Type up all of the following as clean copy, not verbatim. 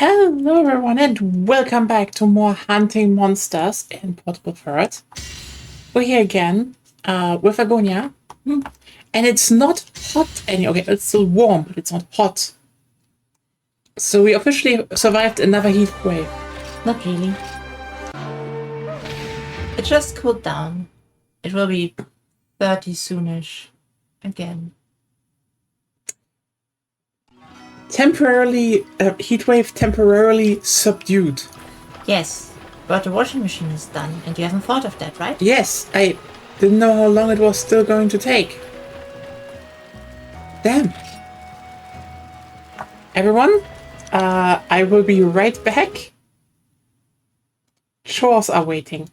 Hello everyone and welcome back to more Hunting Monsters in Portable Ferret. We're here again with Agonia. And it's not hot anymore. Okay, it's still warm, but it's not hot. So we officially survived another heat wave. Not really. It just cooled down. It will be 30 soonish again. Temporarily, heat wave temporarily subdued. Yes, but the washing machine is done, and you haven't thought of that, right? Yes, I didn't know how long it was still going to take. Damn. Everyone, I will be right back. Chores are waiting.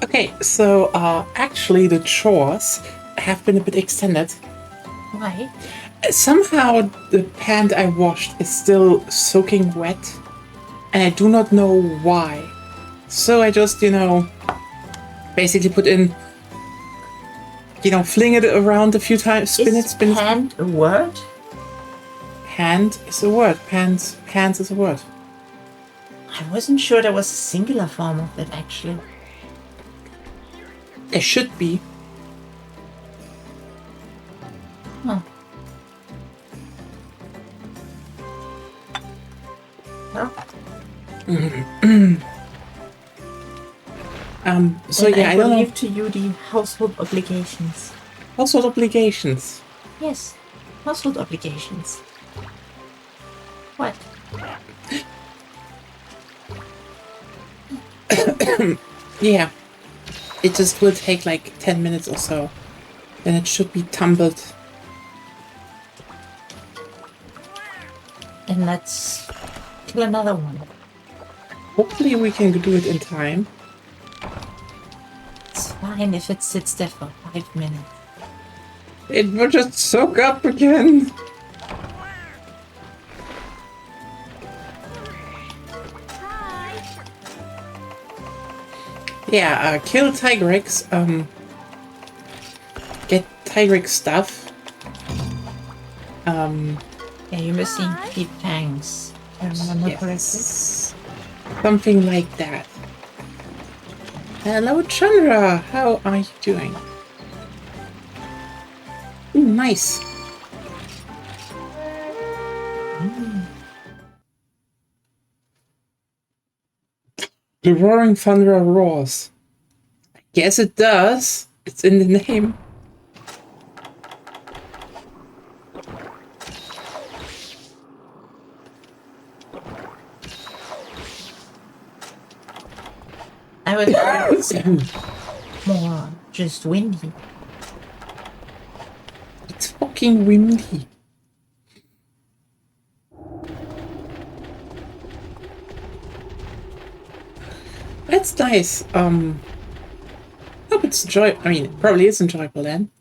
Okay, so actually the chores have been a bit extended. Why? Somehow the pant I washed is still soaking wet, and I do not know why. So I just, basically put in, fling it around a few times, spin it. Hand a word? Hand is a word. Pants is a word. I wasn't sure there was a singular form of it, actually. It should be. Huh. Well, So yeah, I will don't know. leave to you the household obligations. Household obligations. Yes, household obligations. What? Yeah. It just will take like 10 minutes or so. Then it should be tumbled. And let's kill another one. Hopefully we can do it in time. It's fine if it sits there for 5 minutes. It will just soak up again. Yeah, kill Tigrex. Get Tigrex stuff. Yeah, you're missing deep fangs. I remember correctly. Something like that. Hello, Chandra. How are you doing? Ooh, nice. The Roaring Thunder roars. I guess it does. It's in the name. I was more just windy. fucking windy. That's nice. Hope it's enjoyable. I mean, it probably is enjoyable then.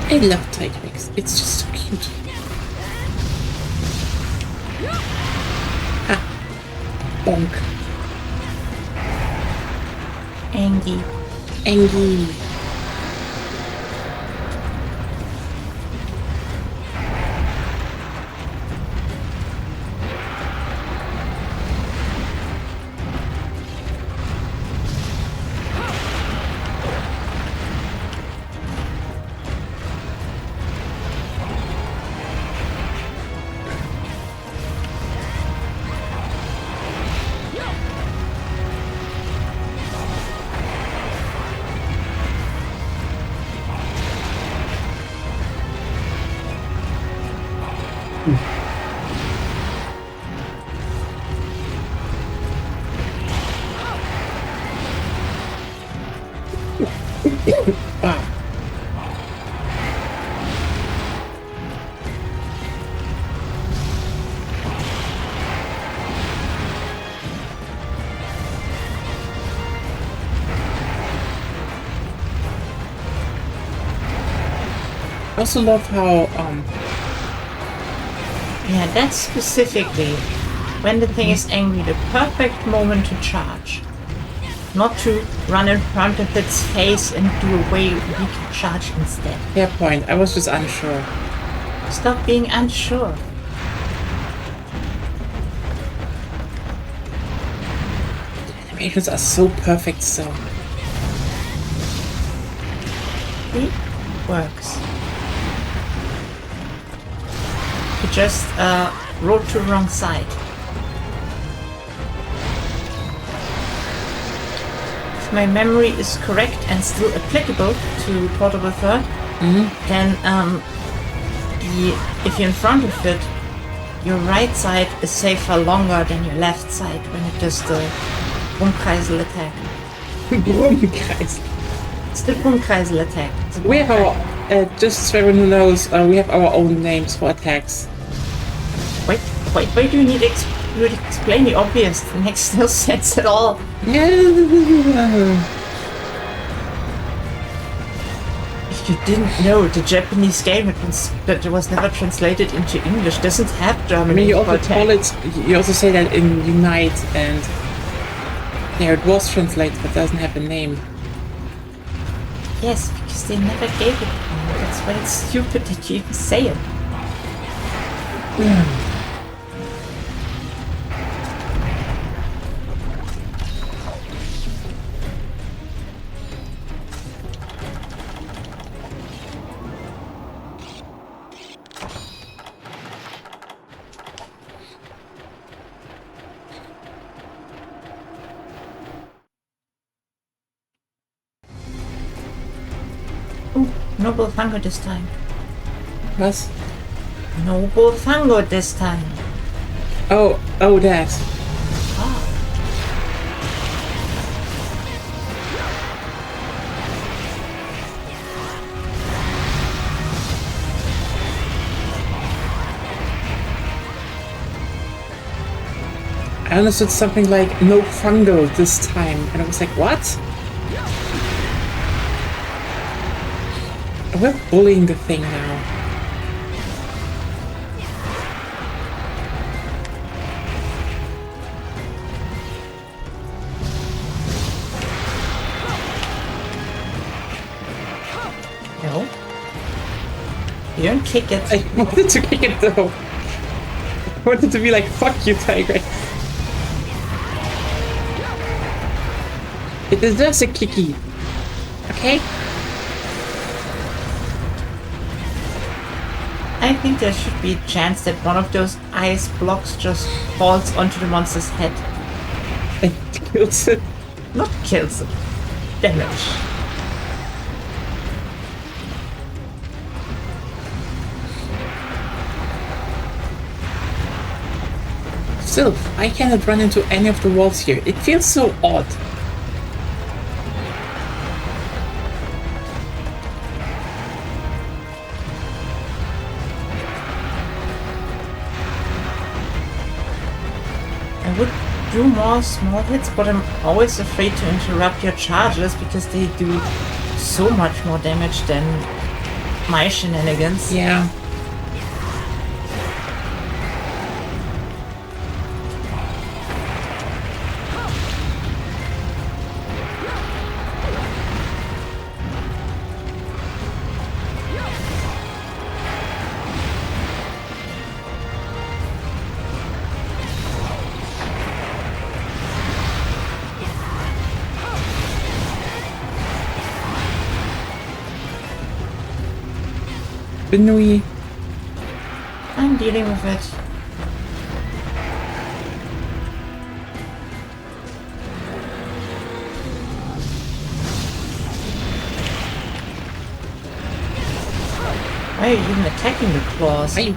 I love Tidewix. It's just so cute. Ah. Bonk. Angie. Angie. Wow. I also love how Yeah, that's specifically when the thing is angry, the perfect moment to charge. Not to run in front of its face and do a way we can charge instead. fair point. I was just unsure. Stop being unsure. Animations are so perfect, so It works. You just rode to the wrong side. If my memory is correct and still applicable to Portable Third, then if you're in front of it, your right side is safer longer than your left side when it does the Umkreisel attack. Brummkreis. It's the Umkreisel attack. We have our just so everyone who knows, we have our own names for attacks. Why do you need to explain the obvious? It makes no sense at all. If you didn't know, the Japanese game that was never translated into English doesn't have German. I mean, you also attack. call it. You also say that in Unite, and yeah, it was translated, but doesn't have a name. Yes, because they never gave it one. That's why it's stupid that you even say it. Noble Fango this time. Was? Noble Fango this time. Oh, that. Ah. I understood something like no fungal this time, and I was like, what? We're bullying the thing now. No. You don't kick it. I wanted to kick it though. I wanted to be like, fuck you, Tiger. It deserves a kicky. Okay? I think there should be a chance that one of those ice blocks just falls onto the monster's head. And kills it. Not kills it. Damage. Still, I cannot run into any of the walls here. It feels so odd. I would do more small hits, but I'm always afraid to interrupt your charges because they do so much more damage than my shenanigans. Yeah. Benui. I'm dealing with it. Why are you even attacking the claws? It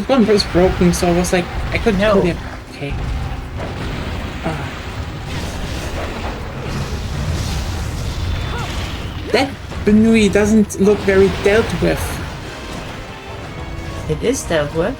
was broken, so I was like, I couldn't No. put it. Okay. That Benui doesn't look very dealt with. It is dealt with.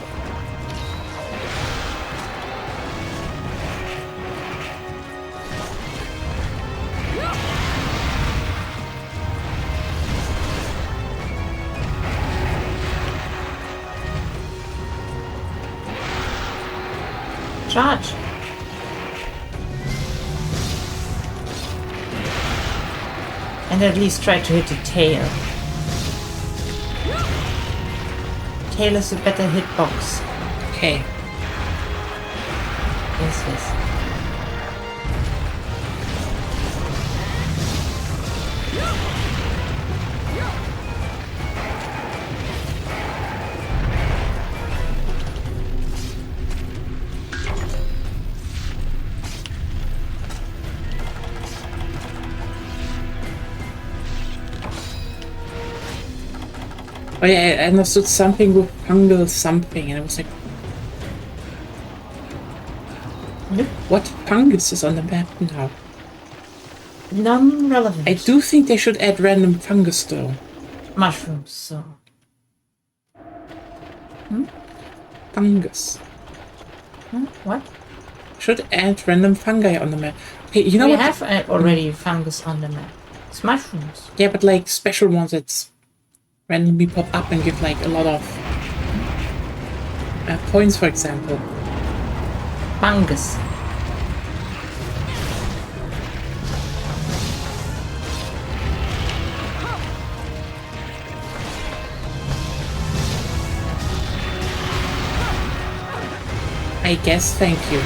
Charge. And at least try to hit the tail. Tail is a better hitbox. Okay. Yes, yes. Oh yeah, I understood something with fungal something, and I was like, Yep. what fungus is on the map now? Non-relevant. I do think they should add random fungus though. Mushrooms, so. Fungus. What? Should add random fungi on the map. Okay, you know We what? have already fungus on the map. It's mushrooms. Yeah, but like special ones that randomly pop up and give like a lot of points, for example. Fungus. I guess, thank you.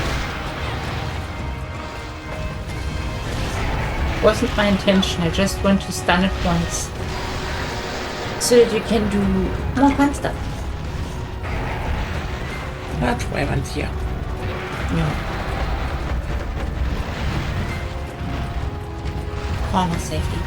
Wasn't my intention. I just want to stun it once. So that you can do more fun stuff. That's why I went here. Yeah. Corner safety.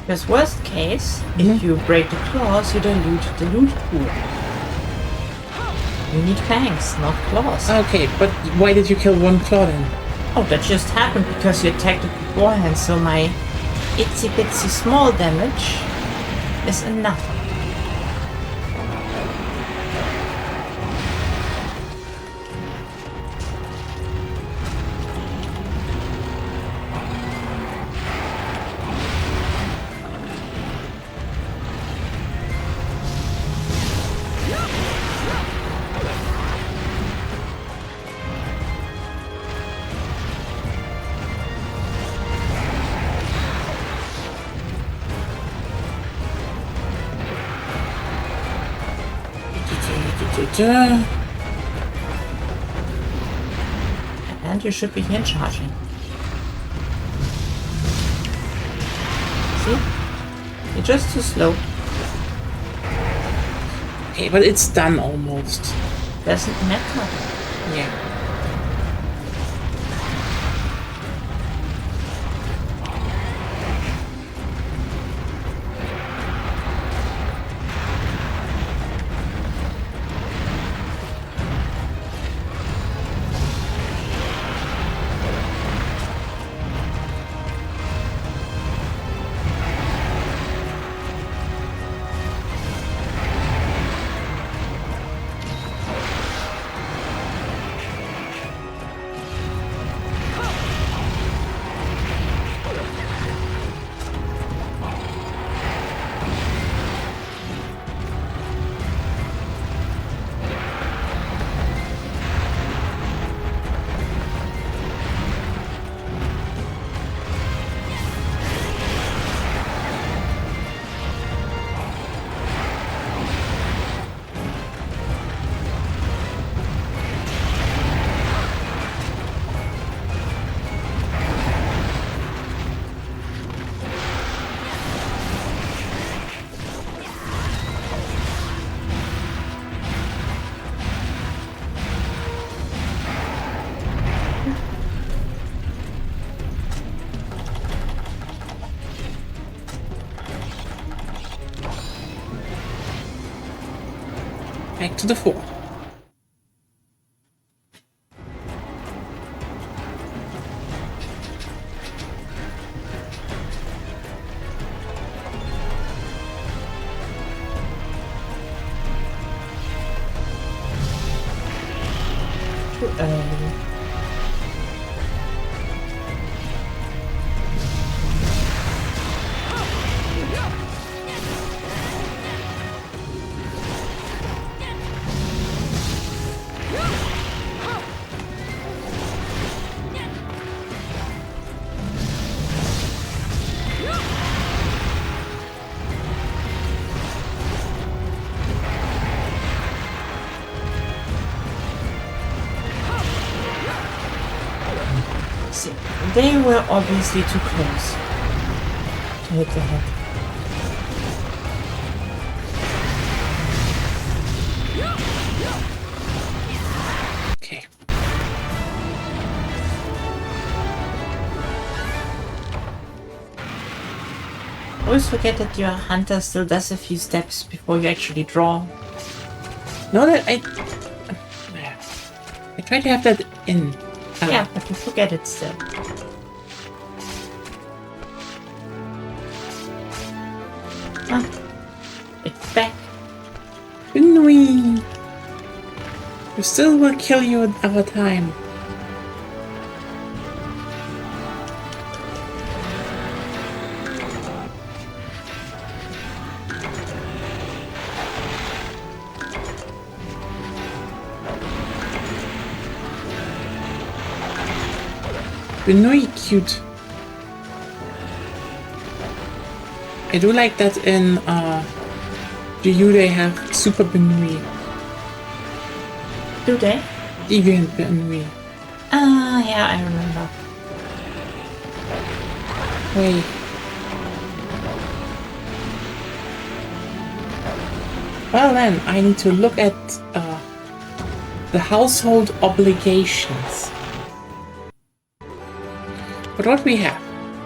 Because worst case, if you break the claws, you dilute the loot pool. You need fangs, not claws. Okay, but why did you kill one claw then? Oh, that just happened because you attacked it beforehand, so my itsy bitsy small damage is enough. And you should begin charging. See? You're just too slow. Okay, but it's done almost. Doesn't matter. Yeah. Back to the 4. Too early. See, they were obviously too close to hit the head. Okay. Always forget that your hunter still does a few steps before you actually draw. No, that I try to have that in. Yeah, but you forget it still. Ah, it's back. We still will kill you at our time. Benui cute. I do like that in GU they have Super Benui. Do they? Deviant Benui. Ah, yeah, I remember. Wait. Well then, I need to look at the household obligations. But what we have?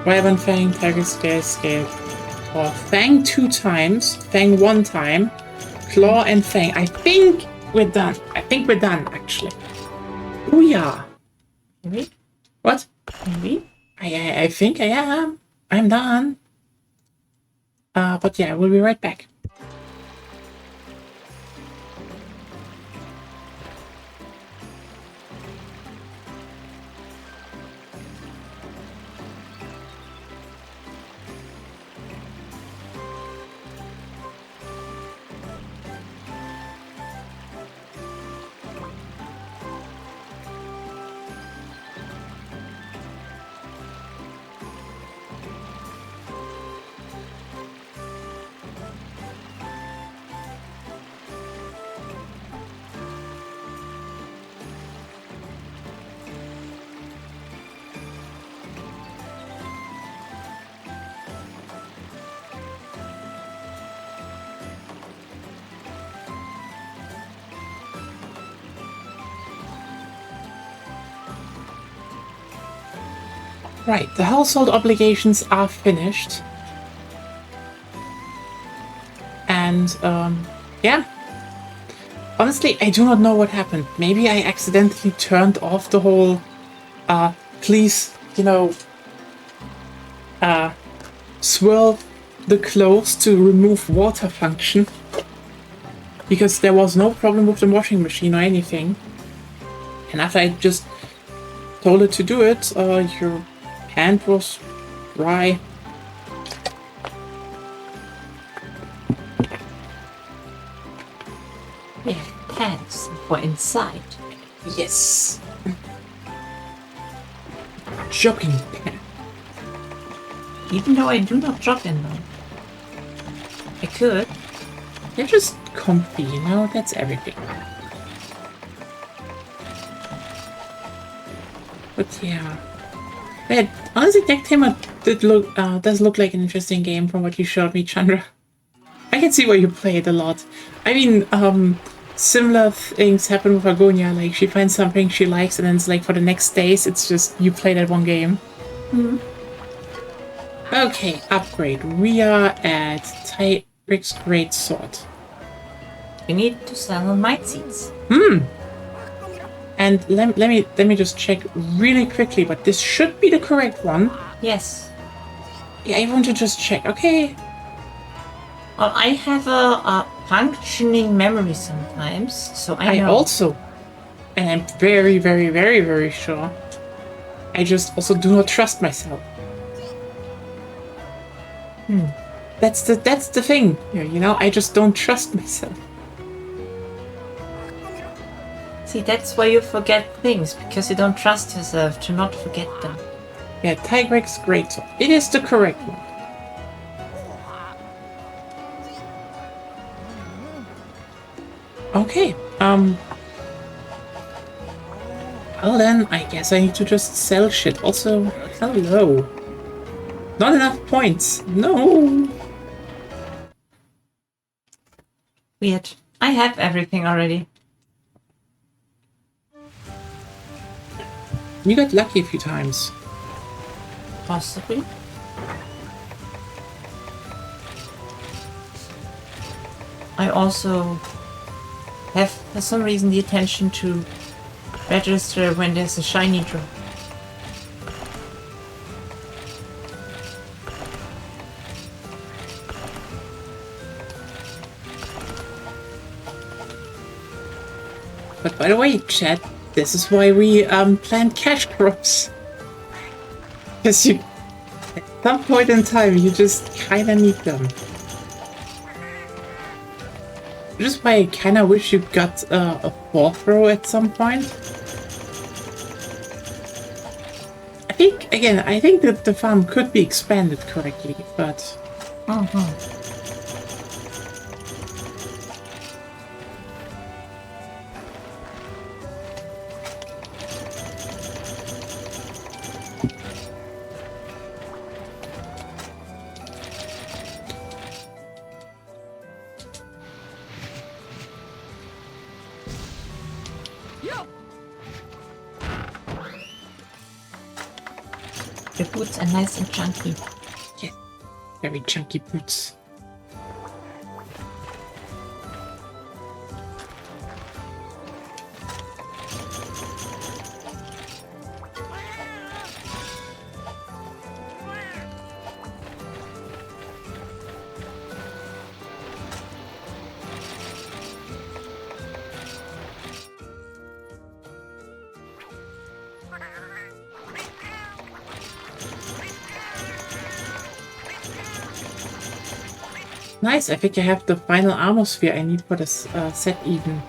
Raven Fang, Tiger Scale, Scale. Or Fang 2 times, Fang 1 time, Claw and Fang. I think we're done. I think we're done, actually. Oh, yeah. Maybe? What? Maybe? I think I am. I'm done. But yeah, we'll be right back. Right, the household obligations are finished. And, yeah. Honestly, I do not know what happened. Maybe I accidentally turned off the whole, please, you know, swirl the clothes to remove water function. Because there was no problem with the washing machine or anything. And after I just told it to do it, your hand was dry. We have pants for inside. Yes. Jogging pants. Even though I do not jog in them. I could. They're just comfy, you know? That's everything. But yeah. But honestly, Deck Tamer does look like an interesting game from what you showed me, Chandra. I can see why you play it a lot. I mean, similar things happen with Agonia. Like, she finds something she likes, and then it's like for the next days, it's just you play that one game. Okay, upgrade. We are at Tyric's Great Sword. We need to sell Might Seeds. And let me just check really quickly, but this should be the correct one. Yes. Yeah, I want to just check. Okay. Well, I have a functioning memory sometimes, so I know. I also, and I'm very, very, very, very sure. I just also do not trust myself. That's the thing here, you know. I just don't trust myself. See, that's why you forget things, because you don't trust yourself to not forget them. Yeah, Tigrex Great Sword. It is the correct one. Okay, well then, I guess I need to just sell shit. Also, hello. Not enough points. No. Weird. I have everything already. You got lucky a few times. Possibly. I also have, for some reason, the attention to register when there's a shiny drop. But by the way, chat, this is why we plant cash crops. Because you, at some point in time, you just kinda need them. Which is why I kinda wish you got a fourth row at some point. I think that the farm could be expanded correctly, but... The boots are nice and chunky. Yeah. Very chunky boots. Nice, I think I have the final armor sphere I need for this set even.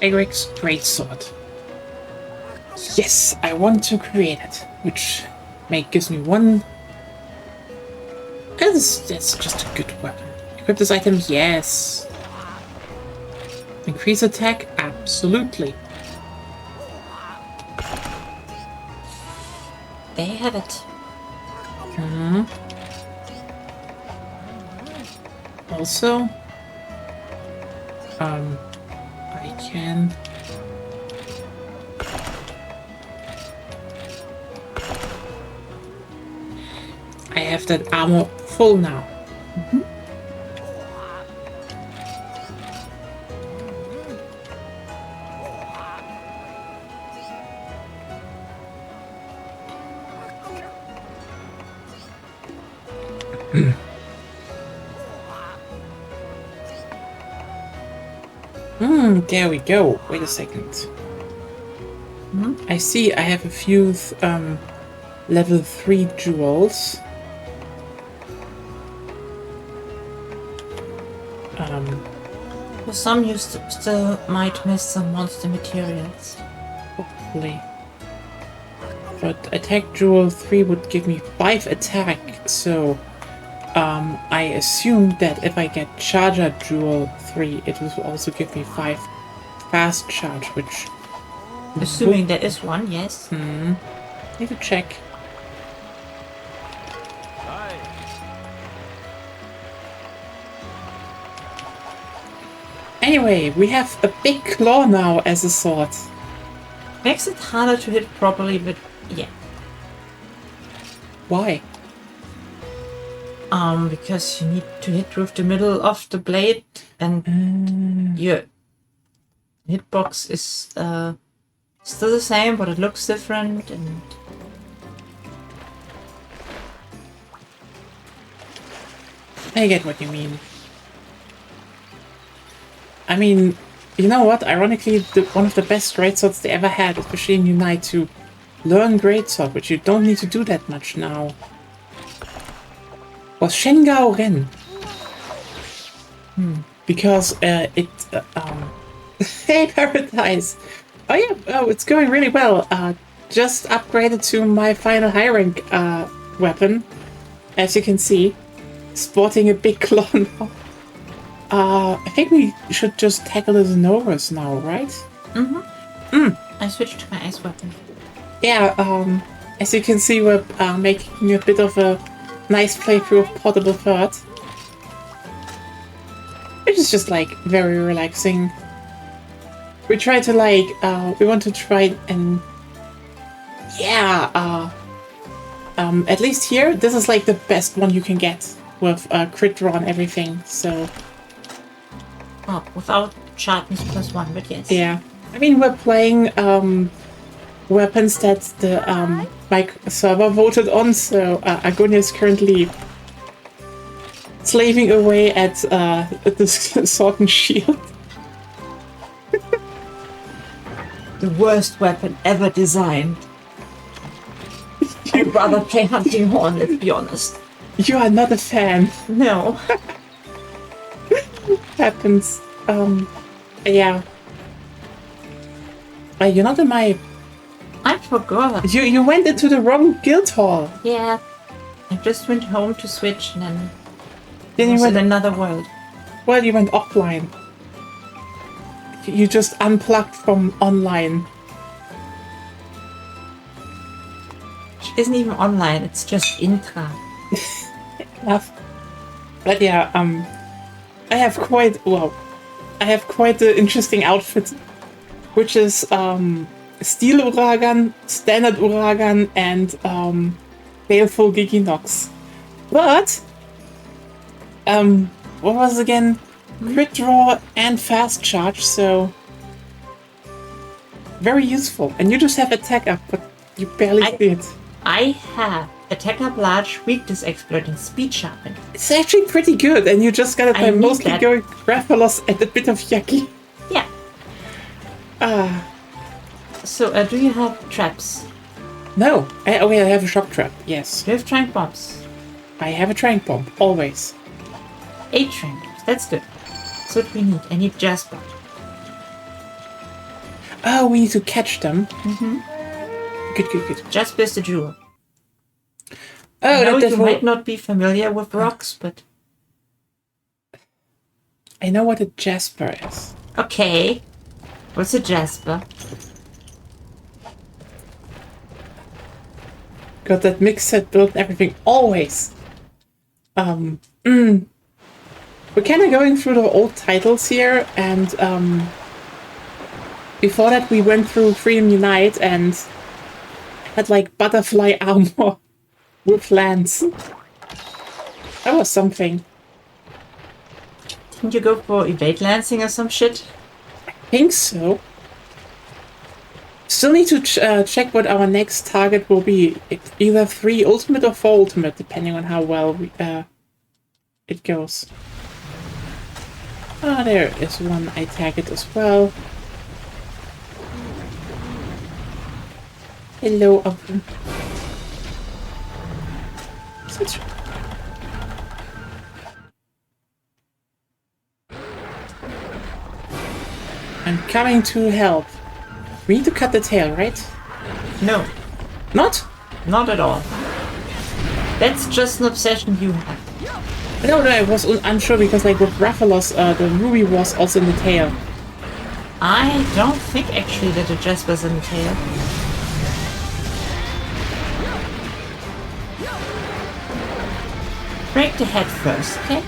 Eric's greatsword. Yes, I want to create it, which gives me one. That's just a good weapon. Equip this item, yes. Increase attack, absolutely. They have it. Hmm. Also, I can. I have that armor full now. There we go. Wait a second. I see I have a few level 3 jewels. For some, you still might miss some monster materials. Hopefully. But attack jewel 3 would give me 5 attack, so I assume that if I get charger jewel 3, it will also give me 5 fast charge, which... Assuming there is one, yes. Need to check. Anyway, we have a big claw now as a sword. Makes it harder to hit properly, but yeah. Why? Because you need to hit with the middle of the blade, and your hitbox is still the same, but it looks different, and I get what you mean. I mean, You know what? Ironically, one of the best greatswords they ever had, especially in Unite, to learn greatsword, which you don't need to do that much now, was Shengao Ren. Because hey, Paradise! Oh yeah, oh, it's going really well. Just upgraded to my final high rank weapon, as you can see. Sporting a big claw now. I think we should just tackle the Zenoras now, right? I switched to my ice weapon. Yeah, as you can see, we're making a bit of a nice playthrough of Portable Third. Which is just, like, very relaxing. We try to, like, we want to try and... Yeah, at least here, this is, like, the best one you can get with crit draw and everything, so... Oh, without sharpness +1, but yes. Yeah. I mean, we're playing weapons that the my server voted on, so Agonia is currently slaving away at the sword and shield. The worst weapon ever designed. I'd rather play Hunting Horn, let's be honest. You are not a fan. No. Happens. Yeah. You're not in my... I forgot. You went into the wrong guild hall. Yeah. I just went home to switch and then Then I you was in went... another world. Well, you went offline. You just unplugged from online. Which isn't even online, it's just intra. Enough. But yeah, I have quite the interesting outfit, which is Steel Uragan, Standard Uragan, and Baleful Giginox. But what was it again? Crit draw and fast charge, so very useful. And you just have attack up, but you barely see it. I have attack up large, weakness exploit, and speed sharpen. It's actually pretty good, and you just got it I by need mostly that. going Graphalos and a bit of Yaki. Yeah. So, do you have traps? No. I have a shock trap. Yes. Do you have trank bombs? I have a trank bomb. Always. 8 trank bombs. That's good. That's what we need. I need Jasper. Oh, we need to catch them. Good. Jasper is the jewel. Oh, I know that you will... might not be familiar with rocks, but... I know what a Jasper is. Okay. What's a Jasper? Got that mix set built and everything. Always. We're kind of going through the old titles here, and before that we went through Freedom Unite and had like butterfly armor with lance. That was something. Didn't you go for evade lancing or some shit? I think so. Still need to check what our next target will be. It's either 3 ultimate or 4 ultimate, depending on how well it goes. Ah, there is one I target as well. Hello, oven. I'm coming to help. We need to cut the tail, right? No. Not? Not at all. That's just an obsession you have. No, I was unsure because, like, with Rathalos, the ruby was also in the tail. I don't think actually that the Jasper's in the tail. Break the head first, okay?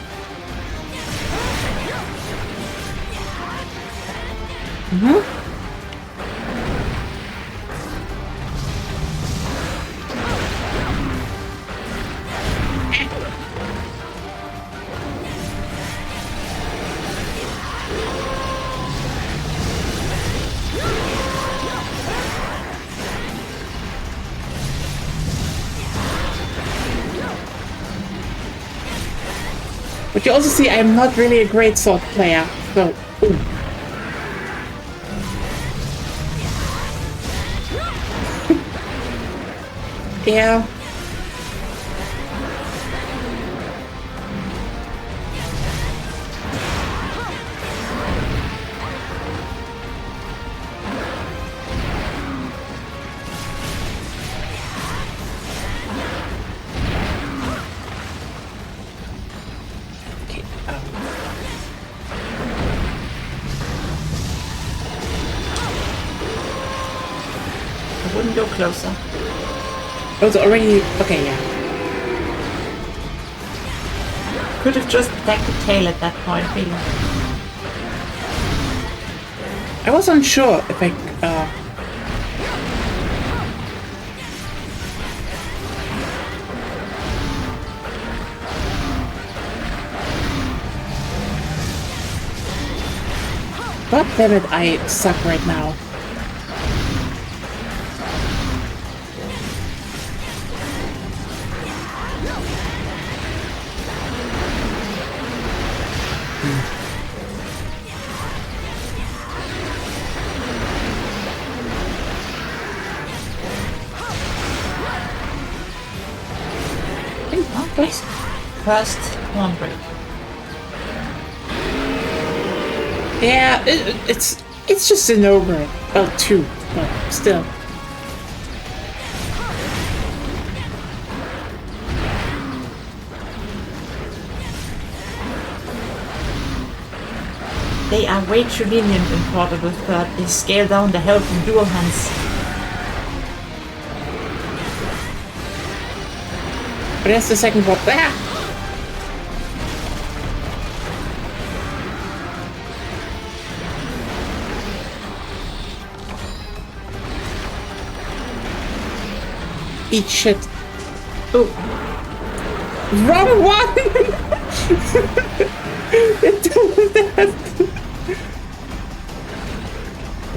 But you also see I'm not really a great sword player, so... Ooh. Yeah. Okay. I wouldn't go closer. Oh, it's already... Okay, yeah. Could have just attacked the tail at that point, really. I was unsure if I... God damn it, I suck right now. What? First one break. Yeah, it's just an ogre. Well, two, but still. They are way too lenient in Portable Third. They scale down the health in dual hands. But that's the second one. Ah! Eat shit. Oh, Wrong one! It does that.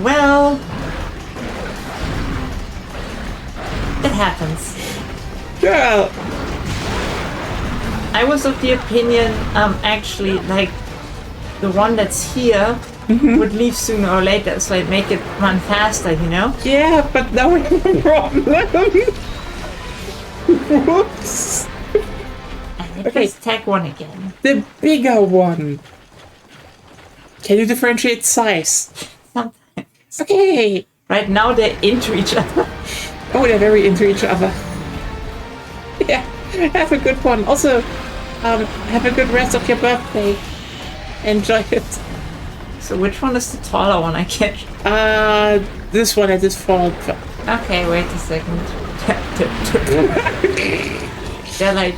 well, it happens. Girl. I was of the opinion, actually, like, the one that's here would leave sooner or later, so I'd make it run faster, you know? Yeah, but now we have a problem. Whoops. And Okay. let's attack one again. The bigger one. Can you differentiate size? Sometimes. Okay. Right now they're into each other. Oh, they're very into each other. Yeah, have a good one. Also, have a good rest of your birthday. Enjoy it. So which one is the taller one? I can't... This one at this fault. Okay, wait a second. They're like...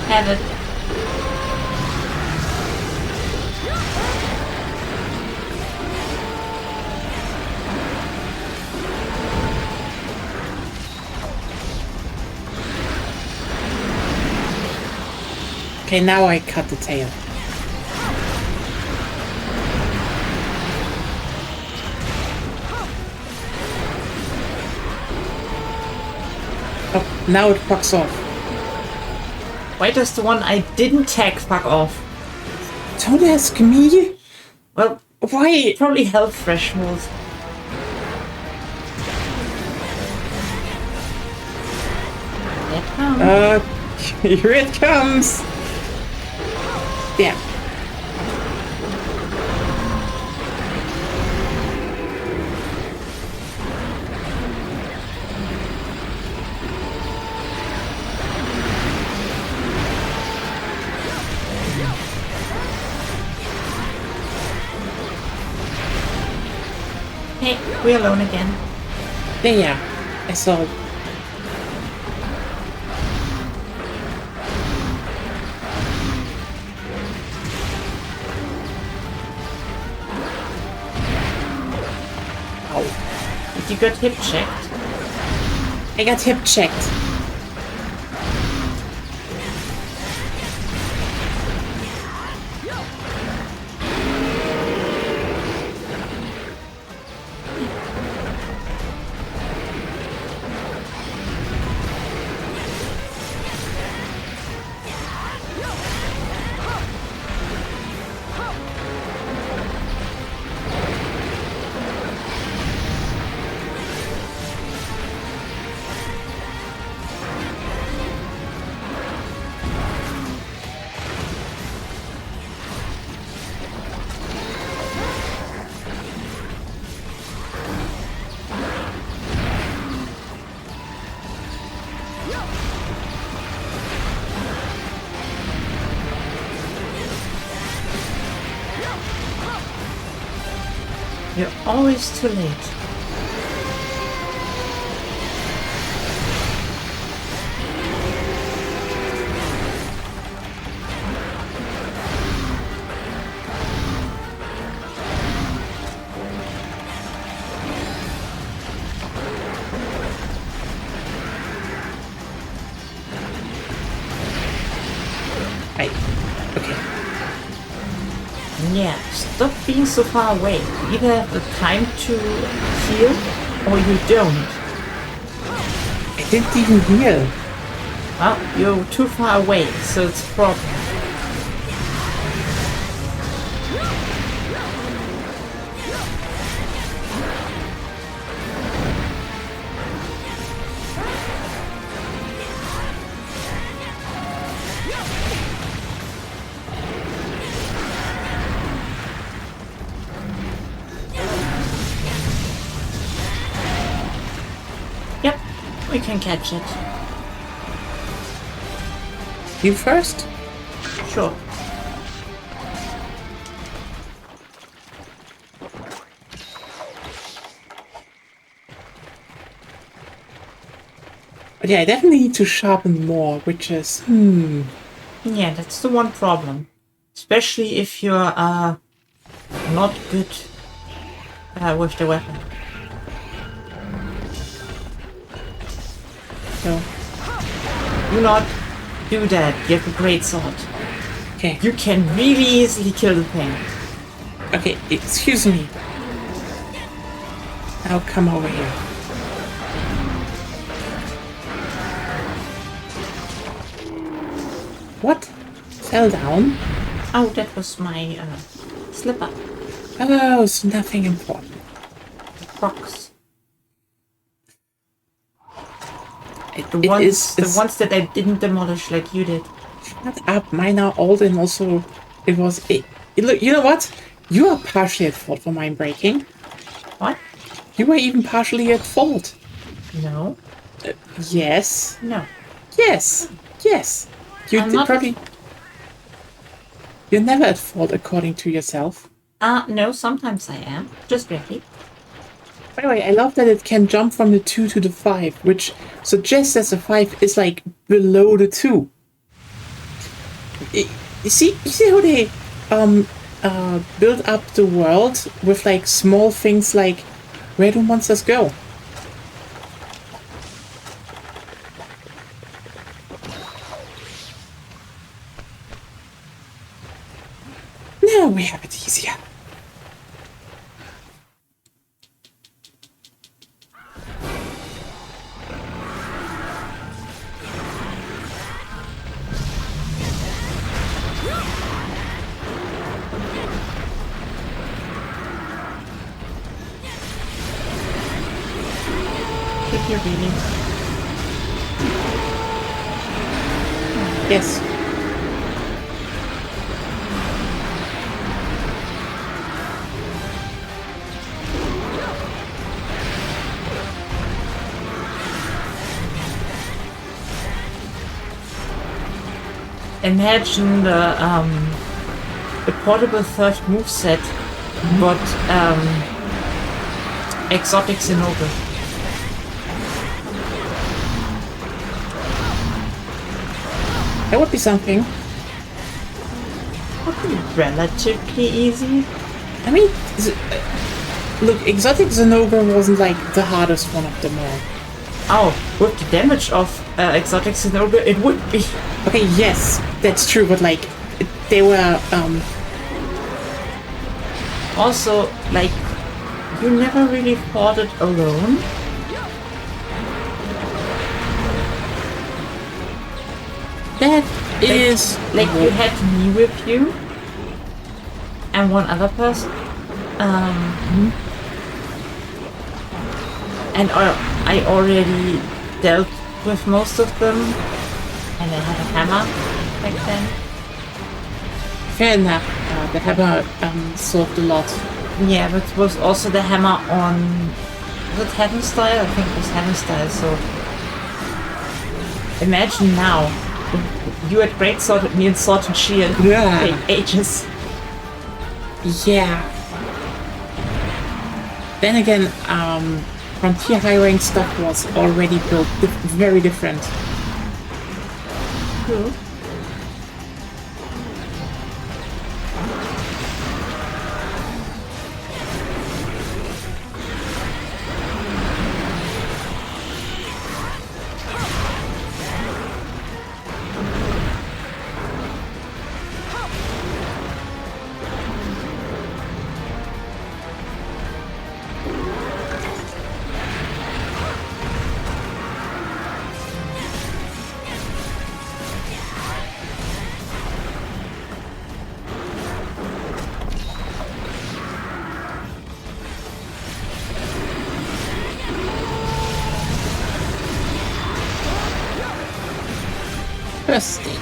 Have it. Okay, now I cut the tail. Oh, now it fucks off. Why does the one I didn't tag fuck off? Don't ask me. Well, Why? probably health threshold. There it comes. Here it comes. Yeah. Hey, we're alone again. Yeah, I saw it. Ow. Did you get hip checked? I got hip checked. You're always too late. Right. Okay. Yeah, stop being so far away. You either have the time to heal or you don't. I didn't even heal. Well, you're too far away, so it's a problem. Yep, we can catch it. You first? Sure. But yeah, I definitely need to sharpen more, which is... Yeah, that's the one problem. Especially if you're not good with the weapon. So, Do not do that. You have a great sword. okay. You can really easily kill the thing. Okay, excuse me. Now come over here. What? Fell down? Oh, that was my slipper Oh, it's nothing important. box. It The ones is that I didn't demolish like you did. shut up. Mine are old and also it was... look, you know what? You are partially at fault for mine breaking. What? You were even partially at fault. No. Yes. No. Yes. Yes. You I'm did not probably... You're never at fault according to yourself. No, sometimes I am. Just rarely. By the way, I love that it can jump from the 2 to the 5, which suggests that the 5 is like below the 2. You see how they build up the world with like small things like where do monsters go? Now we have it easier. If you're really. Yes. Imagine the portable third moveset, but exotic Zenobia. That would be something. Would be relatively easy. I mean, look, Exotic Zenobia wasn't like the hardest one of them all. Oh, with the damage of exotic Zenobia, it would be. Okay, yes, that's true, but like, they were, Also, like, you never really fought it alone. that is, Like, you had me with you and one other person. And I already dealt with most of them. And I had a hammer back then. fair enough. The hammer solved a lot. Yeah, but it was also the hammer on... Was it Heaven Style? I think it was Heaven Style, so... Imagine now. You had Great Sword with me and Sword and Shield. Yeah. Take ages. Yeah. Then again, Frontier hiring stuff was already built very different. True. First stage.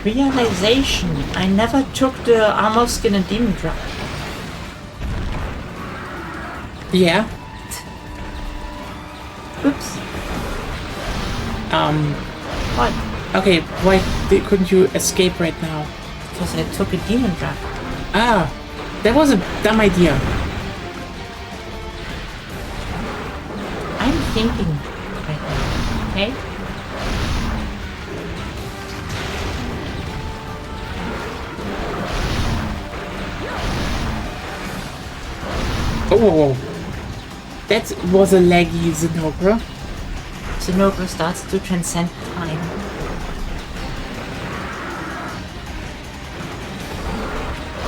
Realization. I never took the armor skin and demon drop. Yeah. Oops. What? Okay, why couldn't you escape right now? Because I took a demon drop. Ah, that was a dumb idea. I'm thinking right now, okay? Oh, whoa, whoa. That was a laggy Zinogre. Zinogre starts to transcend time.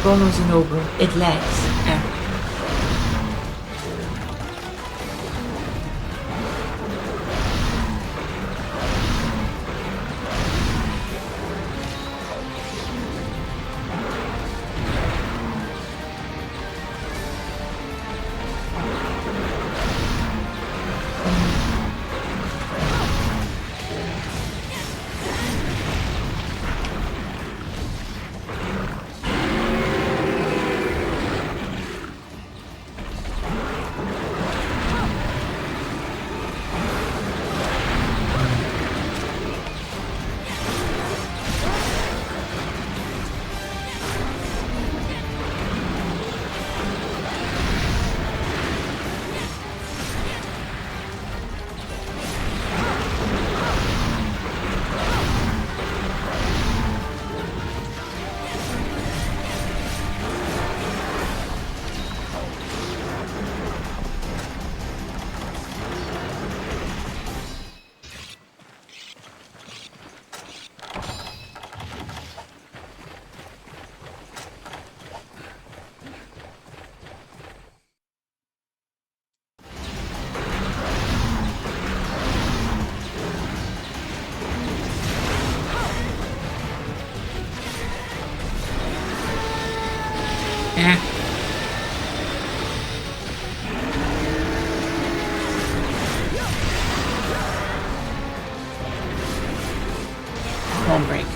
Chrono Zinogre, it lags. Yeah. Yeah. Home break.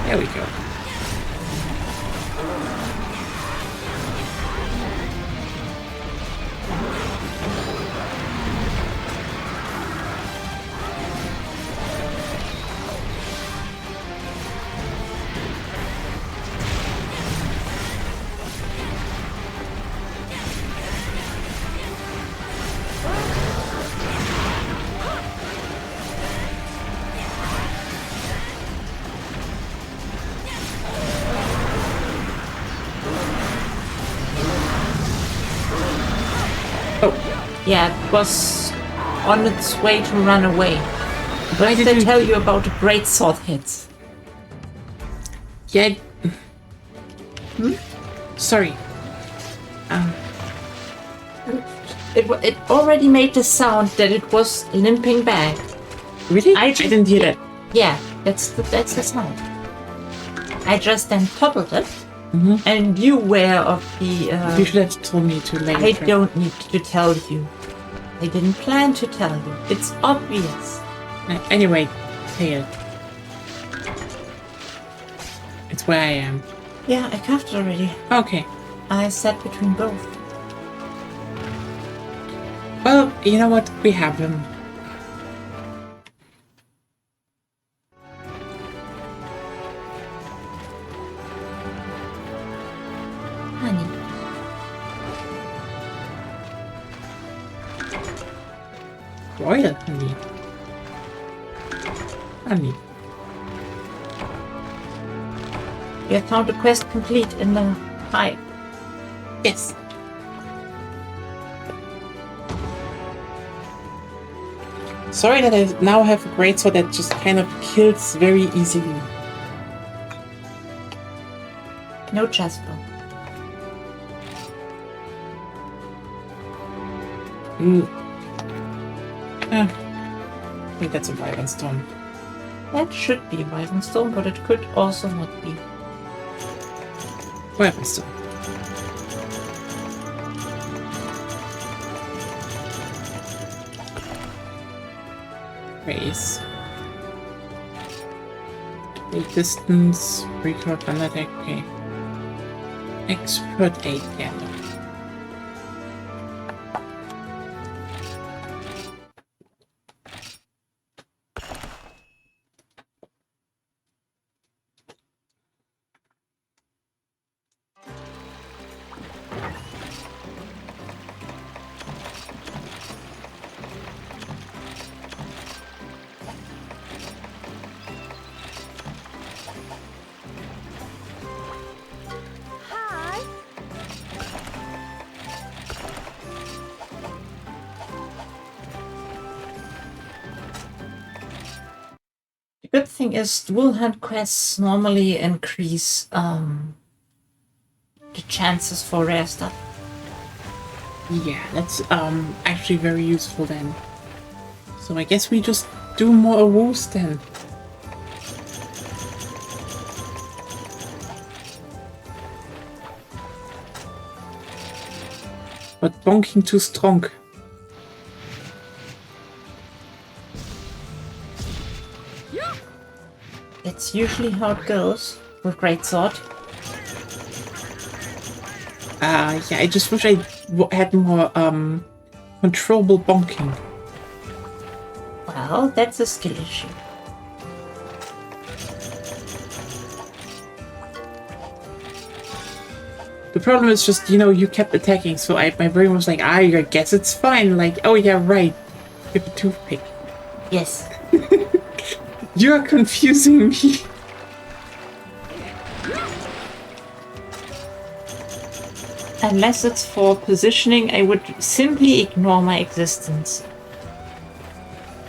There we go. Yeah, it was on its way to run away. Why Did did I you... tell you about the great sword hits? Yeah. Sorry. It already made the sound that it was limping back. Really? I I didn't hear that. Yeah, that's the sound. I just then toppled it, and you were of the. You should have told me to later. I don't need to tell you. I didn't plan to tell you. It's obvious. Anyway, tail. It's where I am. Yeah, I carved it already. Okay. I sat between both. Well, you know what? We have him. Honey. Royal honey. Honey. You have found the quest complete in the hive. Yes. Sorry that I now have a great sword that just kind of kills very easily. No Jasper. I think that's a Wyvern Stone. That should be Wyvern Stone, but it could also not be. Wyvern Stone. Race. Take distance, recall thunder attack, okay. Expert 8, yeah. The good thing is dual hunt quests normally increase the chances for rare stuff. Yeah, that's actually very useful then. So I guess we just do more awoos then. But bonking too strong. It's usually how it goes with greatsword. Yeah, I just wish I had more controllable bonking. Well, that's a skill issue. The problem is just, you know, you kept attacking, so my brain was like, I guess it's fine. Like, oh yeah, right. You have a toothpick. Yes. You are confusing me. Unless it's for positioning, I would simply ignore my existence.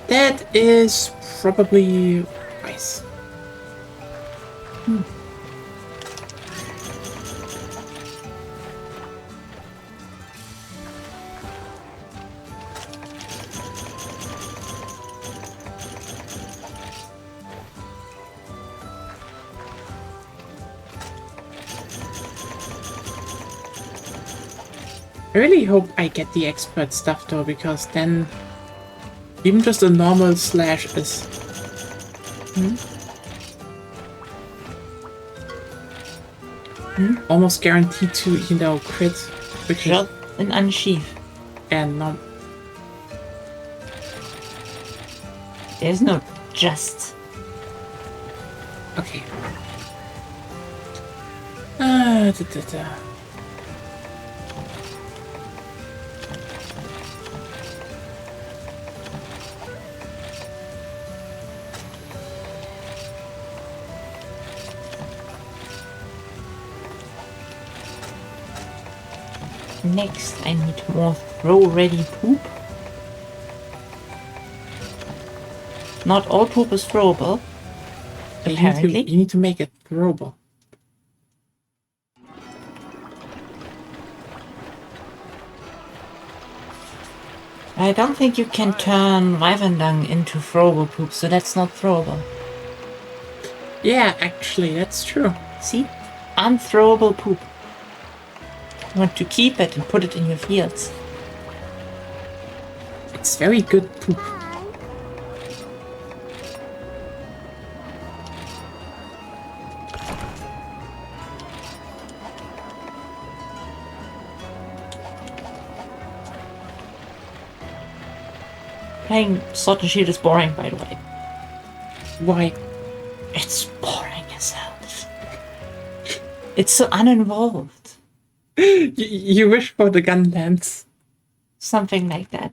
That is probably wise. I really hope I get the expert stuff though, because then even just a normal slash is... almost guaranteed to, crit, which is, Just an unsheath. and not. There's no just. Okay. Da, da, da. Next, I need more throw-ready poop. Not all poop is throwable. Apparently. You need to make it throwable. I don't think you can turn Wyvern dung into throwable poop, so that's not throwable. Yeah, actually, that's true. See? Unthrowable poop. You want to keep it and put it in your fields. It's very good poop. Playing Sword and Shield is boring, by the way. Why? It's boring as hell. It's so uninvolved. You wish for the gun lance. Something like that.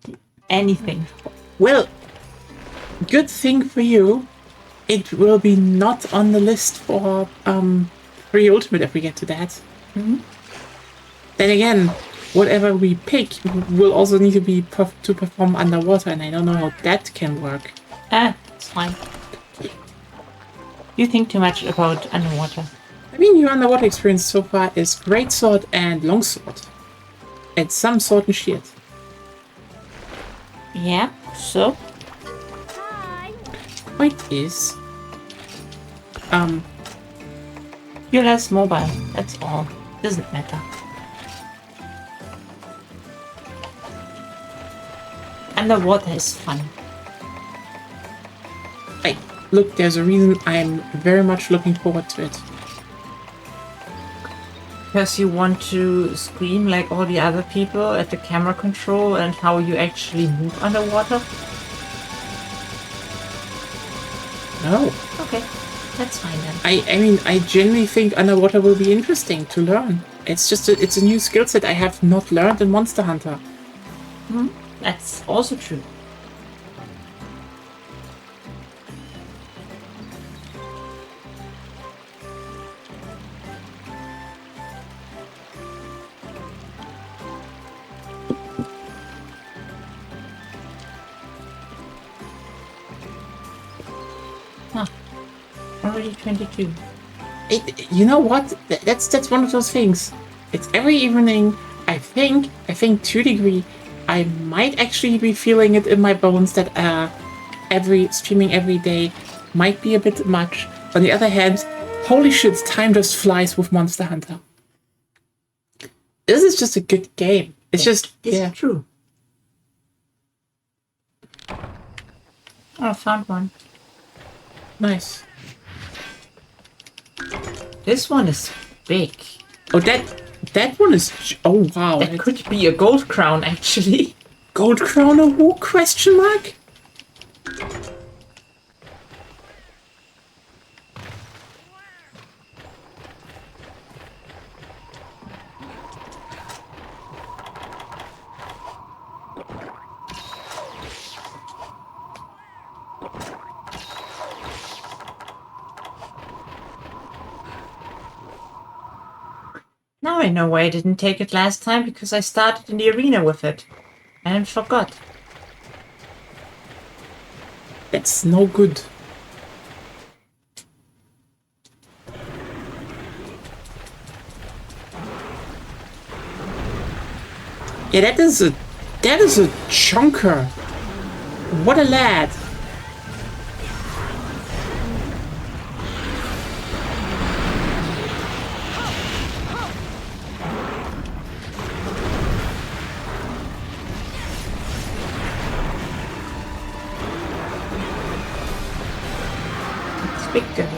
Anything. Well, good thing for you. It will be not on the list for free ultimate if we get to that. Mm-hmm. Then again, whatever we pick will also need to be to perform underwater, and I don't know how that can work. It's fine. You think too much about underwater. I mean, your underwater experience so far is greatsword and longsword, and some sword and shield. Yeah, so? Point is, You're less mobile, that's all. Doesn't matter. Underwater is fun. hey, look, there's a reason I'm very much looking forward to it. Because you want to scream like all the other people at the camera control and how you actually move underwater? No. Okay, that's fine then. I mean, I genuinely think underwater will be interesting to learn. It's just it's a new skill set I have not learned in Monster Hunter. That's also true. Huh. Already 22. You know what? That's one of those things. It's every evening. I think to a degree, I might actually be feeling it in my bones that streaming every day might be a bit much. On the other hand, holy shit, time just flies with Monster Hunter. This is just a good game. It's just It's true. Oh, I found one. Nice. This one is big. Oh, that one is. Oh wow, That could be a gold crown, actually. Gold crown or who? Question mark? Now I know why I didn't take it last time, because I started in the arena with it. And forgot. That's no good. Yeah, that is a chunker. What a lad. It's big girl.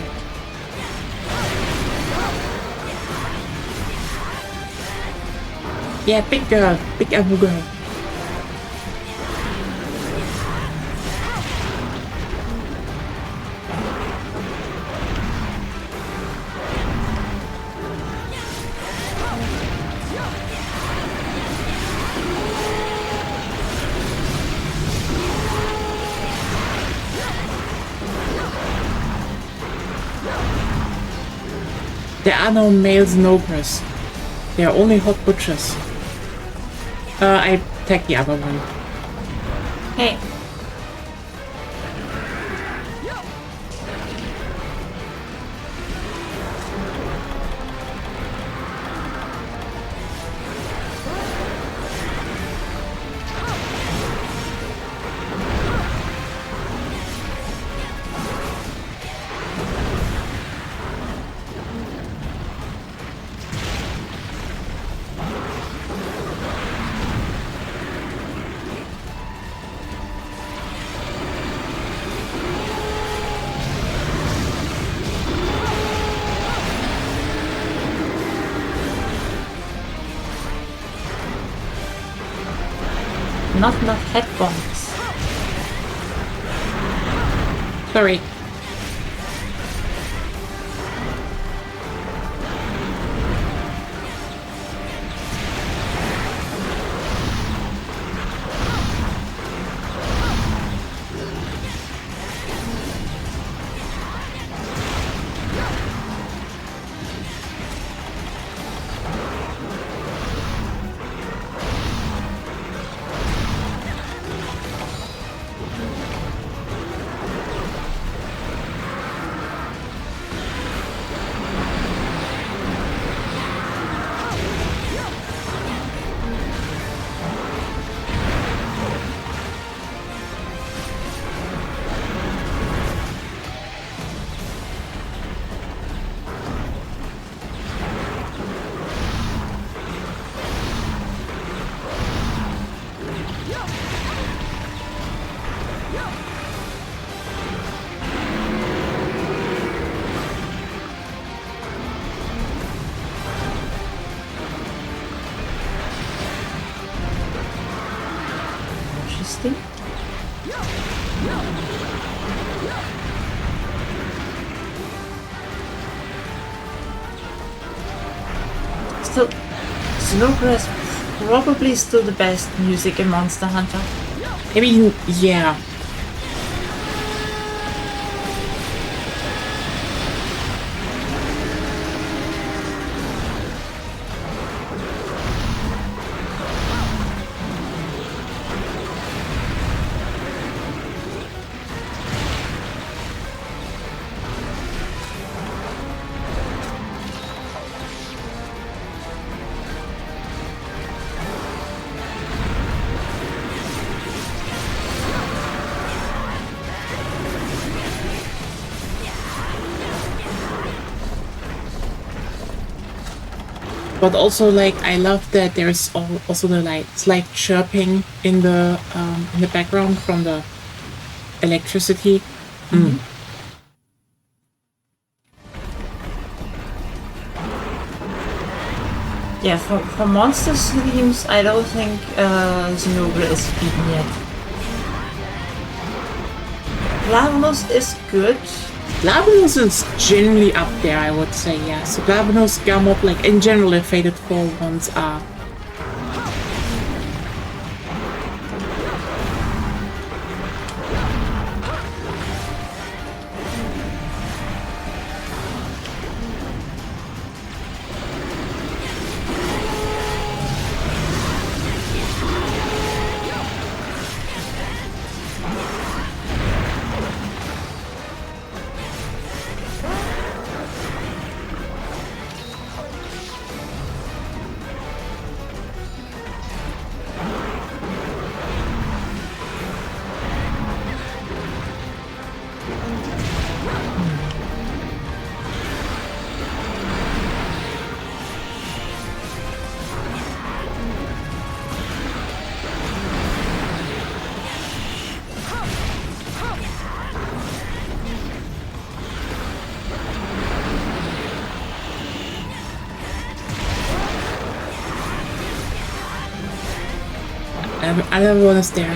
Yeah, big girl. Big elbow girl. There are no males in ogres. There are only hot butchers. I take the other one. Hey. Not enough head bombs. Sorry. Interesting. Still, Snowgrass probably still the best music in Monster Hunter. I mean, yeah. But also, like, I love that there's also the like slight chirping in the background from the electricity. Mm. Yeah, for monster themes, I don't think Zenobia is beaten yet. Glavenus is good. Glavenus is generally up there, I would say, yeah. So Glavenus, Gamop, like, in general, the Fated 4 ones are. Other one is there.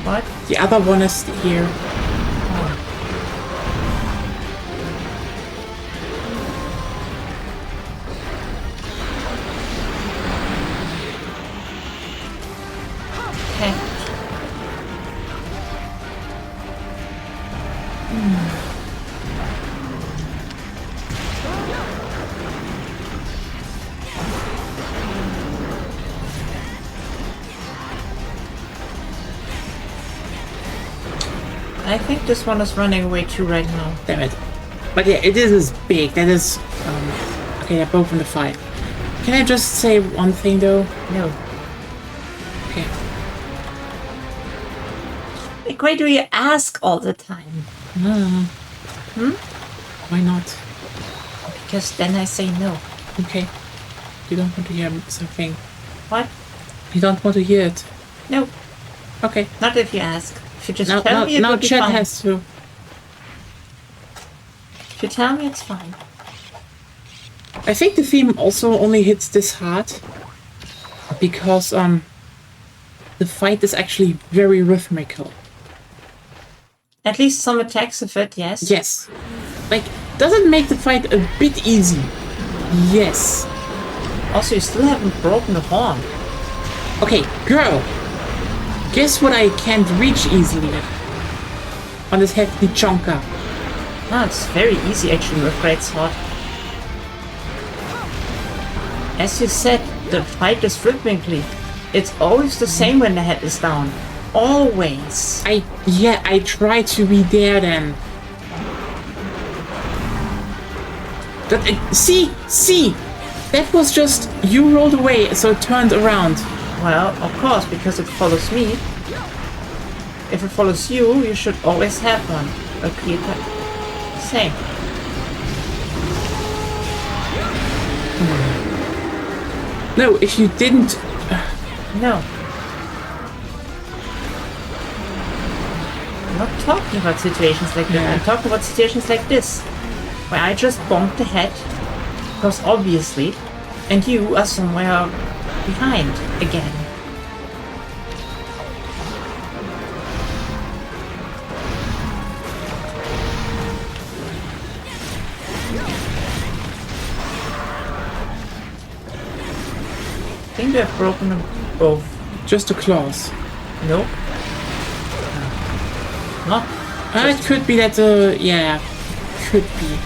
What? The other one is here. Okay. I think this one is running away too right now. Damn it. But yeah, it is big. That is... okay, they're both in the fight. Can I just say one thing, though? No. Okay. Like, why do you ask all the time? Why not? Because then I say no. Okay. You don't want to hear something. What? You don't want to hear it. No. Okay. Not if you ask. If you just Now, tell now, me, it now will be Chet fine. has to... If you tell me, it's fine. I think the theme also only hits this hard because the fight is actually very rhythmical. At least some attacks of it, yes. Yes. Like, does it make the fight a bit easy? Yes. Also, you still haven't broken the horn. Okay, girl. Guess what I can't reach easily? On this hefty chonka. No, it's very easy actually with Great Sword. As you said, the fight is rhythmically. It's always the same when the head is down. Always. I try to be there then. See, that was just you rolled away, so it turned around. Well, of course, because it follows me. If it follows you, you should always have one. A clear cut. Same. No, if you didn't, No. I'm not talking about situations like that. Yeah. I'm talking about situations like this. Where I just bonked the head. Because obviously. And you are somewhere behind again. I think we have broken them both. just a claws. Nope. Not. It could be that, yeah, could be.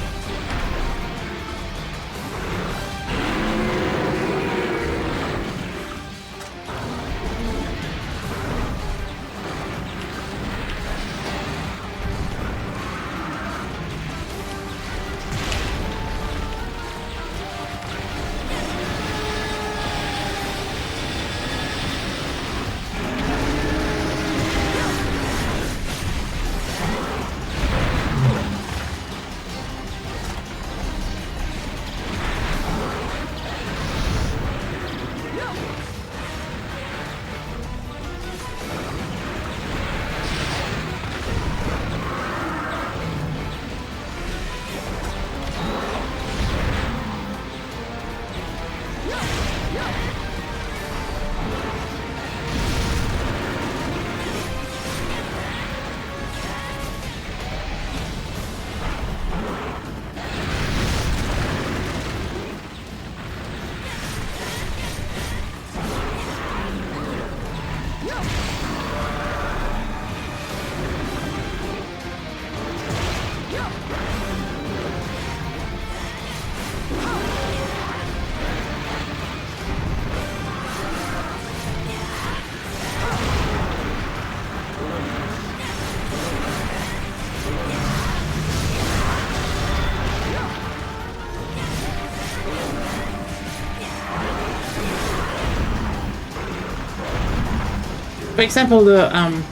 For example, the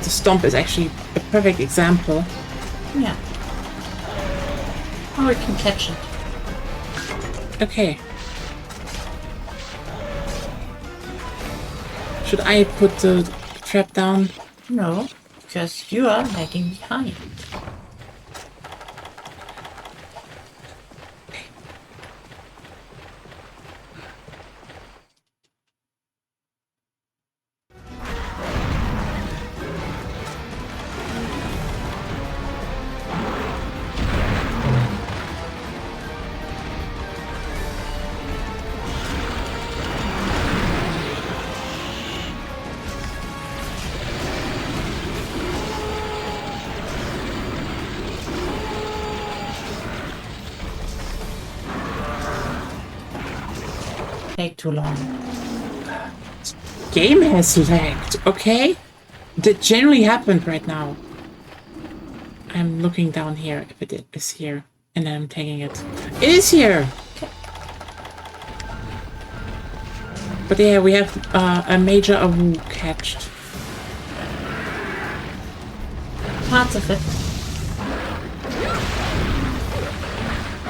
stomp is actually a perfect example. Yeah. Oh, we can catch it. Okay. Should I put the trap down? No, because you are lagging behind. take too long. Game has lagged, okay? That generally happened right now. I'm looking down here if it is here. And then I'm taking it. It is here! But yeah, we have a major Awu catched. Parts of it.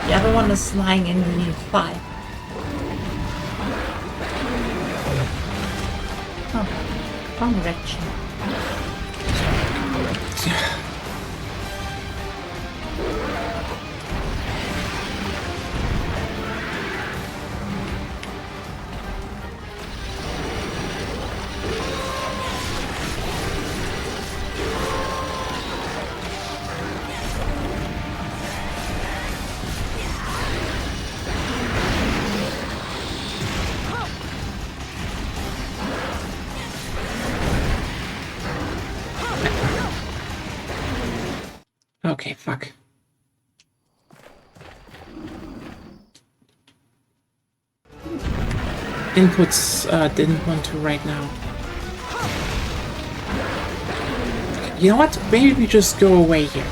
The other one is lying in the fire. Oh, wrong direction. Okay, fuck. Inputs didn't want to right now. You know what? Maybe we just go away here.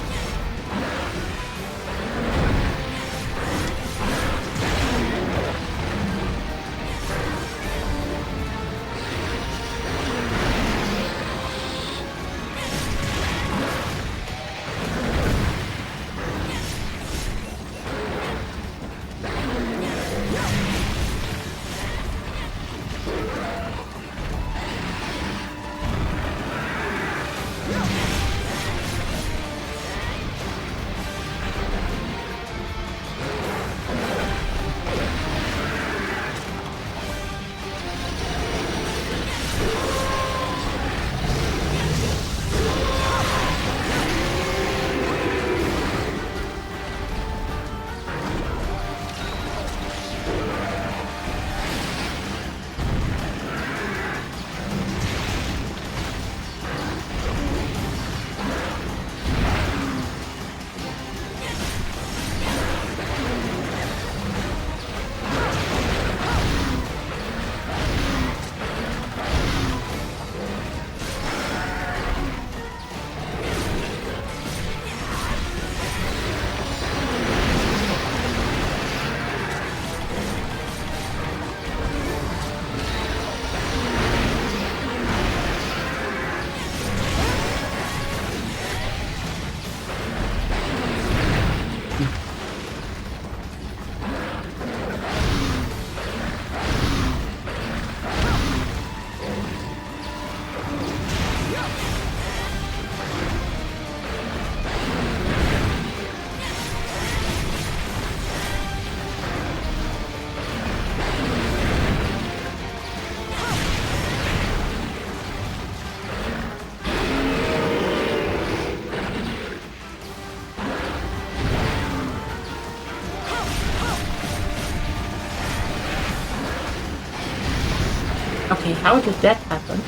Okay, how did that happen?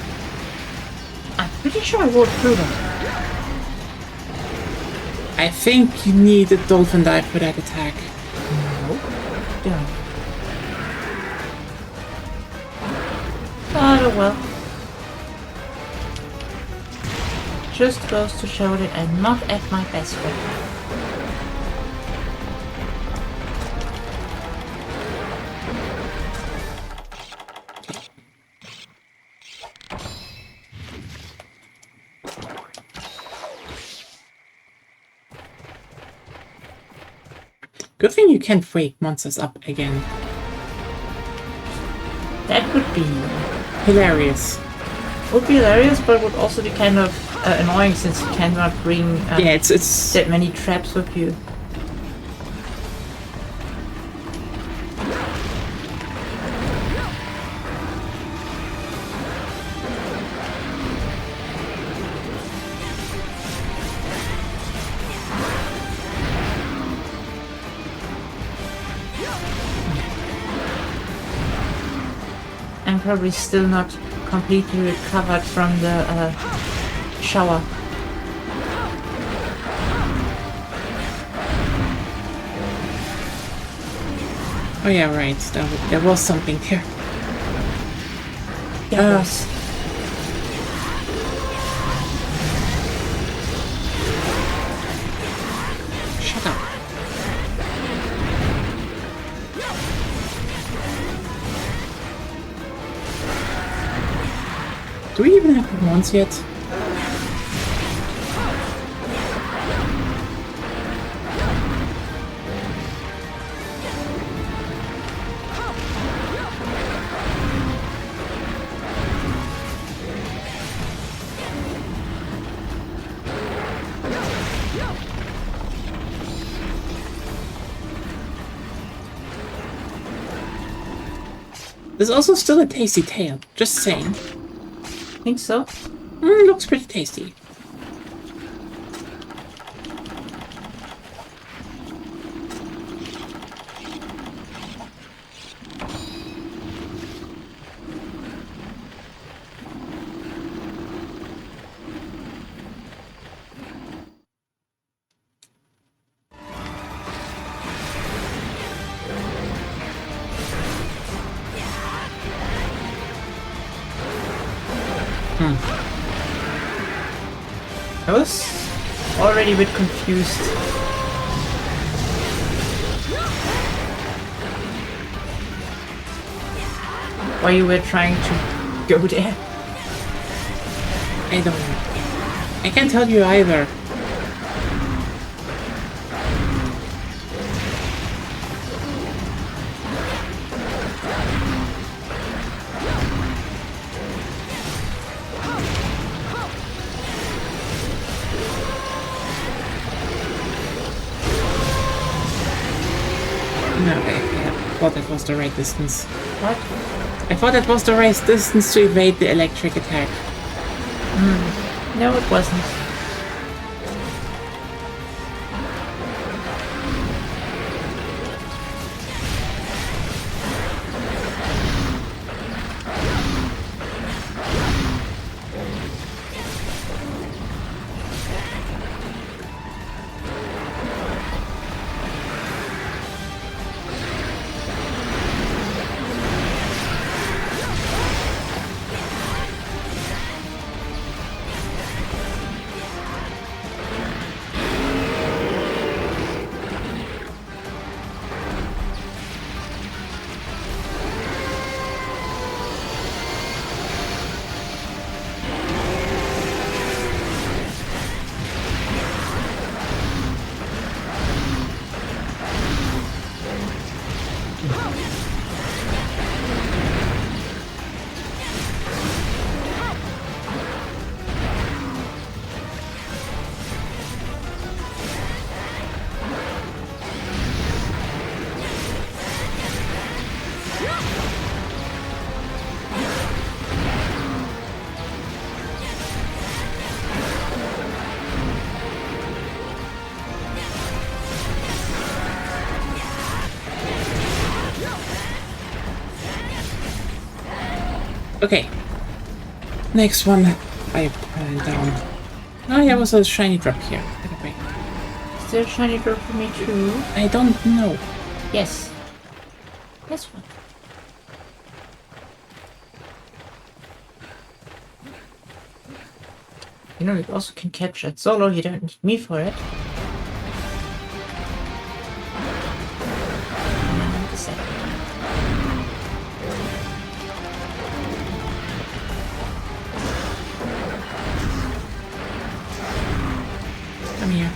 I'm pretty sure I walked through them. I think you need a dolphin dive for that attack. No. Don't. Oh well. Just goes to show that I'm not at my best right now. Good thing you can't wake monsters up again. That would be Hilarious. would be hilarious, but would also be kind of annoying since you cannot bring Yeah, it's that many traps with you. I'm probably still not completely recovered from the shower. Oh yeah, right. There was something there. was. Shut up. Do we even have ones yet? There's also still a tasty tail. Just saying. Think so? Looks pretty tasty. I was already a bit confused. Why you were trying to go there? I don't know. I can't tell you either. No, I thought that was the right distance. What? I thought that was the right distance to evade the electric attack. No, it wasn't. Okay. Next one. I put down. Oh, yeah, was a shiny drop here. Anyway, Is there a shiny drop for me too? I don't know. Yes. This one. You know, you also can capture it solo, you don't need me for it. And the second one. Come here.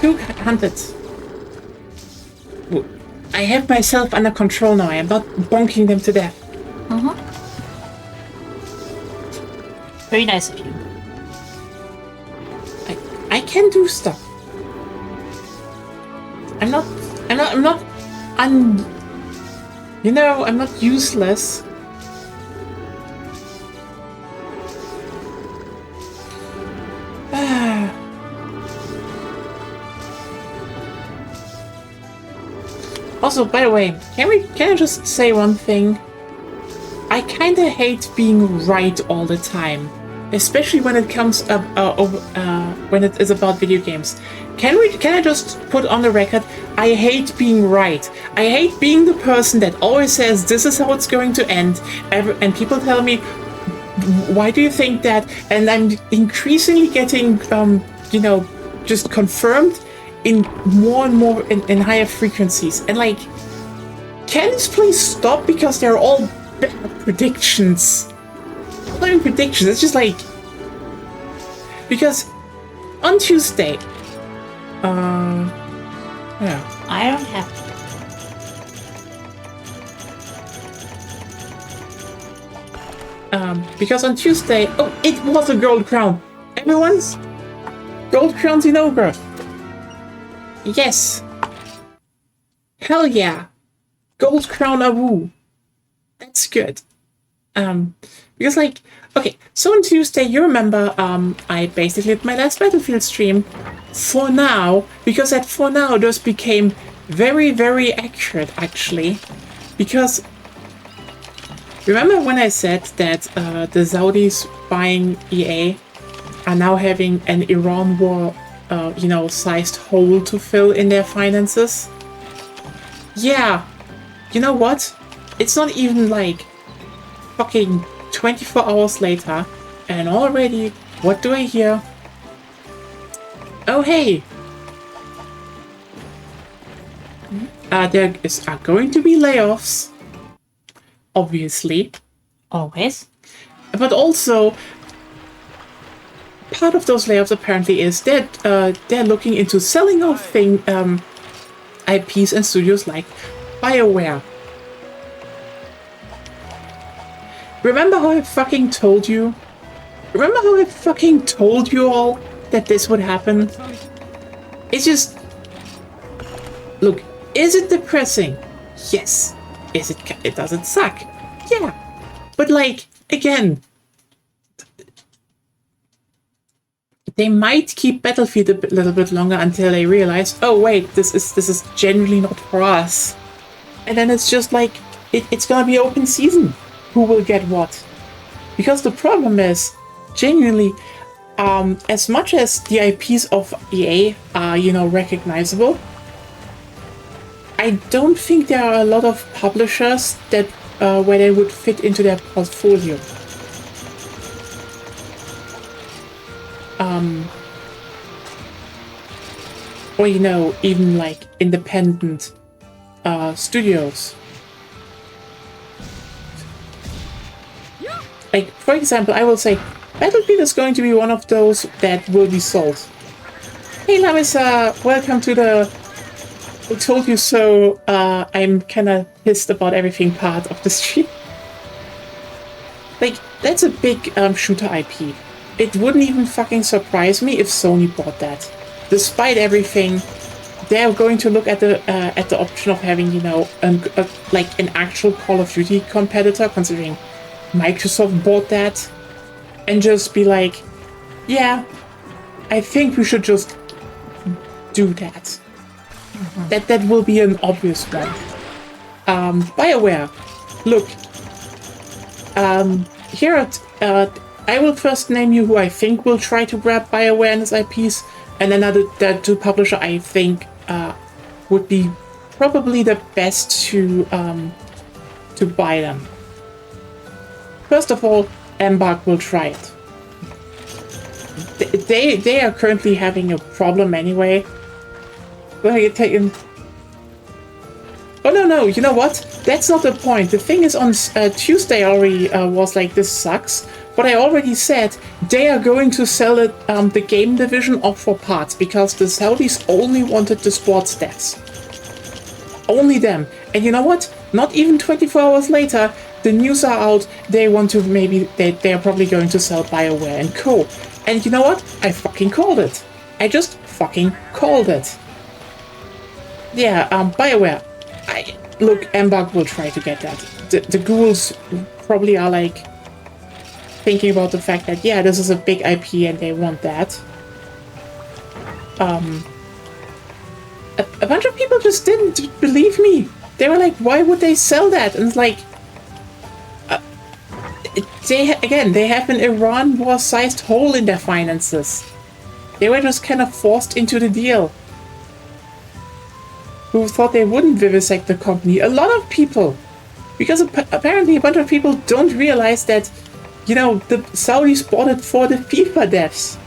Two hunted. I have myself under control now. I am not bonking them to death. Very nice of you. I can do stuff. I'm not, you know, I'm not useless. Also, by the way, can I just say one thing? I kinda hate being right all the time. especially when it comes up when it is about video games. Can I just put on the record? I hate being right. I hate being the person that always says this is how it's going to end, and people tell me, why do you think that? And I'm increasingly getting just confirmed in more and more in higher frequencies. And like, can this please stop? Because they're all bad predictions. Not even predictions, it's just like, because on Tuesday, yeah, I don't have because on Tuesday, oh, it was a gold crown. Everyone's gold crowns in ogre. Yes. Hell yeah. Gold crown Awu. That's good. Because like, okay, so on Tuesday, you remember, I basically did my last Battlefield stream. For now, because that for now just became very, very accurate, actually. Because, remember when I said that the Saudis buying EA are now having an Iran war, sized hole to fill in their finances? Yeah, you know what? It's not even like fucking 24 hours later, and already, what do I hear? Oh hey! There are going to be layoffs, obviously. always. But also, part of those layoffs apparently is that they're looking into selling off IPs and studios like BioWare. Remember how I fucking told you? Remember how I fucking told you all that this would happen? It's just... Look, is it depressing? Yes. Does it suck? Yeah. But like, again... They might keep Battlefield a little bit longer until they realize, oh wait, this is genuinely not for us. And then it's just like, it's gonna be open season. Who will get what? Because the problem is, genuinely, as much as the IPs of EA are, recognizable, I don't think there are a lot of publishers that where they would fit into their portfolio. Or even like independent studios. Like, for example, I will say Battlefield is going to be one of those that will be sold. Hey Lamisa, welcome to the I told you so, I'm kinda pissed about everything part of the stream. Like, that's a big shooter IP. It wouldn't even fucking surprise me if Sony bought that. Despite everything, they're going to look at the option of having, like an actual Call of Duty competitor, considering Microsoft bought that, and just be like, yeah, I think we should just do that. That will be an obvious one. BioWare, look, here at I will first name you who I think will try to grab BioWare and its IPs, and another the two publisher I think would be probably the best to buy them. First of all, Embark will try it. They are currently having a problem anyway. Gonna get taken. Oh no! You know what? That's not the point. The thing is, on Tuesday I already was like, this sucks. But I already said they are going to sell it, the game division off for parts, because the Saudis only wanted the sports devs. Only them. And you know what? Not even 24 hours later, the news are out. They want to they are probably going to sell BioWare and co. And you know what? I fucking called it. I just fucking called it. Yeah, BioWare. Look, Embark will try to get that. The ghouls probably are like thinking about the fact that, yeah, this is a big IP and they want that. A bunch of people just didn't believe me. They were like, why would they sell that? And it's like, they have an Iran war-sized hole in their finances. They were just kind of forced into the deal. Who thought they wouldn't vivisect the company? A lot of people. Because apparently a bunch of people don't realize that, you know, the Saudis bought it for the FIFA devs.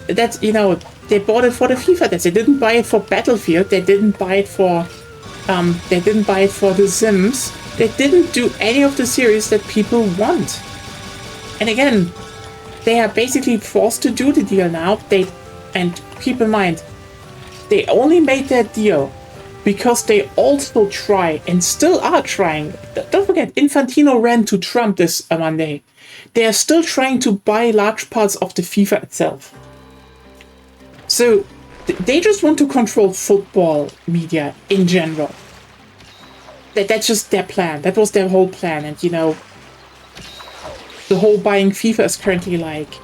That, you know, they bought it for the FIFA devs. They didn't buy it for Battlefield. They didn't buy it for The Sims. They didn't do any of the series that people want. And again, they are basically forced to do the deal now. And keep in mind, they only made that deal because they also try and still are trying. Don't forget, Infantino ran to Trump this Monday. They are still trying to buy large parts of the FIFA itself. So they just want to control football media in general. That's just their plan. That was their whole plan. And, you know, the whole buying FIFA is currently like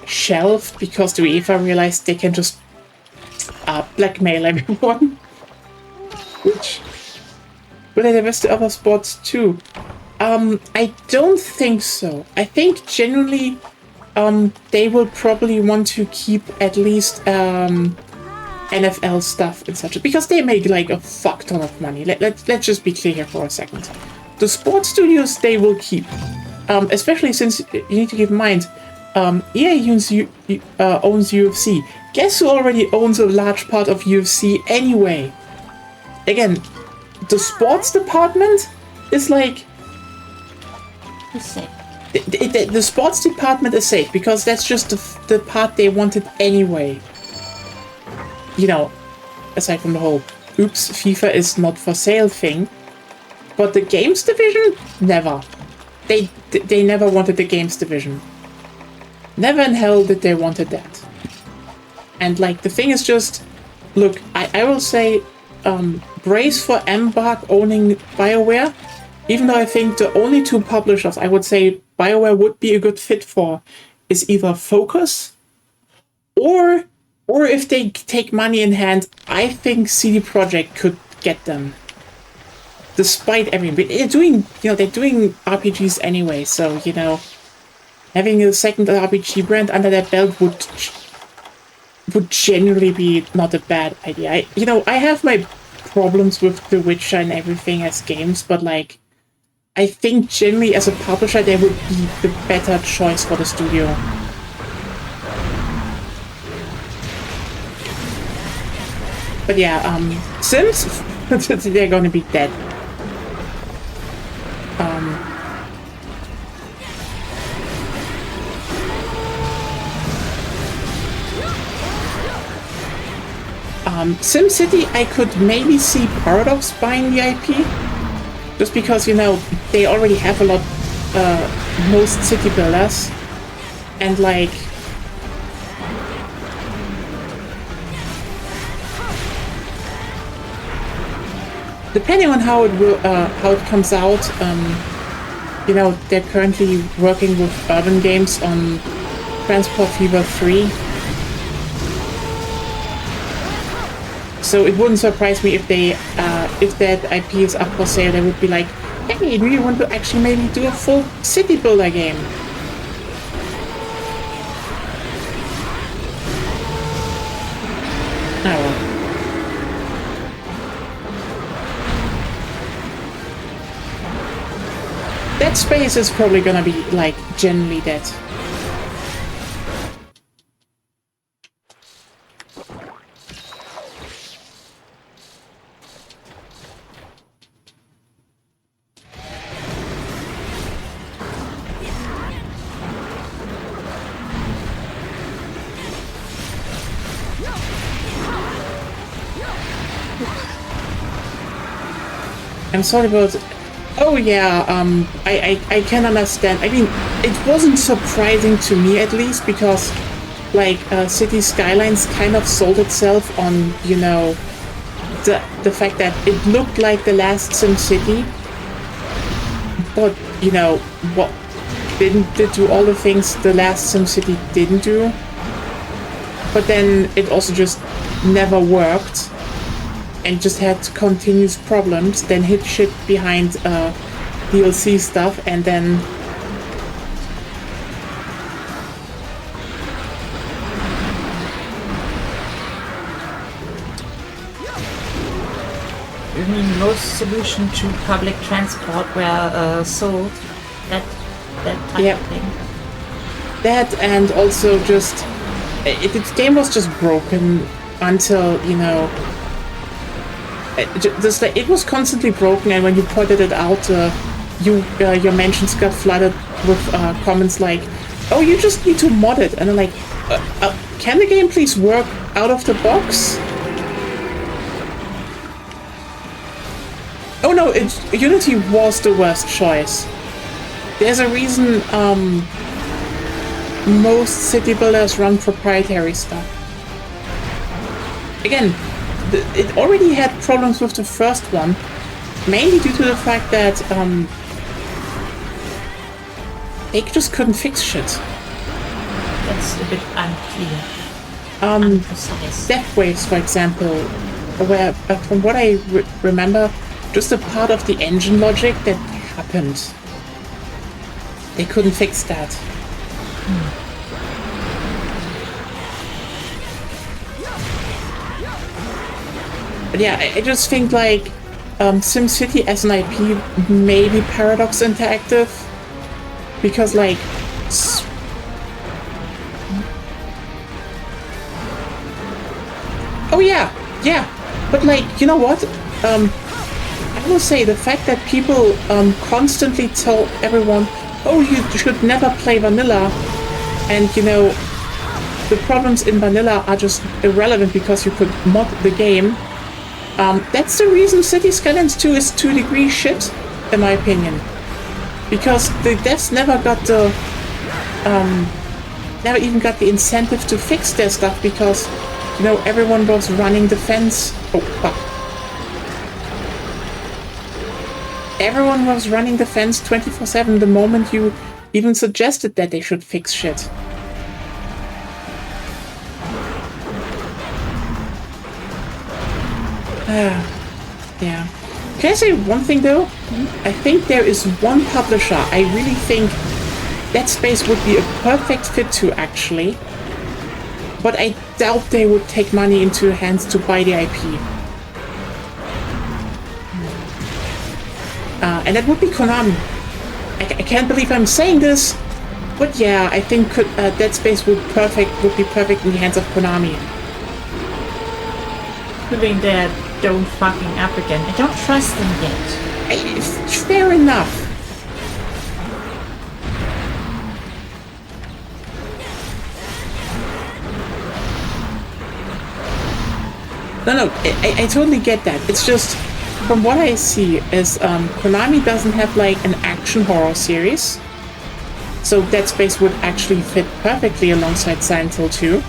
shelved because the UEFA realized they can just blackmail everyone, which will they divest the other sports too? I don't think so. I think generally they will probably want to keep at least NFL stuff and such, because they make like a fuck ton of money. Let's just be clear here for a second. The sports studios they will keep, especially since you need to keep in mind EA owns UFC. Guess who already owns a large part of UFC anyway? Again, the sports department is like... It's safe. The sports department is safe because that's just the part they wanted anyway. You know, aside from the whole oops, FIFA is not for sale thing. But the games division? Never. They never wanted the games division. Never in hell did they wanted that. And like the thing is just, look, I will say brace for Embark owning BioWare, even though I think the only two publishers I would say BioWare would be a good fit for is either Focus or if they take money in hand, I think CD Projekt could get them. Despite everything, they're doing, you know, they're doing RPGs anyway, so you know, having a second RPG brand under their belt would generally be not a bad idea. I have my problems with The Witcher and everything as games, but like, I think generally as a publisher they would be the better choice for the studio. But yeah, Sims, they're gonna be dead. SimCity, I could maybe see Paradox buying the IP, just because, you know, they already have a lot, most city builders, and like, depending on how it comes out, you know, they're currently working with Urban Games on Transport Fever 3. So it wouldn't surprise me if they, if that IP is up for sale, they would be like, hey, do you want to actually maybe do a full city builder game? Oh well. That space is probably gonna be, like, generally dead. I'm sorry about... Oh yeah, I can understand. I mean, it wasn't surprising to me, at least, because, like, City Skylines kind of sold itself on, you know, the fact that it looked like the last SimCity, but, you know, what did do all the things the last SimCity didn't do, but then it also just never worked. and just had continuous problems, then hit shit behind DLC stuff, and then I mean, most solution to public transport were sold. That type of thing. That, and also just the game was just broken until, you know, it was constantly broken, and when you pointed it out, your mentions got flooded with comments like, "Oh, you just need to mod it," and I'm like, "Can the game please work out of the box?" Oh no, Unity was the worst choice. There's a reason most city builders run proprietary stuff. Again, it already had problems with the first one, mainly due to the fact that they just couldn't fix shit. That's a bit unclear. Unprecise. Death waves, for example, where from what I remember, just a part of the engine logic that happened. They couldn't fix that. But yeah, I just think like SimCity as an IP, maybe Paradox Interactive, because like oh yeah, but like, you know what? I will say the fact that people constantly tell everyone, "Oh, you should never play vanilla," and you know, the problems in vanilla are just irrelevant because you could mod the game. That's the reason City Skylines 2 is 2-degree shit, in my opinion. Because the devs never got the never even got the incentive to fix their stuff, because you know, everyone was running the fence. Oh fuck. Everyone was running the fence 24/7 the moment you even suggested that they should fix shit. Yeah. Can I say one thing though? I think there is one publisher I really think Dead Space would be a perfect fit to, actually. But I doubt they would take money into their hands to buy the IP. And that would be Konami. I can't believe I'm saying this, but yeah, I think Dead Space would be perfect in the hands of Konami. Proving that don't fucking up again. I don't trust them yet. Fair enough. No, I totally get that. It's just, from what I see, is Konami doesn't have like an action horror series. So Dead Space would actually fit perfectly alongside Silent Hill 2.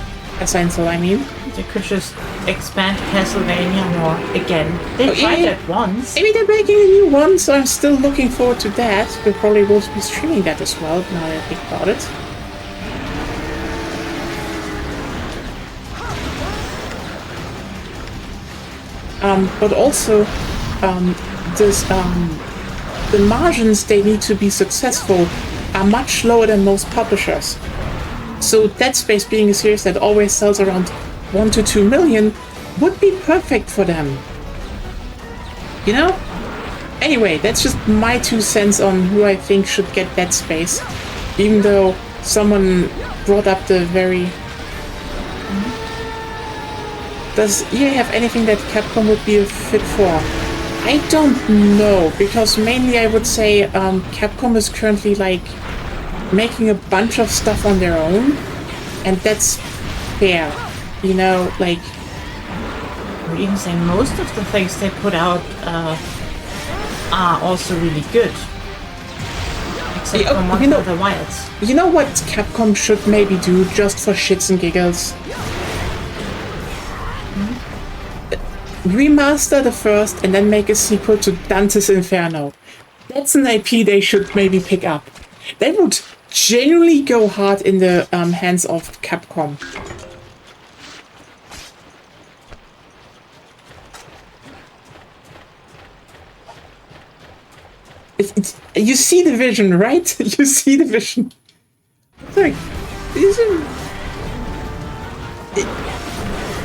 Silent Hill, I mean. They could just expand Castlevania more again. They tried that once. Maybe they're making a new one, so I'm still looking forward to that. We probably will be streaming that as well, now that I think about it. But also, the margins they need to be successful are much lower than most publishers. So Dead Space, being a series that always sells around 1 to 2 million, would be perfect for them. You know? Anyway, that's just my 2 cents on who I think should get Dead Space. Even though someone brought up the very... Does EA have anything that Capcom would be a fit for? I don't know, because mainly I would say Capcom is currently like making a bunch of stuff on their own, and that's fair, you know, like... I would even say most of the things they put out are also really good. Except for Monster of the Wilds. You know what Capcom should maybe do, just for shits and giggles? Remaster the first and then make a sequel to Dante's Inferno. That's an IP they should maybe pick up. That would genuinely go hard in the hands of Capcom. You see the vision, right? You see the vision. Look,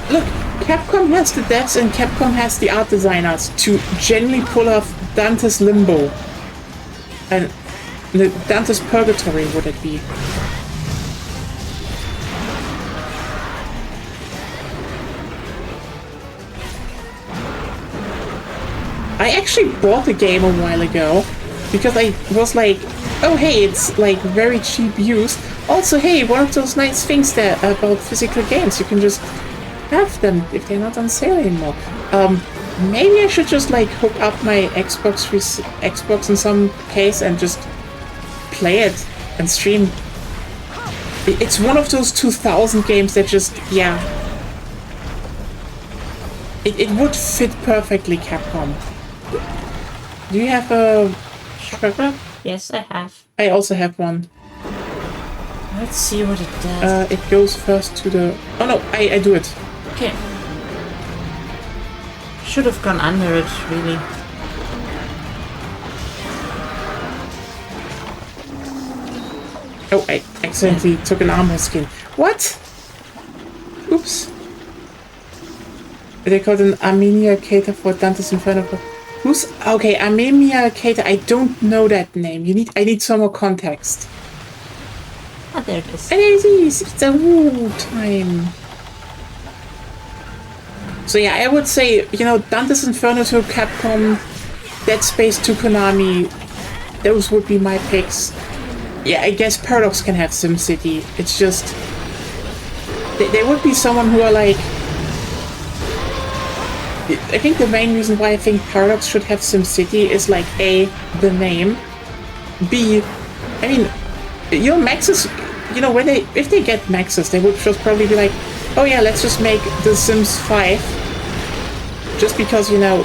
look, Capcom has the devs and Capcom has the art designers to genuinely pull off Dante's Limbo. And Dante's Purgatory, would it be? I actually bought the game a while ago because I was like, oh hey, it's like very cheap used. Also, hey, one of those nice things that about physical games, you can just have them if they're not on sale anymore. Maybe I should just like hook up my Xbox in some case and just play it and stream. It's one of those 2000 games that just, yeah. It would fit perfectly, Capcom. Do you have a trigger? Yes, I have. I also have one. Let's see what it does. It goes first to the... Oh no, I do it. Okay. Should have gone under it, really. Oh, I accidentally took an armor skin. What? Oops. They called an Armenia Cater for Dante's Inferno. Who's... Okay, Armenia Cater. I don't know that name. I need some more context. Ah, there it is. And it is. It's a woo time. So yeah, I would say, you know, Dante's Inferno to Capcom, Dead Space to Konami, those would be my picks. Yeah, I guess Paradox can have SimCity. It's just... There would be someone who are like... I think the main reason why I think Paradox should have SimCity is like A, the name, B, I mean, you know, Maxis, you know, if they get Maxis, they would just probably be like, oh yeah, let's just make The Sims 5, just because, you know,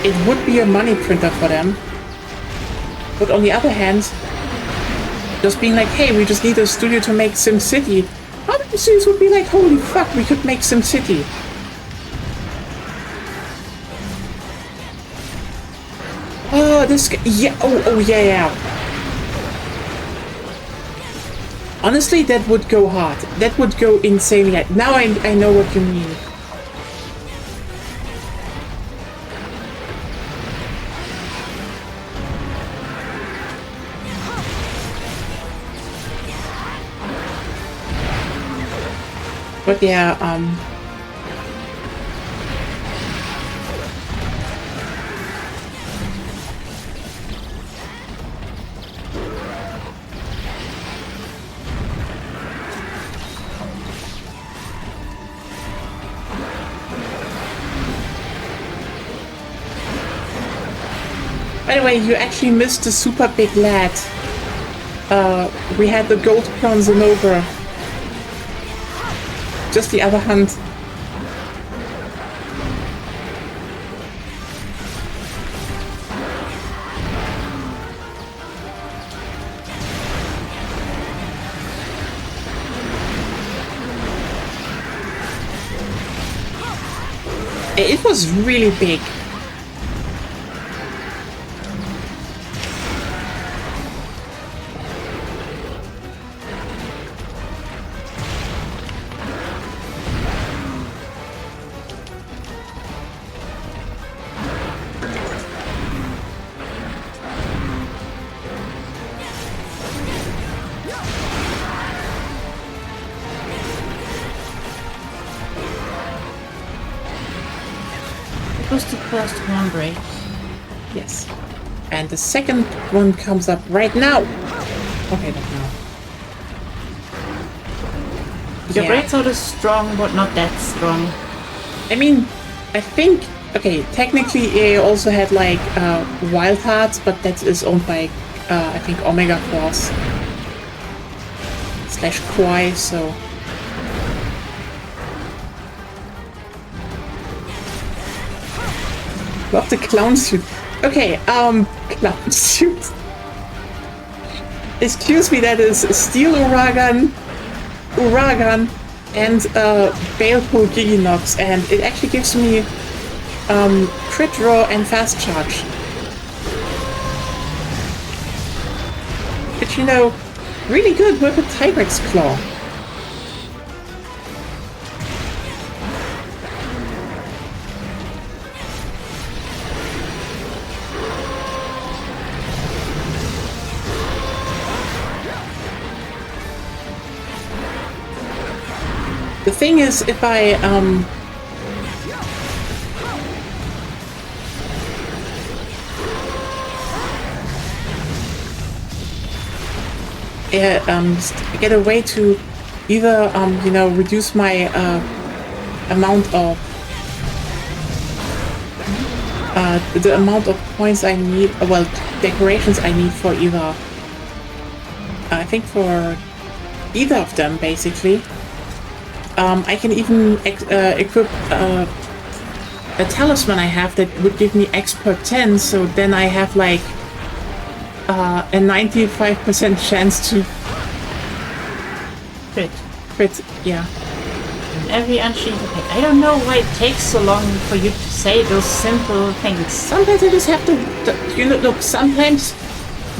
it would be a money printer for them. But on the other hand, just being like, hey, we just need a studio to make SimCity, other studios would be like, holy fuck, we could make SimCity. Oh, this guy, yeah, oh, yeah. Honestly, that would go hard. That would go insanely hard. Now I know what you mean. But yeah, by the way, you actually missed the super big lad. We had the gold crown Zenobra. Just the other hand. It was really big. Was the first one break? Yes. And the second one comes up right now. Okay, not now. Your breaksword is strong, but not that strong. I mean, I think... Okay, technically EA also had like Wild Hearts, but that is owned by, I think, Omega Force. / Kwai, so... Love the clown suit. Okay, clown suit. Excuse me, that is Steel Uragan, and Baleful Giginox, and it actually gives me crit draw and fast charge. you know, really good with a Tigrex Claw. The thing is, if I, get a way to either, you know, reduce my amount of the amount of points I need, well, decorations I need for either, I think for either of them, basically. I can even equip a talisman I have that would give me expert 10, so then I have like a 95% chance to crit, yeah. Every unsheathed attack. I don't know why it takes so long for you to say those simple things. Sometimes I just have to, you know, look, sometimes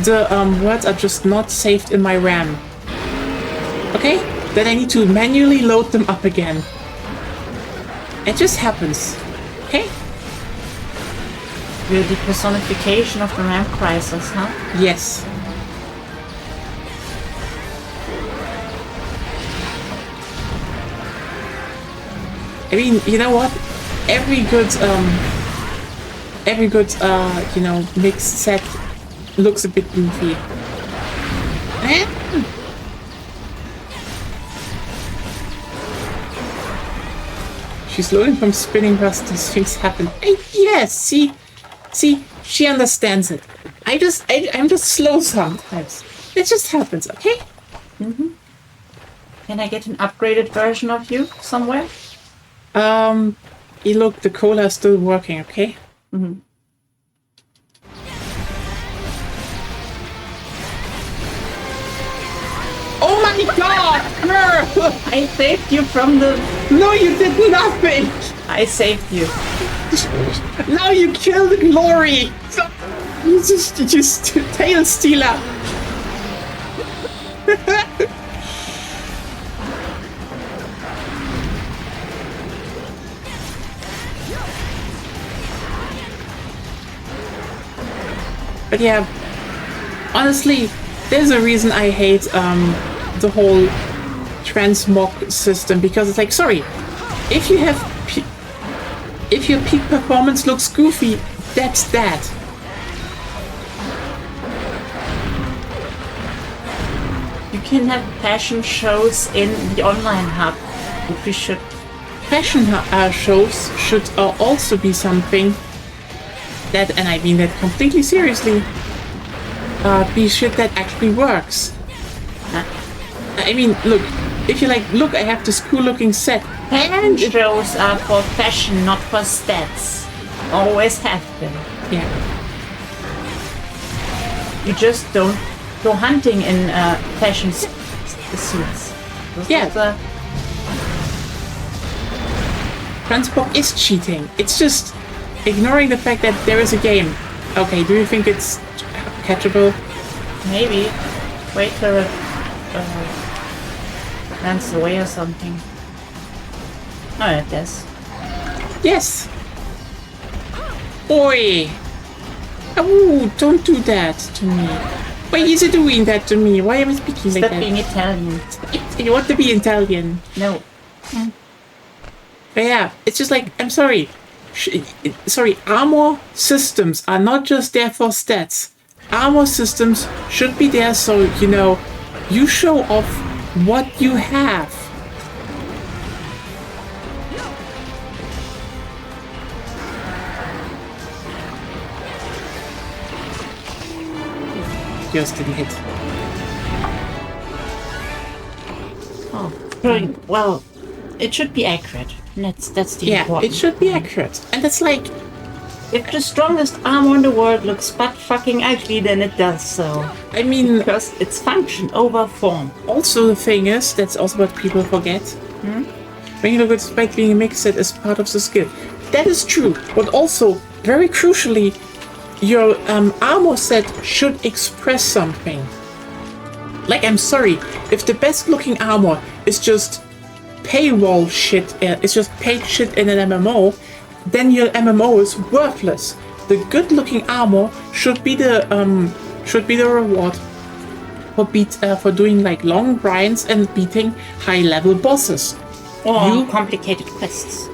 the words are just not saved in my RAM. Okay? Then I need to manually load them up again. It just happens. Okay? You're the personification of the RAM crisis, huh? Yes. I mean, you know what? Every good, you know, mixed set looks a bit goofy. She's learning from spinning rust. These things happen. Yes, see, she understands it. I'm just slow sometimes. It just happens, okay? Mm-hmm. Can I get an upgraded version of you somewhere? Look, the cola is still working, okay? Mm-hmm. Oh my god! I saved you from the... No, you did nothing! I saved you. Now you killed the glory! You just tail stealer! But yeah, honestly, there's a reason I hate the whole transmog system, because it's like, sorry, if you have if your peak performance looks goofy, that's that. You can have fashion shows in the online hub. If we should. Fashion shows should also be something that, and I mean that completely seriously, be shit that actually works. I mean, look, if you're like, look, I have this cool looking set. Fashion shows are for fashion, not for stats. Always have been. Yeah. You just don't go hunting in fashion suits. Yeah. Transport is cheating. It's just ignoring the fact that there is a game. Okay, do you think it's catchable? Maybe. Wait till it runs away or something. Oh, it does. Yes. Oi. Oh, don't do that to me. Why is it doing that to me? Why am I speaking like that? Stop being Italian. You want to be Italian? No. But yeah, it's just like, I'm sorry. Sorry, armor systems are not just there for stats. Armor systems should be there so, you know, you show off what you have. Just didn't hit. Oh, well, it should be accurate. That's the important. It should be accurate. And it's like, if the strongest armor in the world looks butt fucking ugly, then it does so. I mean, Because it's function over form. also the thing is, that's also what people forget. When you look at despite being a mix set as part of the skill. That is true, but also, very crucially, your armor set should express something. Like, I'm sorry, if the best looking armor is just paywall shit, it's just paid shit in an MMO, then your MMO is worthless. The good looking armor should be the reward for doing like long grinds and beating high level bosses. Or complicated quests.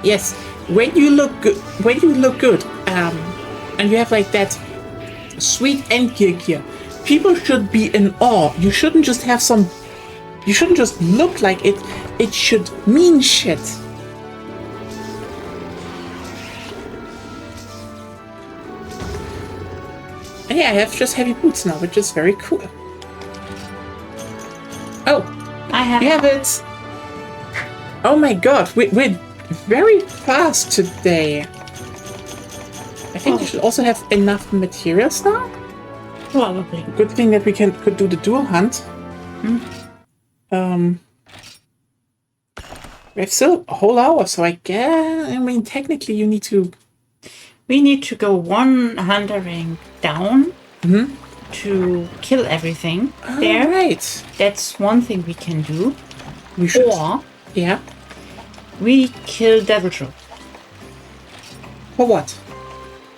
Yes, when you look good, and you have like that sweet end gear, people should be in awe. You shouldn't just look like it. It should mean shit. And yeah, I have just heavy boots now, which is very cool. Oh, I have. you have it. Oh my god, we're very fast today. I think you should also have enough materials now. Probably. Good thing that we could do the dual hunt. We have still a whole hour, so I mean, technically you need to... We need to go one hunter rank down to kill everything there. Right. That's one thing we can do. We should... Or Yeah. we kill Devil Troop For what?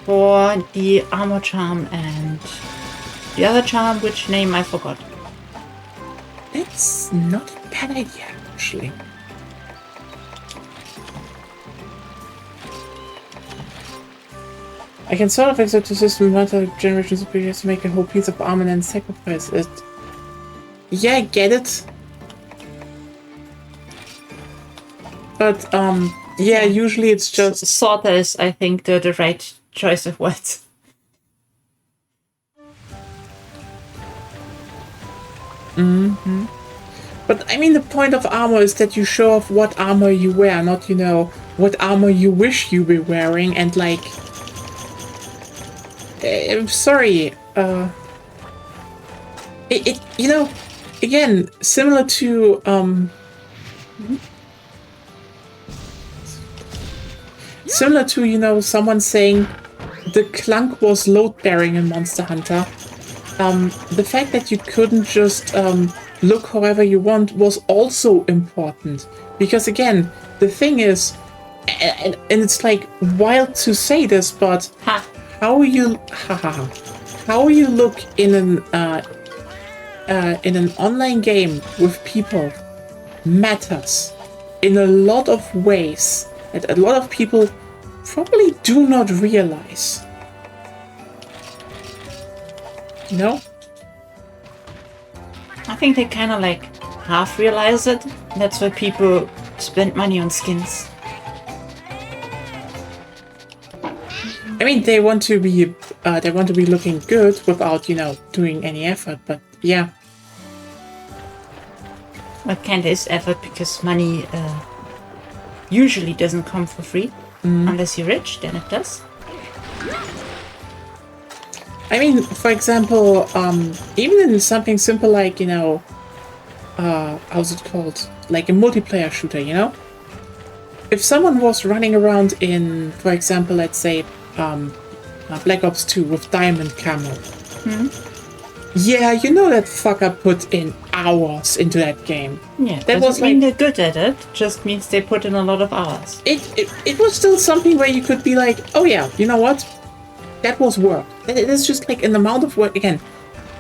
for the armor charm and the other charm, which name I forgot. It's not a bad idea, actually. I can sort of accept the system multi-generation superiors to make a whole piece of armor and then sacrifice it. Yeah, I get it. But, yeah, usually it's just... Sorta is, I think, the right choice of words. But, I mean, the point of armor is that you show off what armor you wear, not, you know, what armor you wish you were wearing, and, like... I'm sorry, it you know, again, similar to, you know, someone saying the clunk was load-bearing in Monster Hunter. The fact that you couldn't just look however you want was also important. Because again, the thing is, and it's like wild to say this, but how you look in an online game with people matters in a lot of ways that a lot of people probably do not realize. You know? I think they kind of like half realize it. That's why people spend money on skins. I mean, they want to be looking good without, you know, doing any effort. But yeah, What kind is effort, because money usually doesn't come for free. Unless you're rich, then it does. I mean, for example, even in something simple like, you know, how's it called? Like a multiplayer shooter, you know? If someone was running around in, for example, let's say, Black Ops 2 with diamond camo. Yeah, you know that fucker put in hours into that game. Yeah, That was doesn't mean like- they're good at it. Just means they put in a lot of hours. It was still something where you could be like, oh yeah, you know what? That was work. It is just like an amount of work. Again,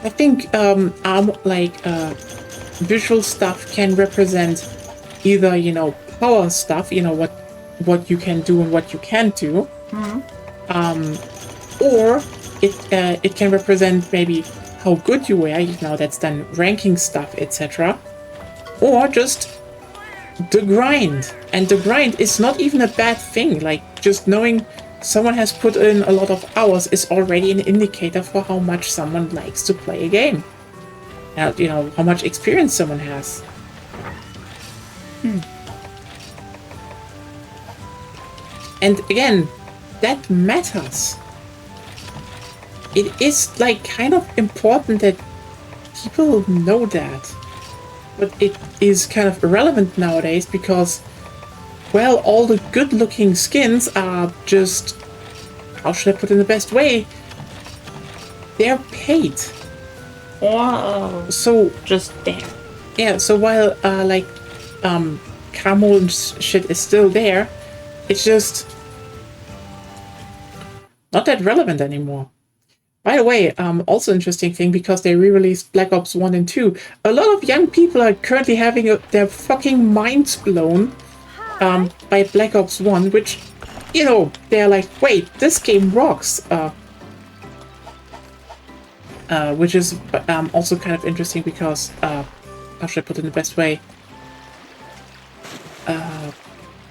I think visual stuff can represent either, you know, power stuff, you know, what you can do and what you can't do, or it can represent maybe how good you were, you know, that's then ranking stuff, etc. Or just the grind. And the grind is not even a bad thing. Like, just knowing someone has put in a lot of hours is already an indicator for how much someone likes to play a game. You know, how much experience someone has. And again, that matters. It is like kind of important that people know that. But it is kind of irrelevant nowadays because, well, all the good looking skins are just, how should I put it in the best way? They're paid. or So just there. yeah, so while Camo and shit is still there, it's just not that relevant anymore. By the way, also interesting thing, because they re-released Black Ops 1 and 2, a lot of young people are currently having their fucking minds blown by Black Ops 1, which, you know, they're like, wait, this game rocks. Which is also kind of interesting because, how should I put it in the best way?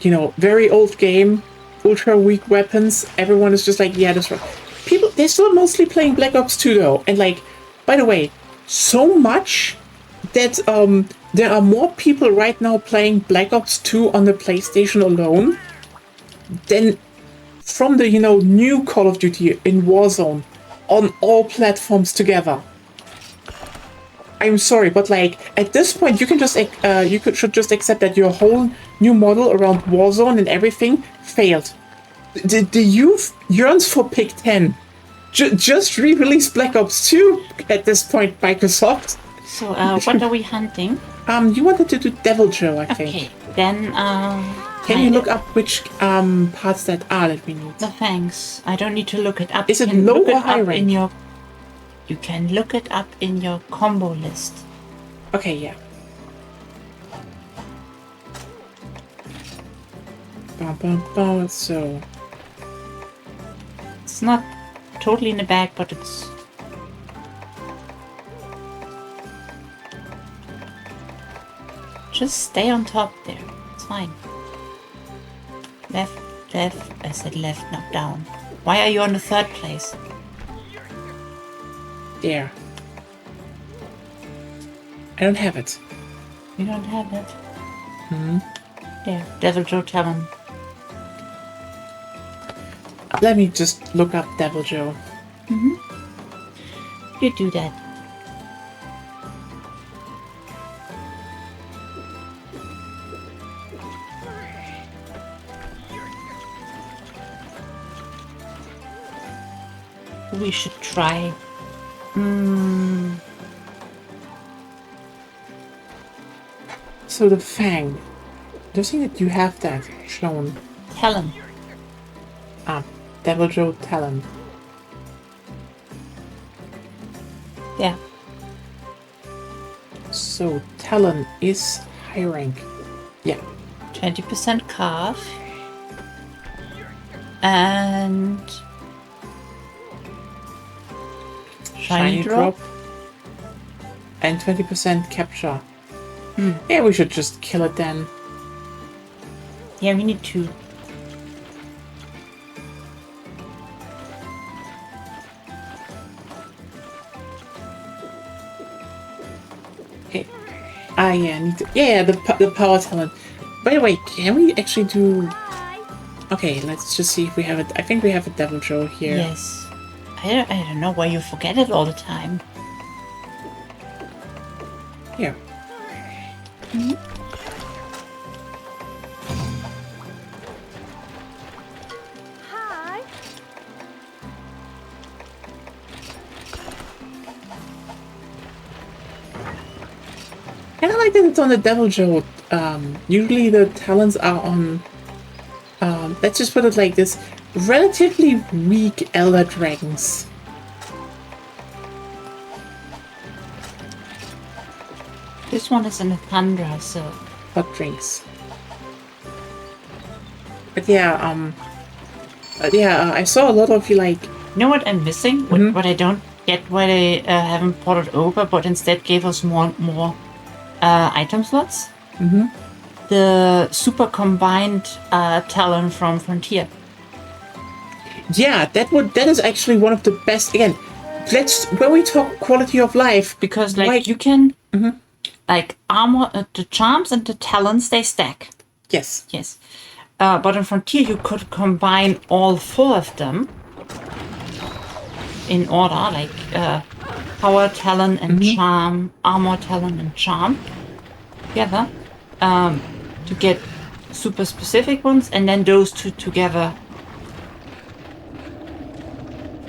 You know, very old game, ultra weak weapons. Everyone is just like, yeah, this rocks. People, they're still mostly playing Black Ops 2 though. And like, by the way, so much that there are more people right now playing Black Ops 2 on the PlayStation alone than from the, you know, new Call of Duty in Warzone on all platforms together. I'm sorry, but like at this point, you can just should just accept that your whole new model around Warzone and everything failed. The youth yearns for Pick 10. Just re-release Black Ops 2 at this point, Microsoft. So, what are we hunting? You wanted to do Devil Joe, I think. Okay, then, Can you look up which parts that are that we need? No thanks. I don't need to look it up. Is it You can low look or it high up rank? You can look it up in your combo list. Okay, yeah. So It's not totally in the bag, but it's... Just stay on top there. It's fine. Left. I said left, not down. Why are you on the third place? there. I don't have it. You don't have it. There. Devil Joe Talon. Let me just look up Devil Joe. You do that. We should try. So the Fang. Do you see that you have that shown? Talon. Devil Joe Talon. Yeah. So Talon is high rank. Yeah. 20% calf. And... Shiny drop. And 20% capture. Yeah, we should just kill it then. Yeah, we need two. Okay. Yeah, the power talent. By the way, can we actually do... Okay, let's just see if we have it. I think we have a Devil Joe here. Yes. I don't know why you forget it all the time. Here. Hi. And I like that it's on the Devil Joe. Usually the talents are on... let's just put it like this. Relatively weak Elder Dragons. This one is in a Thundra, so... Hot drinks. But yeah, I saw a lot of you like... You know what I'm missing? What I don't get why they haven't ported over, but instead gave us more item slots? The super combined talent from Frontier. Yeah, that is actually one of the best. Again, when we talk quality of life, Because like you can like armor the charms and the talents they stack. yes, Yes. But in Frontier you could combine all four of them in order, like power talent and charm, armor talent and charm together. To get super specific ones, and then those two together.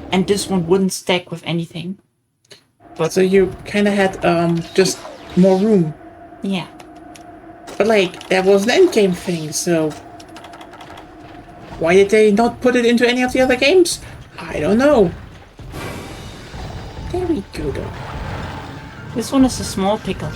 And this one wouldn't stack with anything. But So you kind of had just more room. yeah. But like, that was an endgame thing, so why did they not put it into any of the other games? I don't know. There we go, though. This one is a small pickle.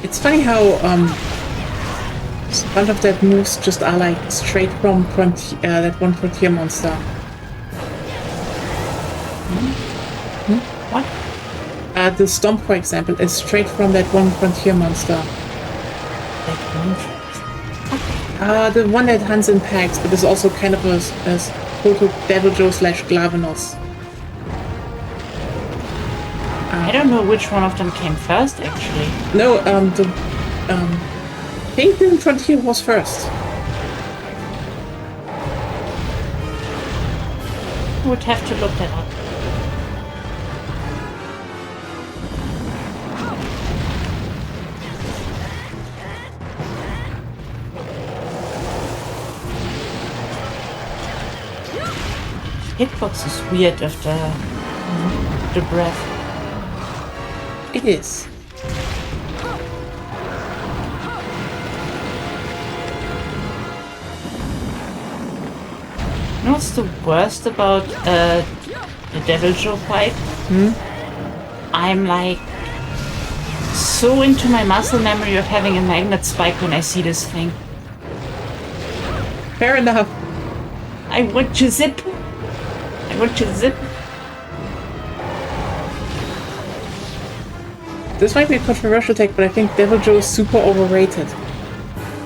It's funny how a bunch of that moves just are like straight from that one Frontier monster. What? The Stomp, for example, is straight from that one Frontier monster. The one that hunts in packs, but is also kind of a total Deviljho / Glavenus. I don't know which one of them came first, actually. No, the Kingdom Frontier was first. I would have to look that up. Hitbox is weird with the breath. It is. You know what's the worst about the Deviljho fight? I'm like so into my muscle memory of having a magnet spike when I see this thing. Fair enough. I want to zip. I want to zip. This might be a controversial take, but I think Deviljho is super overrated.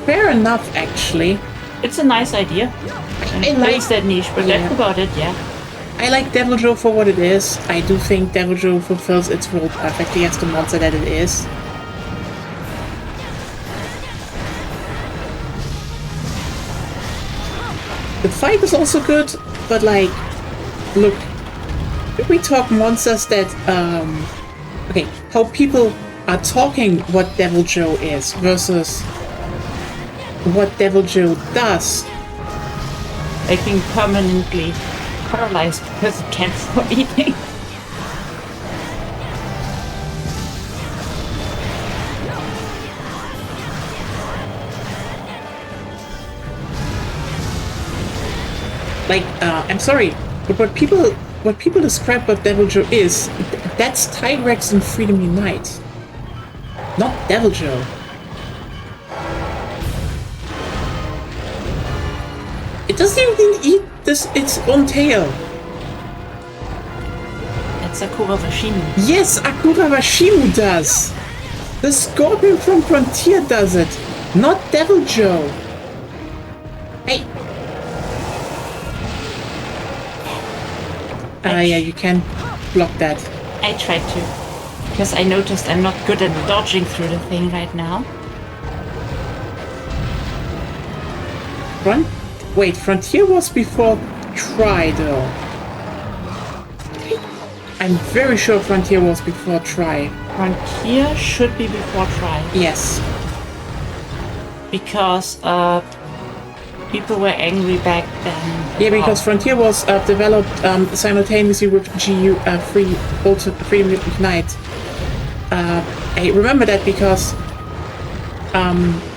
Fair enough, actually. It's a nice idea. And I it like- plays that niche, but yeah. that's about it, yeah. I like Deviljho for what it is. I do think Deviljho fulfills its role perfectly as the monster that it is. The fight is also good, but like, look, if we talk monsters that, okay, how people are talking what Deviljho is versus what Deviljho does. Like being permanently paralyzed because it can't stop eating. Like, I'm sorry, but what people describe what Deviljho is, that's Tigrex and Freedom Unite, not Deviljho. It doesn't even eat its own tail. That's Akura Vashimu. Yes, Akura Vashimu does. The Scorpion from Frontier does it, not Deviljho. Hey. Yeah, you can block that. I tried to. Because I noticed I'm not good at dodging through the thing right now. Wait, Frontier was before Tri, though. I'm very sure Frontier was before Tri. Frontier should be before Tri. Yes. Because people were angry back then. Yeah, because Frontier was developed simultaneously with Freedom Unite. I remember that because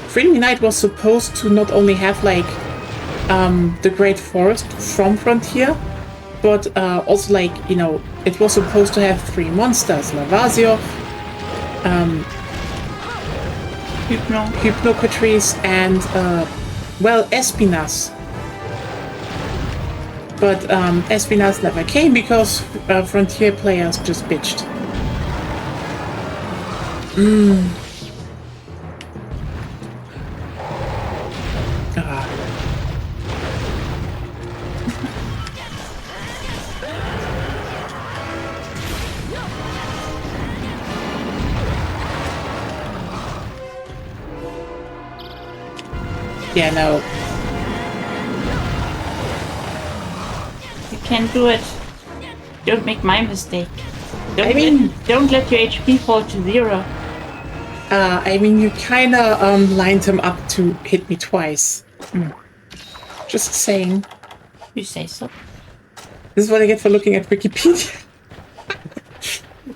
Freedom Unite was supposed to not only have like the Great Forest from Frontier, but also like, you know, it was supposed to have 3 monsters: Lavasioth, Hypnocatrice, and well, Espinas. But Espinas never came because Frontier players just bitched. Yeah, no. You can do it. Don't make my mistake. Don't let your HP fall to 0. I mean, you kind of lined him up to hit me twice. Just saying. You say so. This is what I get for looking at Wikipedia.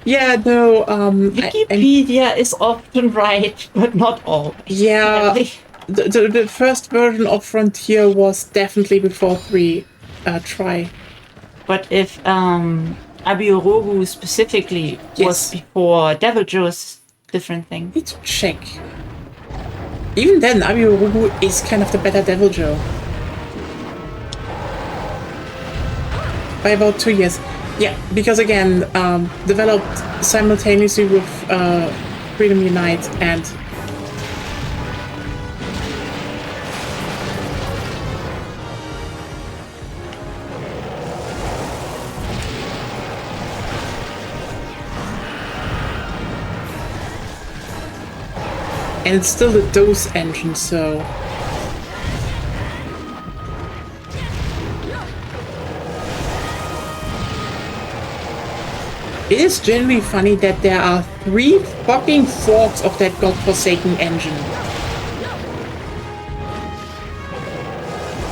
Yeah, no, Wikipedia is often right, but not always. yeah, the first version of Frontier was definitely before 3 try. But if Abiorogu specifically Yes. was before Devil Joe's different thing. Need to check. Even then, Abiorogu is kind of the better Devil Joe. By about 2 years. Yeah, because again, developed simultaneously with Freedom Unite and it's still the DOS engine, so it is generally funny that there are 3 fucking forks of that godforsaken engine.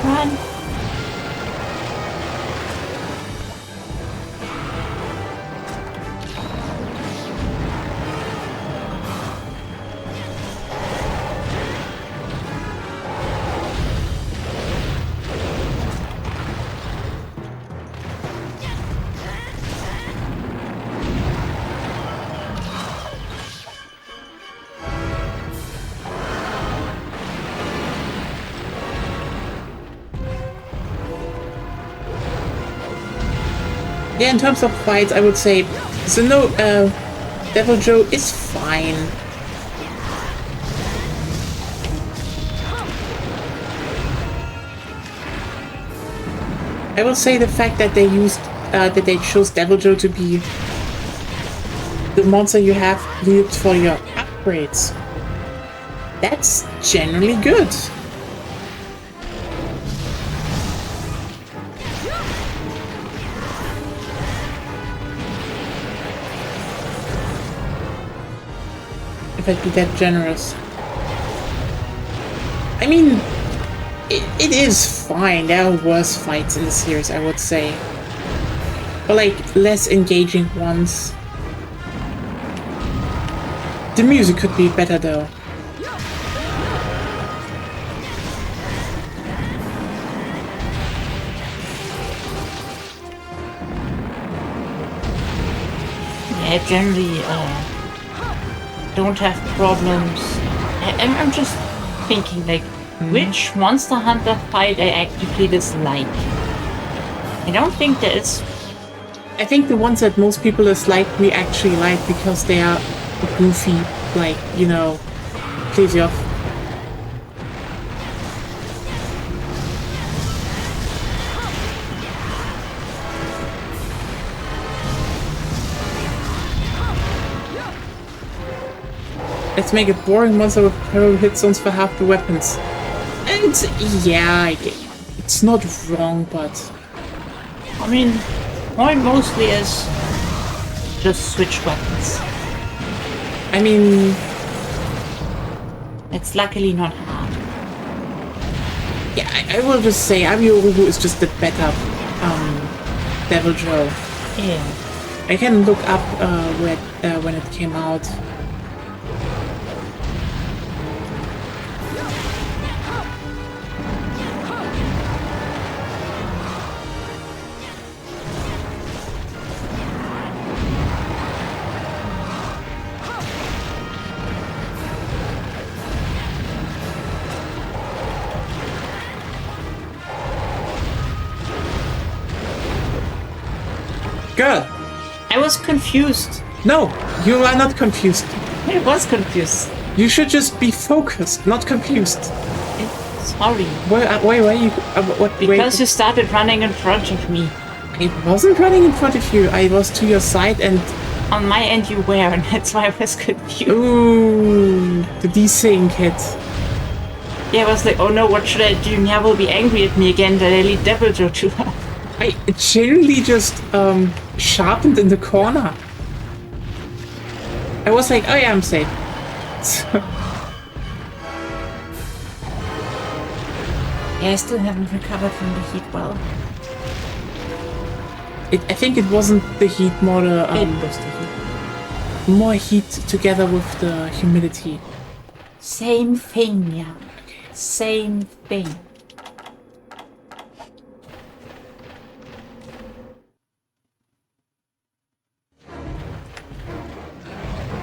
Run. Yeah, in terms of fights, I would say Devil Joe is fine. I will say the fact that they chose Devil Joe to be the monster you have used for your upgrades. That's generally good. If I'd be that generous. I mean, it is fine. There are worse fights in the series, I would say. But like, less engaging ones. The music could be better though. Yeah, generally don't have problems. I'm just thinking, like, which Monster Hunter fight I actively dislike. I don't think there is. I think the ones that most people dislike, we actually like because they are goofy, like, you know, please you off. Let's make a boring monster with parallel hit zones for half the weapons. And yeah, it's not wrong, but I mean, mine mostly is just switch weapons. I mean, It's luckily not hard. yeah, I will just say Abiorogu is just the better Devil Joe. Yeah. I can look up when it came out. Girl, I was confused. no, you are not confused. I was confused. You should just be focused, not confused. Sorry. Why you? What? Because you started running in front of me. I wasn't running in front of you. I was to your side and... On my end you were, and that's why I was confused. Ooh, the desync hit. Yeah, I was like, oh no, what should I do? Nya will be angry at me again that I lead Devil Joe too long. I genuinely just sharpened in the corner. I was like, oh yeah, I'm safe. So, Yeah, I still haven't recovered from the heat well. I think it wasn't the heat, more the It was the heat. more heat together with the humidity. Same thing, yeah. Same thing.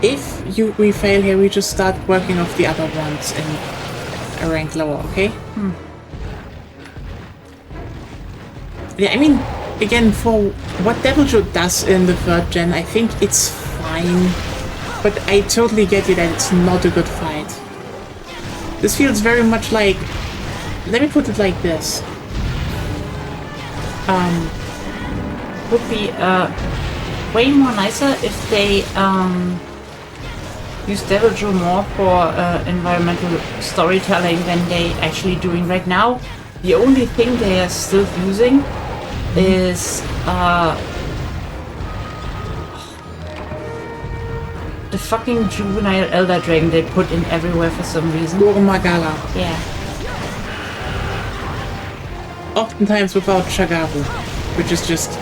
If we fail here, we just start working off the other ones in a rank lower, okay? Yeah, I mean, again, for what Devil Joe does in the 3rd gen, I think it's fine. But I totally get you that it's not a good fight. This feels very much like... Let me put it like this. Would be way more nicer if they use Devil Joe more for environmental storytelling than they actually doing right now. The only thing they are still using is the fucking juvenile Elder Dragon they put in everywhere for some reason. Urmagala. Yeah. Oftentimes without Shagaru. Which is just...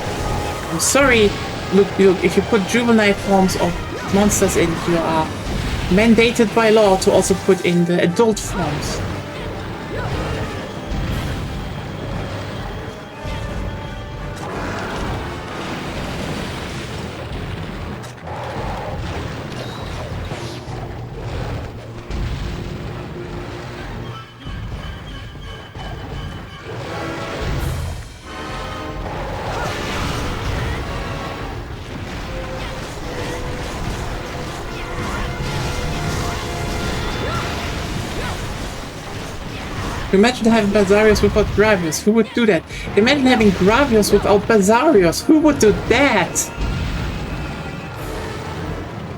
I'm sorry. Look, if you put juvenile forms of monsters in, you are mandated by law to also put in the adult forms. Imagine having Basarios without Gravios. Who would do that? Imagine having Gravios without Basarios. Who would do that?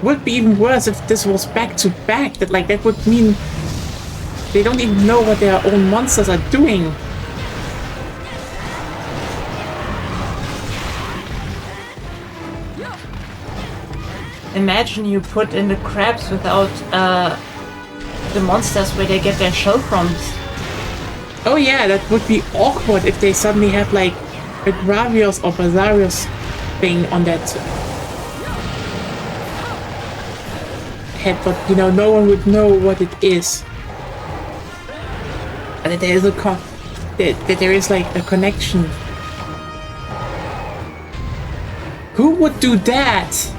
Would be even worse if this was back to back. That would mean they don't even know what their own monsters are doing. Imagine you put in the crabs without the monsters where they get their shell from. Oh yeah, that would be awkward if they suddenly have like a Gravios or Basarios thing on that head, but you know, no one would know what it is. And that there is that there is like a connection. Who would do that?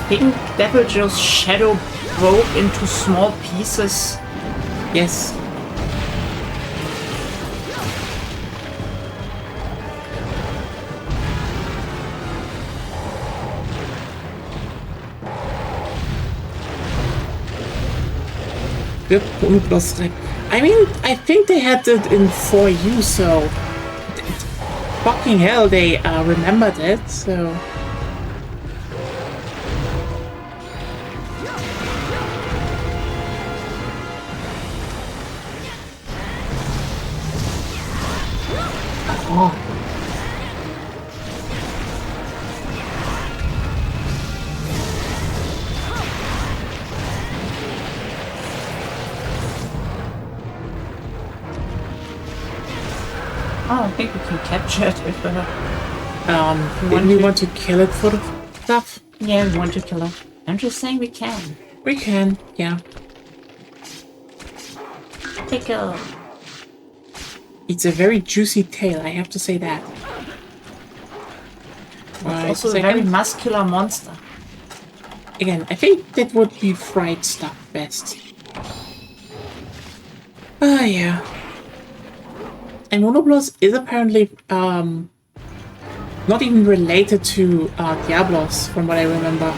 I think Devil Joe's shadow broke into small pieces. Yes. I mean, I think they had it in 4U, so fucking hell, they remembered it, so... Oh. I think we can capture it if Didn't we want to kill it for the stuff? yeah, we want to kill it. I'm just saying we can. We can, yeah. Pickle. It's a very juicy tail, I have to say that. Right, Also a very muscular monster. Again, I think that would be fried stuff best. Ah, yeah. And Monoblos is apparently not even related to Diablos, from what I remember.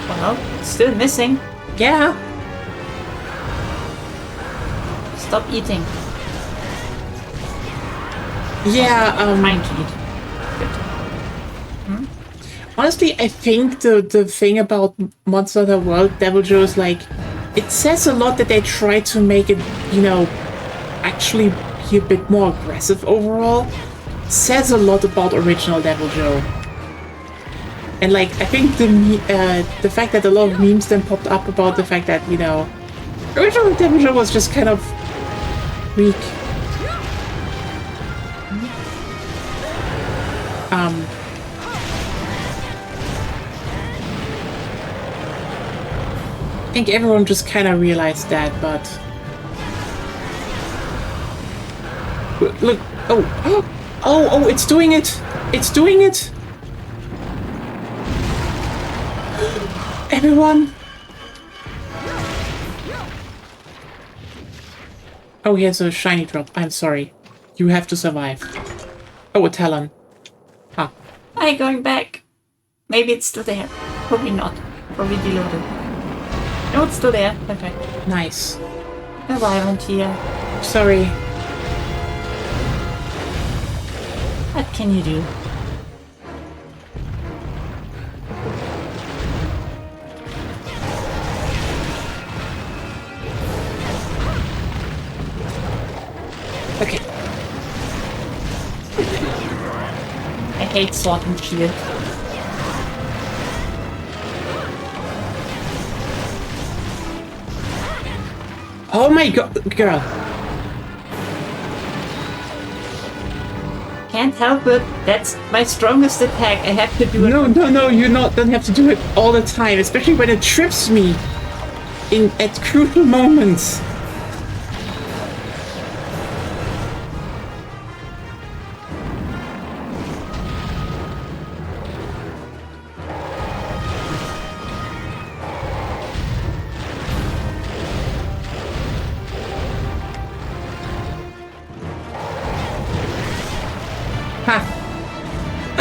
Well, still missing. Yeah. Stop eating. Yeah, Trying to eat. Good. honestly, I think the thing about Monster Hunter World Devil Joe is like, it says a lot that they try to make it, you know, actually be a bit more aggressive overall. Says a lot about original Devil Joe. And like, I think the fact that a lot of memes then popped up about the fact that, you know, original Devil Joe was just kind of weak. I think everyone just kind of realized that, but look, oh, it's doing it! It's doing it! Everyone! Oh, he has a shiny drop. I'm sorry. You have to survive. Oh, a Talon. Huh. I'm going back. Maybe it's still there. Probably not. Probably deloaded. No, it's still there. Perfect. Nice. A violent here. Sorry. What can you do? Okay. I hate Sword and Shield. Oh my god, girl. Can't help it. That's my strongest attack. I have to do it. No, you don't have to do it all the time, especially when it trips me at crucial moments.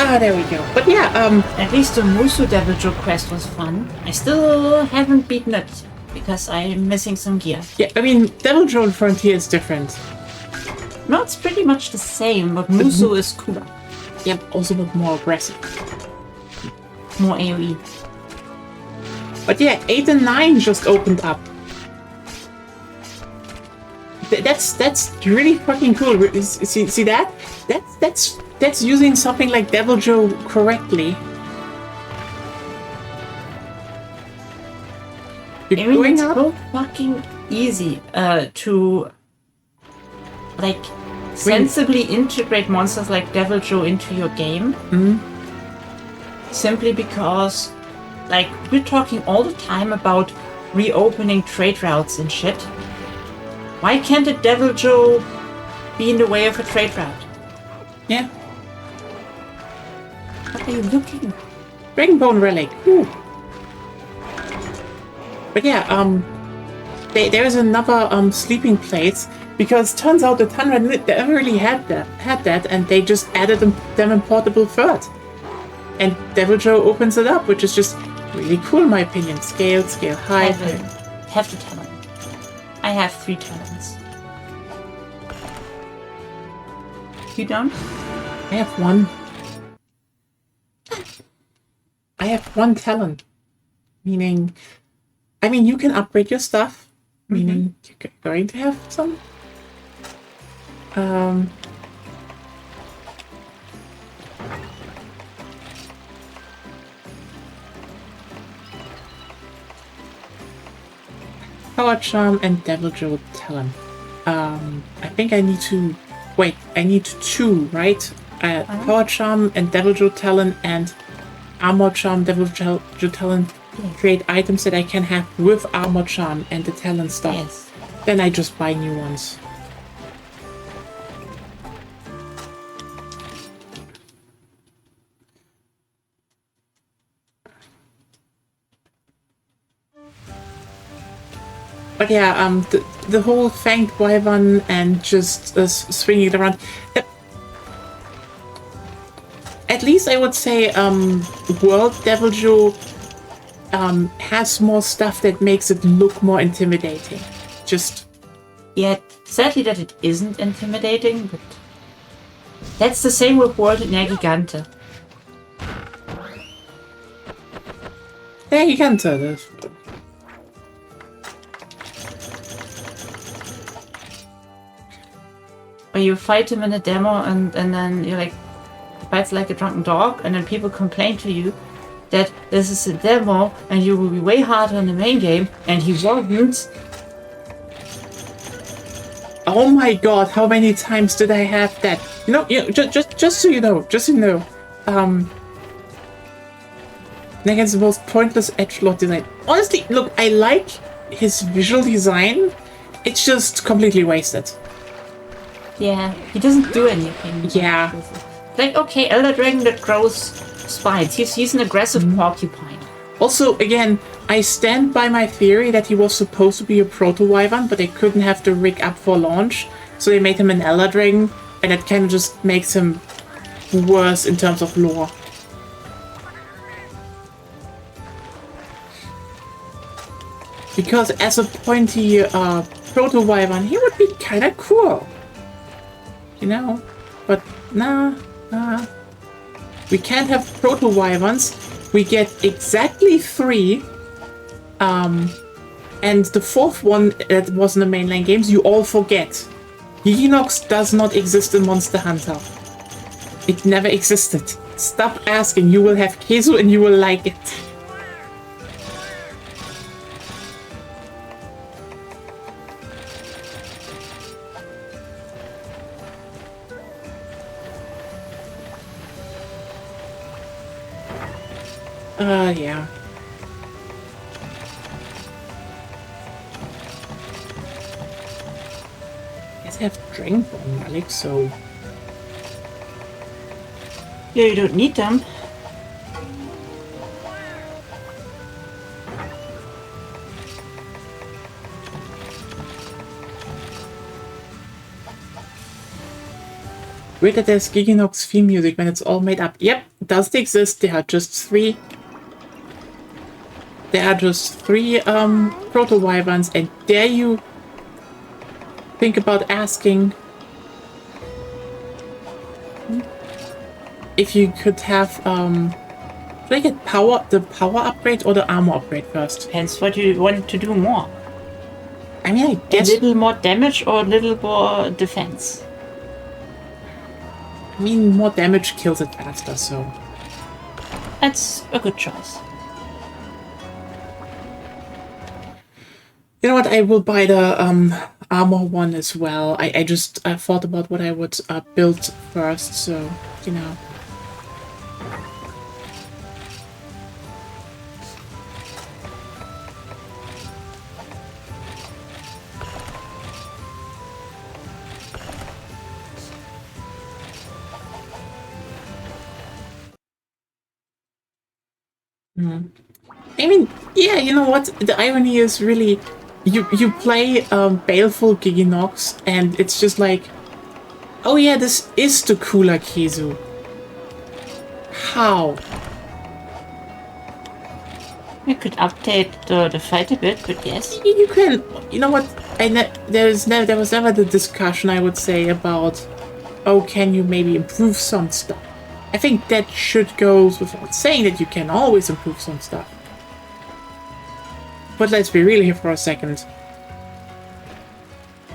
Ah, there we go. But yeah, At least the Musu Devil Joe quest was fun. I still haven't beaten it because I'm missing some gear. yeah, I mean, Devil Joe Frontier is different. No, it's pretty much the same, but Musu is cooler. Yep, also but more aggressive. More AoE. But yeah, 8 and 9 just opened up. That's really fucking cool. See that? That's using something like Devil Joe correctly. You're I mean, going it's up. so fucking easy to like sensibly integrate monsters like Devil Joe into your game. Simply because, like, we're talking all the time about reopening trade routes and shit. Why can't a Devil Joe be in the way of a trade route? Yeah. What are you looking? Dragonbone Relic. Ooh. But yeah, there is another sleeping place because turns out the Tundra never really had that, and they just added them in Portable Third. And Devil Joe opens it up, which is just really cool in my opinion. Scale high. Have the talent. I have 3 talents. You don't? I have one. I have one talent. Meaning, I mean, you can upgrade your stuff. Meaning, you're going to have some. Power Charm and Devil Joe Talon. I think I need to... Wait, I need 2, right? Power Charm and Devil Joe Talon and Armor Charm, Devil Joe Talon create items that I can have with Armor Charm and the Talon stuff. Yes. Then I just buy new ones. But yeah, the whole Fanged Wyvern and just swinging it around. At least I would say World Devil Joe has more stuff that makes it look more intimidating. Just... Yeah, sadly that it isn't intimidating, but that's the same with World Energigante. Yeah, you can tell this. Or you fight him in a demo and then you're like, fights like a drunken dog, and then people complain to you that this is a demo and you will be way harder in the main game, and he wasn't. Oh my god, how many times did I have that? Just so you know, Negan's the most pointless edgelord design. Honestly, look, I like his visual design. It's just completely wasted. Yeah, he doesn't do anything. Yeah. Like, okay, Elder Dragon that grows spines. He's an aggressive porcupine. Also, again, I stand by my theory that he was supposed to be a proto-wyvern, but they couldn't have the rig up for launch, so they made him an Elder Dragon, and that kind of just makes him worse in terms of lore. Because as a pointy proto-wyvern, he would be kind of cool. You know? But nah. We can't have proto-wyverns. We get exactly 3. And the 4th one that was in the mainline games, you all forget. Giginox does not exist in Monster Hunter. It never existed. Stop asking. You will have Kezu and you will like it. Yeah. I guess I have Dragon Ball Malik, so... Yeah, you don't need them. Weird that there's Giginox theme music when it's all made up. Yep, it does exist. There are just 3. There are just 3 proto-wyverns, and dare you think about asking if you could have should I get the power upgrade or the armor upgrade first? Depends what you want to do more. I mean, I guess A little more damage or a little more defense. I mean more damage kills it faster, so That's a good choice. you know what? I will buy the armor one as well. I just thought about what I would build first, so you know. I mean, yeah, you know what? The irony is really, you play Baleful Giginox, and it's just like, oh yeah, this is the cooler Kezu. How? We could update the fight a bit, but yes. You can, you know what? There was never the discussion, I would say, about, oh, can you maybe improve some stuff? I think that should go without saying that you can always improve some stuff. But let's be real here for a second.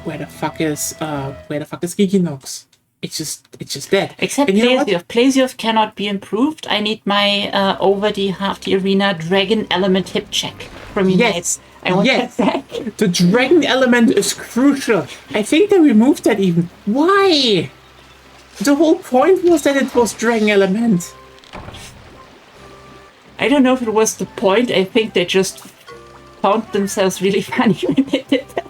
Where the fuck is Giginox? It's just dead. Except and you know what? Plesioth. Plesioth cannot be improved. I need my over the half the arena dragon element hip check from you. Yes. I want Yes. that back. The dragon element is crucial. I think they removed that even. Why? The whole point was that it was dragon element. I don't know if it was the point. I think they just found themselves really funny when they did that.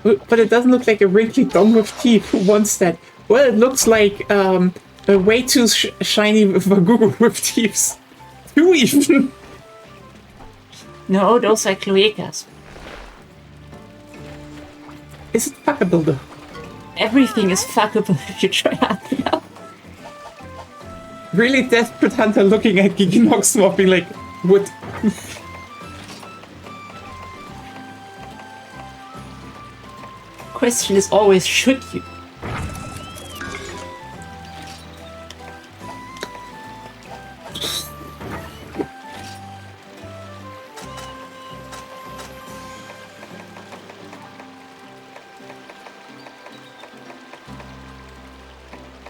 But it doesn't look like a wrinkly dong with teeth. Who wants that? Well, it looks like a way too shiny Vagugu with teeth. Who even? No, those are cloacas. Is it fuckable though? Everything is fuckable if you try hard enough. Really desperate hunter looking at Giginox being like, what? Question is always, should you?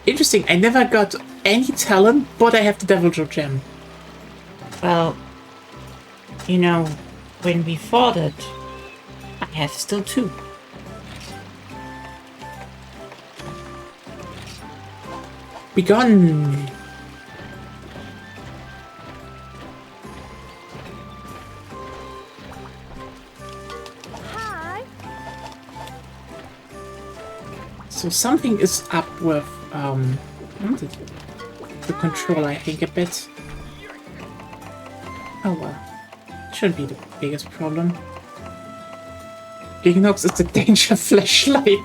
Interesting. I never got any talent, but I have the Deviljho gem. Well, you know, when we fought it, I have still 2. Be gone. Hi. So something is up with the controller, I think, a bit. Oh well. Shouldn't be the biggest problem. Giganox is the danger flashlight.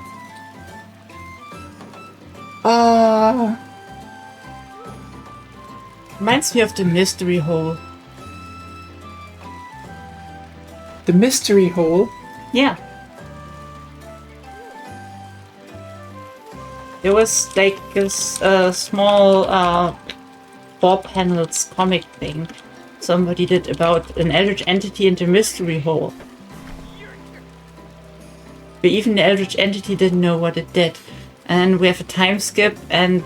Reminds me of the mystery hole. The mystery hole. Yeah. There was like this small 4-panels comic thing somebody did about an Eldritch entity and a mystery hole. But even the Eldritch entity didn't know what it did. And we have a time skip, and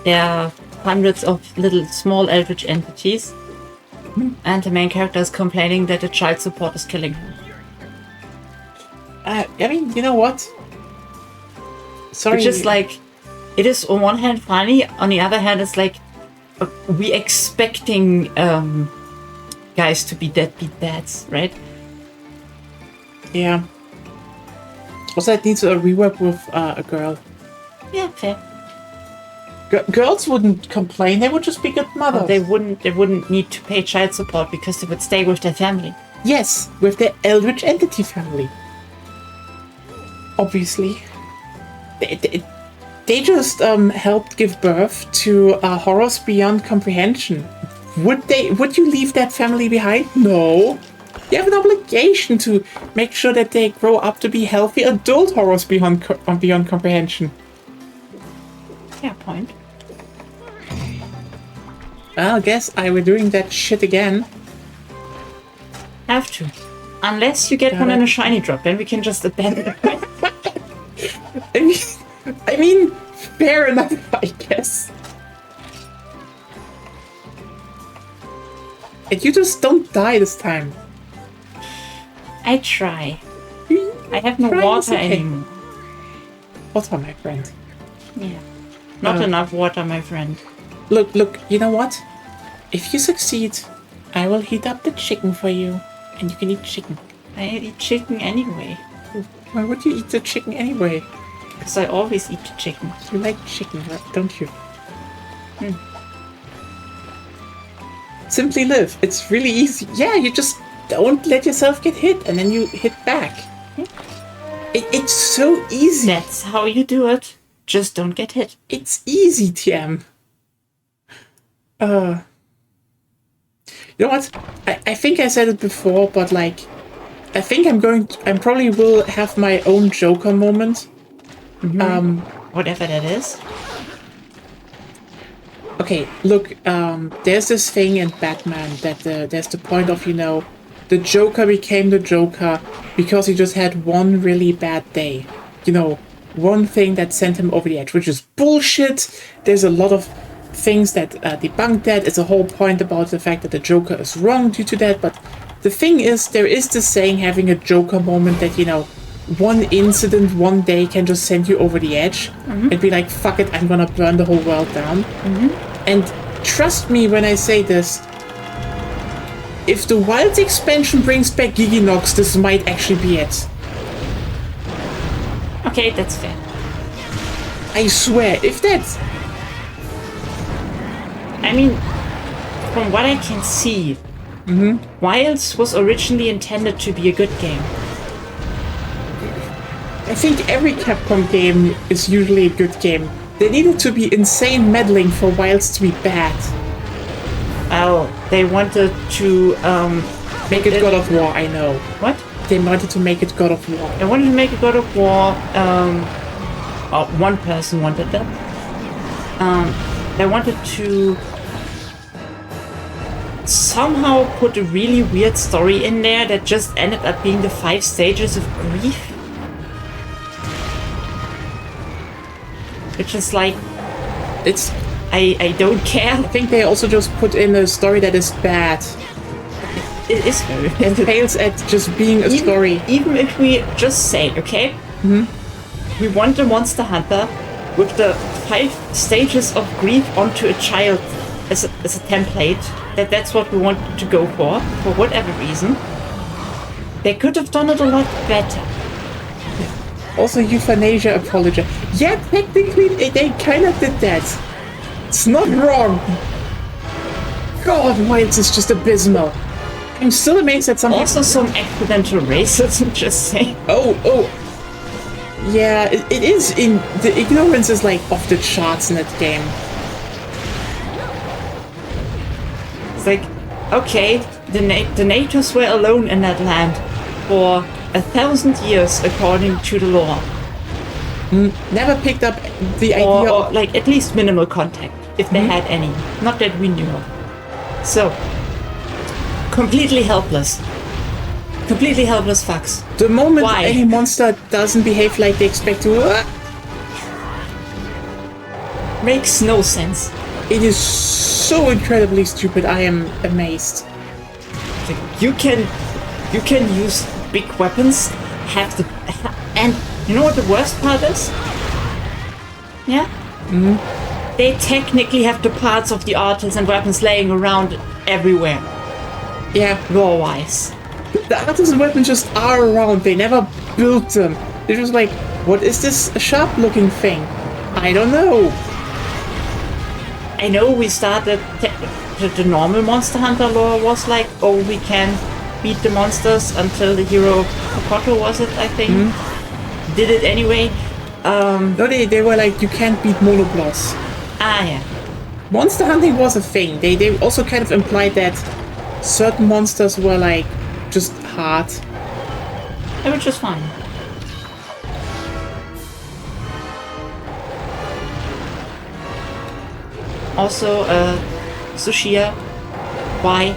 there are hundreds of little small Eldritch entities. And the main character is complaining that the child support is killing him. I mean, you know what? Sorry. Which is like, it is on one hand funny, on the other hand, it's like, we expecting guys to be deadbeat dads, right? Yeah. Also, it needs a rework with a girl. Yeah, fair. Girls wouldn't complain; they would just be good mothers. They wouldn't need to pay child support because they would stay with their family. Yes, with their Eldritch entity family. Obviously, they just helped give birth to horrors beyond comprehension. Would you leave that family behind? No. You have an obligation to make sure that they grow up to be healthy adult horrors beyond comprehension. Fair point. Well, I guess I were doing that shit again. Have to. Unless you get one in a shiny drop, then we can just abandon it. I mean, fair enough, I guess. And you just don't die this time. I try. I have no Trying is water okay. anymore. Water, my friend. Yeah. Not enough water, my friend. Look, you know what? If you succeed, I will heat up the chicken for you, and you can eat chicken. I eat chicken anyway. Why would you eat the chicken anyway? Because I always eat the chicken. You like chicken, right? Don't you? Simply live. It's really easy. Yeah, you just don't let yourself get hit, and then you hit back. It's so easy. That's how you do it. Just don't get hit. It's easy, TM. You know what? I think I said it before, but like, I think I probably will have my own Joker moment. Whatever that is. Okay, look, there's this thing in Batman that there's the point of, the Joker became the Joker because he just had one really bad day. One thing that sent him over the edge, which is bullshit. There's a lot of things that debunk that. It's a whole point about the fact that the Joker is wrong due to that. But the thing is, there is this saying, having a Joker moment that, one incident, one day can just send you over the edge and be like, fuck it, I'm gonna burn the whole world down. And trust me when I say this, if the Wilds expansion brings back Giginox, this might actually be it. Okay, that's fair. I swear, if that's... I mean, from what I can see, Wilds was originally intended to be a good game. I think every Capcom game is usually a good game. There needed to be insane meddling for Wilds to be bad. Well, they wanted to Make it God of War, I know. What? They wanted to make it God of War. They wanted to make a God of War. One person wanted that. They wanted to somehow put a really weird story in there that just ended up being the 5 stages of grief. Which which is like, It's. I don't care. I think they also just put in a story that is bad It is very and fails at just being a story. Even if we just say, okay, we want a Monster Hunter with the 5 stages of grief onto a child as a template, that's what we want to go for whatever reason. They could have done it a lot better. Also, euthanasia apology. Yeah, technically, they kind of did that. It's not wrong. God, why is this just abysmal? I'm still amazed that some Also some accidental racism, just saying. Oh. Yeah, it is in... The ignorance is, like, off the charts in that game. It's like, okay, the natives were alone in that land for 1,000 years according to the law. Never picked up the idea Or of... like at least minimal contact, if they had any. Not that we knew of. So, completely helpless. Completely helpless fucks. The moment Why? any monster doesn't behave like they expect to... Makes no sense. It is so incredibly stupid. I am amazed. Like, you can use big weapons, and you know what the worst part is? Yeah? They technically have the parts of the artists and weapons laying around everywhere, Yeah, lore-wise. the artisan weapons just are around. They never built them. They're just like, what is this sharp-looking thing? I don't know. I know we started the normal Monster Hunter lore was like, oh, we can beat the monsters until the hero Kokoto, was it, I think? Did it anyway. No, they were like, you can't beat monobloss. Yeah. Monster hunting was a thing. They also kind of implied that certain monsters were like just hard. Which is fine. Also, Tsushia, why?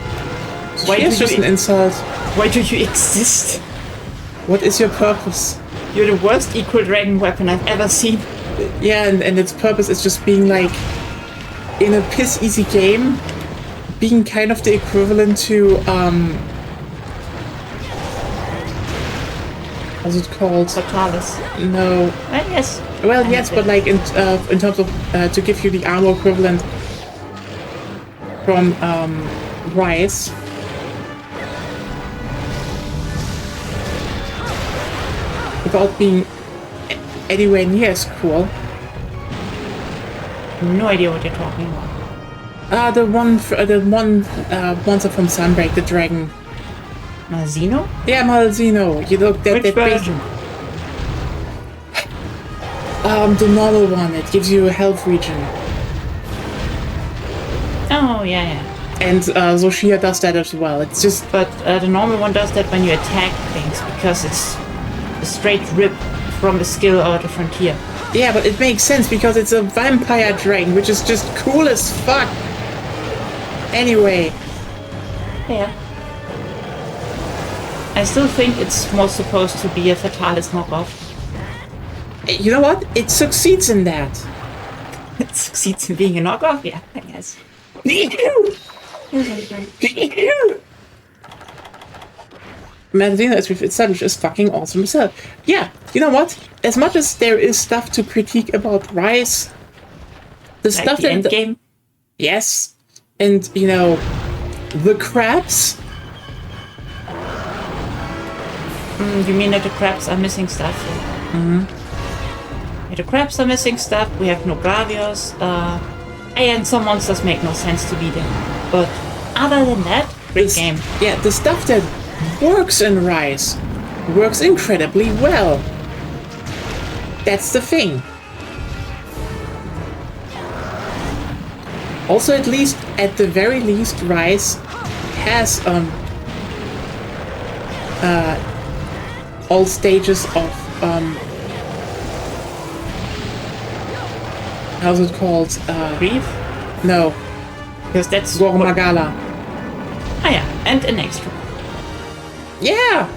Why Here's do just you an insult. Why do you exist? What is your purpose? You're the worst equal dragon weapon I've ever seen. Yeah, and its purpose is just being like, in a piss easy game, being kind of the equivalent to what's it called? Fatalis. No. Well, yes. Well, yes, but like in terms of to give you the armor equivalent from Rise. Without being anywhere near as cool. No idea what you're talking about. The one monster from Sunbreak, the dragon. Mazino? Yeah, Malzino. You look that Which version? The normal one. It gives you a health regen. Oh, yeah. And Zoshia does that as well. It's just... But the normal one does that when you attack things, because it's a straight rip from the skill or the frontier. Yeah, but it makes sense because it's a vampire dragon, which is just cool as fuck. Anyway. Yeah. I still think it's more supposed to be a Fatalis knockoff. You know what? It succeeds in that. It succeeds in being a knockoff? Yeah, I guess. Medina, as we've established, is fucking awesome herself. Yeah, you know what? As much as there is stuff to critique about Rise, the Like stuff the that... end game? Yes. And, you know, the crabs... You mean that the crabs are missing stuff? Yeah, the crabs are missing stuff, we have no Gravios, and some monsters make no sense to be there. But other than that, great game. Yeah, the stuff that works in Rise works incredibly well. That's the thing. Also, at the very least, Rise has all stages of how's it called? Grief? No, Because that's... Gormagala. yeah, and an extra. Yeah,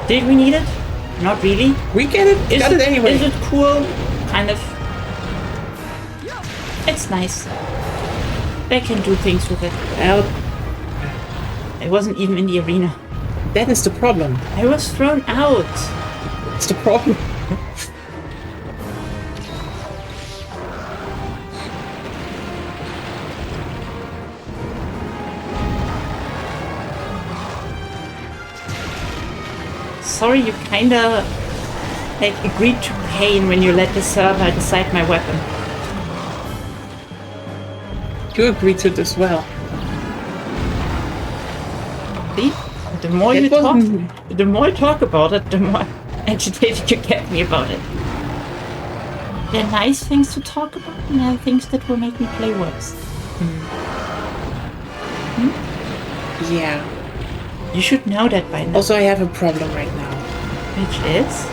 Did we need it? Not really. we get it. Got it anyway. Is it cool? Kind of. It's nice. They can do things with it. Well, I wasn't even in the arena. that is the problem. I was thrown out. It's the problem. Sorry, you kinda like agreed to pain when you let the server decide my weapon. You agreed to it as well. See? The more It you talk, wasn't- the more you talk about it, the more agitated you get me about it. There are nice things to talk about, and there are things that will make me play worse. Yeah. You should know that by now. Also, I have a problem right now. Which is?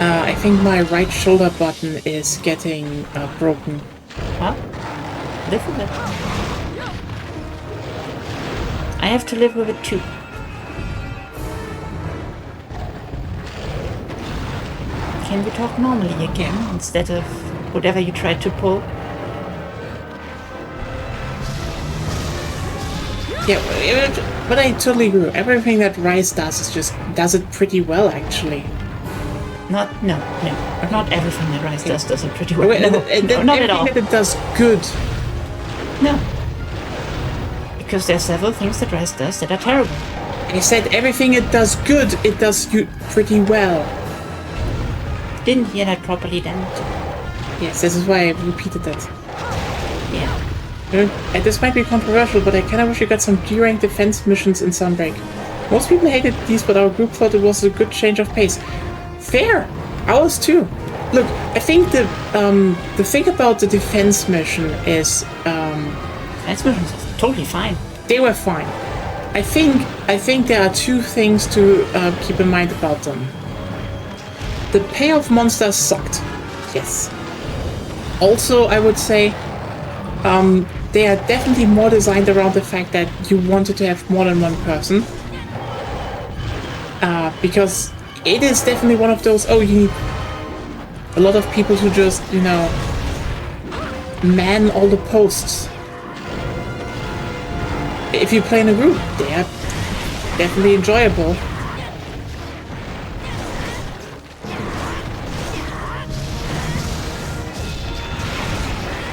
I think my right shoulder button is getting broken. Well, live with it. I have to live with it too. Can we talk normally again instead of whatever you tried to pull? Yeah, but I totally agree. Everything that Rise does it pretty well, actually. No. Not everything that Rise does it pretty well. Wait, No, and not at all. everything that it does good. No. Because there are several things that Rise does that are terrible. I said everything it does good, it does pretty well. Didn't hear that properly then. Yes, this is why I repeated that. Yeah. And this might be controversial, but I kinda wish you got some D-rank defense missions in Sunbreak. Most people hated these, but our group thought it was a good change of pace. Fair! Ours too. Look, I think the thing about the defense mission is That's totally fine. they were fine. I think there are two things to keep in mind about them. The payoff monsters sucked. Yes. Also, I would say they are definitely more designed around the fact that you wanted to have more than one person. Because it is definitely one of those, you need a lot of people to just, man all the posts. If you play in a group, they are definitely enjoyable.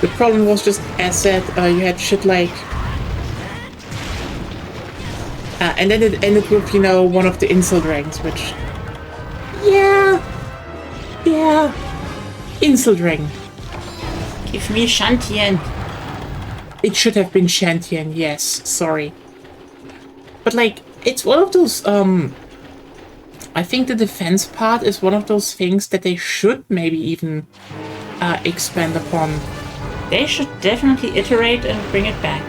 The problem was just, as said, you had shit like... and then it ended with, one of the insult ranks, which... Yeah... Insult rank. Give me Shantian. It should have been Shantian, yes, sorry. But, it's one of those, I think the defense part is one of those things that they should maybe even expand upon. They should definitely iterate and bring it back.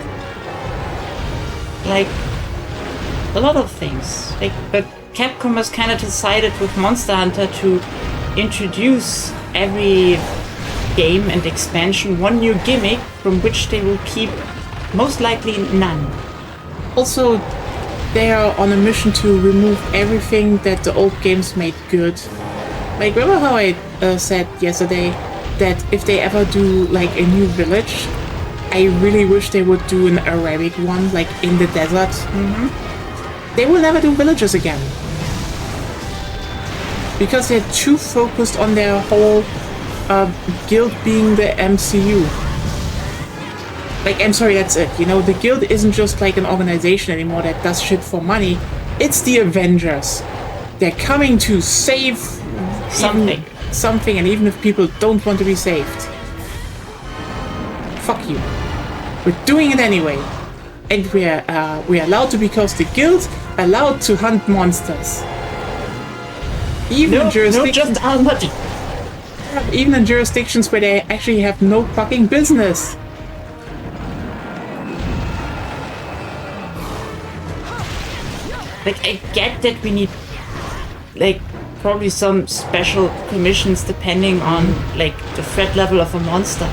Like, a lot of things. But Capcom has kind of decided with Monster Hunter to introduce every game and expansion one new gimmick from which they will keep most likely none. Also, they are on a mission to remove everything that the old games made good. Remember how I said yesterday that if they ever do, a new village, I really wish they would do an Arabic one, in the desert. They will never do villages again. Because they're too focused on their whole guild being the MCU. I'm sorry, that's it. The guild isn't just an organization anymore that does shit for money. It's the Avengers. They're coming to save something, and even if people don't want to be saved. Fuck you. We're doing it anyway. And we're allowed to because the guild allowed to hunt monsters. Even in jurisdictions, just Almighty. even in jurisdictions where they actually have no fucking business. I get that we need, probably some special commissions depending on, the threat level of a monster.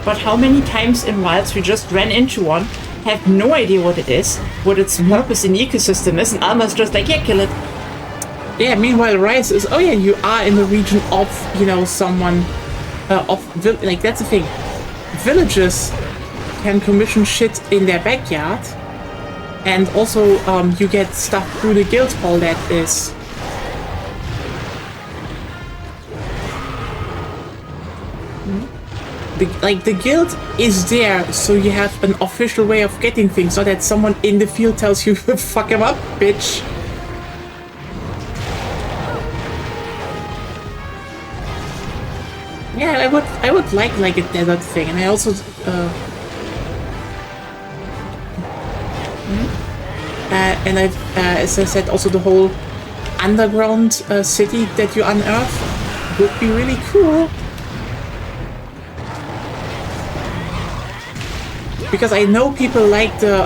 But how many times in Wilds we just ran into one, have no idea what it is, what its purpose in the ecosystem is, and Alma's just yeah, kill it. Yeah, meanwhile, Rise is, you are in the region of, someone, that's the thing. villages can commission shit in their backyard. And also, you get stuff through the guild hall that is... The guild is there, so you have an official way of getting things, not that someone in the field tells you, fuck him up, bitch. Yeah, I would like a desert thing, and I also and I've as I said, also the whole underground city that you unearth would be really cool. Because I know people like the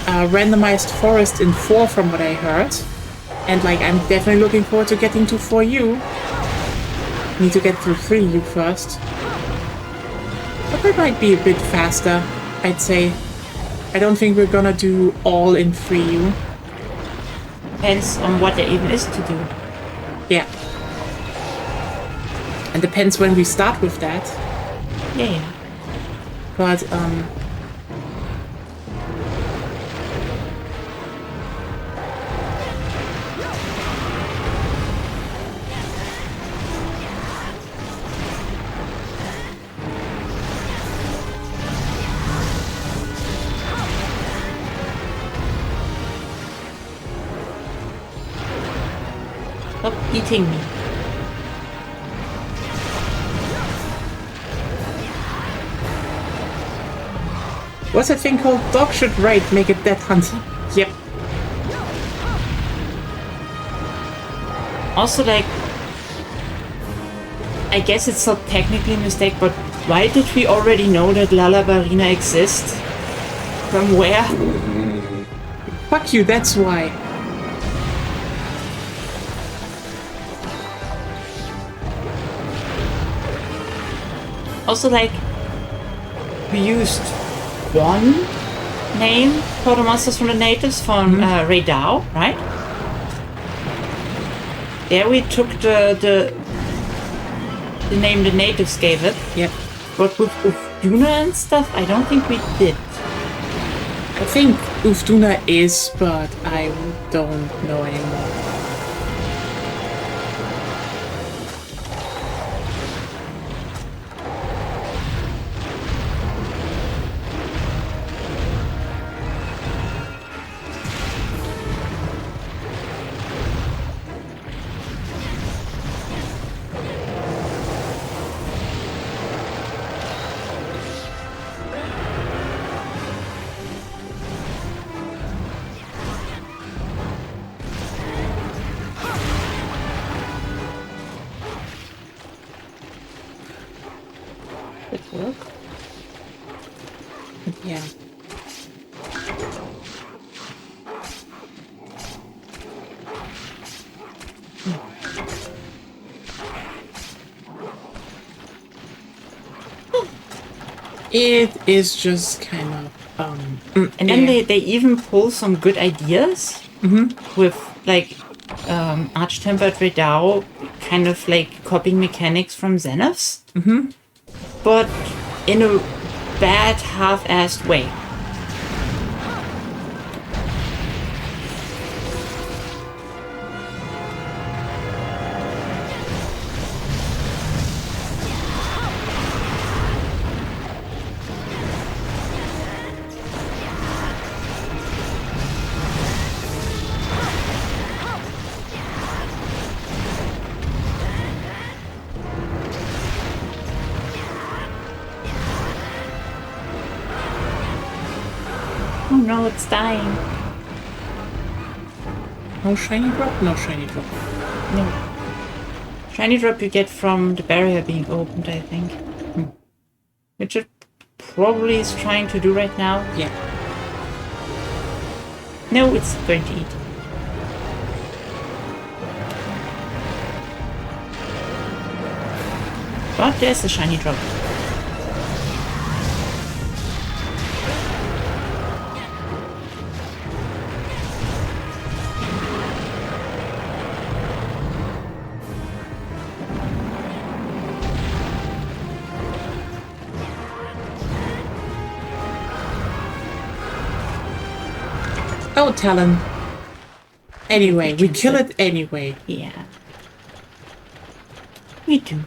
randomized forest in 4 from what I heard. And like, I'm definitely looking forward to getting to 4U. Need to get through 3U first. But that might be a bit faster, I'd say. I don't think we're gonna do all in 3U. Depends on what there even is to do. Yeah. And depends when we start with that. Yeah. But, Stop eating me. what's that thing called? Dog should ride, make it death hunt. Yep. Also, like, I guess it's not technically a mistake, but why did we already know that Lala Barina exists? From where? Fuck you, that's why. Also, like, we used one name for the monsters from the natives from Ray Dow, right? There we took the name the natives gave it. Yep. But with Ufduna and stuff, I don't think we did. I think Ufduna is, but I don't know anymore. Work. Yeah. It is just kind of And then they even pull some good ideas with like Arch-Tempered Redao kind of like copying mechanics from Xeniths. But in a bad half-assed way. Oh no, it's dying. no shiny drop, no shiny drop. No. Shiny drop you get from the barrier being opened, I think. Which it probably is trying to do right now. Yeah. No, it's going to eat. But there's a shiny drop. Oh, Talon. Anyway, we kill it anyway. Yeah. We do.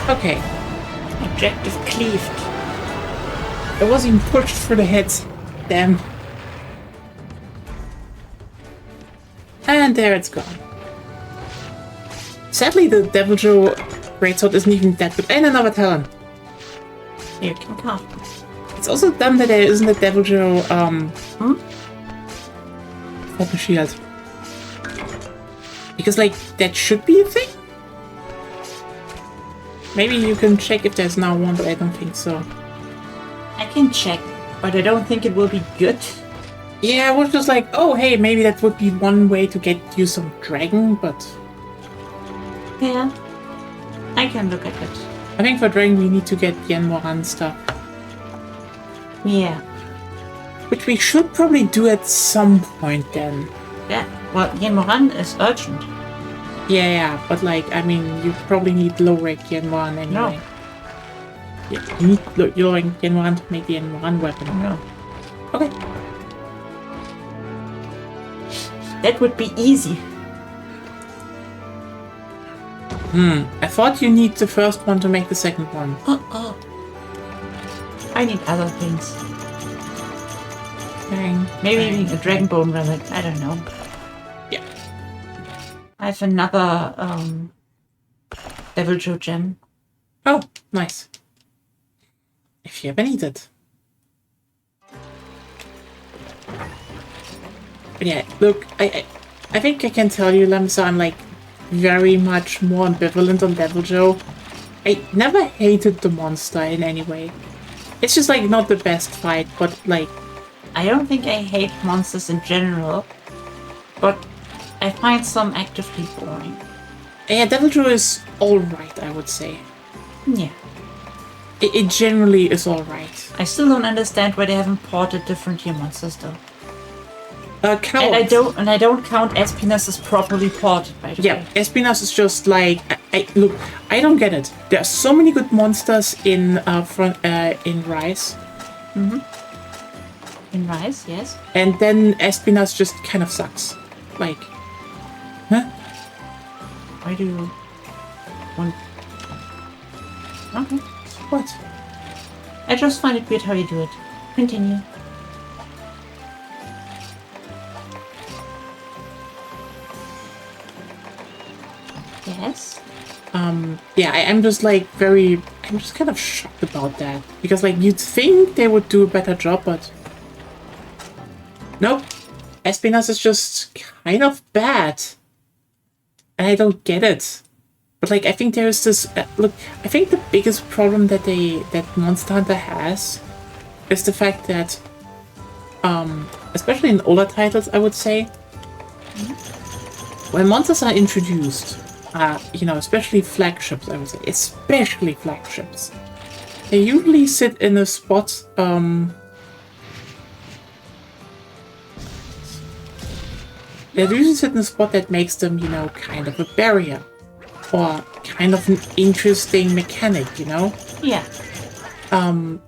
Okay. Objective cleaved. It was even pushed for the heads. Damn. And there it's gone. Sadly, the Deviljho Greatsword isn't even that good. And another Talon. You can count. It's also dumb that there isn't a Deviljho, Open Shield. Because, like, that should be a thing? Maybe you can check if there's now one, but I don't think so. I can check, but I don't think it will be good. Yeah, I was just like, oh, hey, maybe that would be one way to get you some dragon, but Yeah. I can look at it. I think for dragon we need to get Yen Moran stuff. Yeah. Which we should probably do at some point then. Yeah. Well, Yenmoran is urgent. Yeah, but like, I mean, you probably need low rank Yen Moran anyway. No. Yeah, you need low rank Yen Moran to make the Yen Moran weapon. No. Okay. That would be easy. I thought you need the first one to make the second one. I need other things. Dang. Maybe Dang. even a dragon bone relic. I don't know. Yeah. I have another Deviljho gem. Oh, nice. If you ever need it. But yeah, look, I think I can tell you, Lamsa, I'm like very much more ambivalent on Deviljho. I never hated the monster in any way. It's just like not the best fight, but like I don't think I hate monsters in general, but I find some actively boring. yeah, Deviljho is alright, I would say. Yeah. It generally is alright. I still don't understand why they haven't ported different tier monsters though. Coward. And I don't count Espinas as properly ported, by the Yeah, way. Espinas is just like look. I don't get it. There are so many good monsters in in Rise, In Rise, yes. and then Espinas just kind of sucks. Like, huh? Why do you want... Okay. What? I just find it weird how you do it. Continue. Yes? Yeah, I'm just like I'm just kind of shocked about that because like you'd think they would do a better job, but nope. Espinas is just kind of bad, and I don't get it. But like I think there's this look. I think the biggest problem that Monster Hunter has is the fact that, especially in older titles, I would say, when monsters are introduced. Especially flagships, I would say. Especially flagships. They usually sit in a spot, that makes them, kind of a barrier. Or kind of an interesting mechanic, Yeah.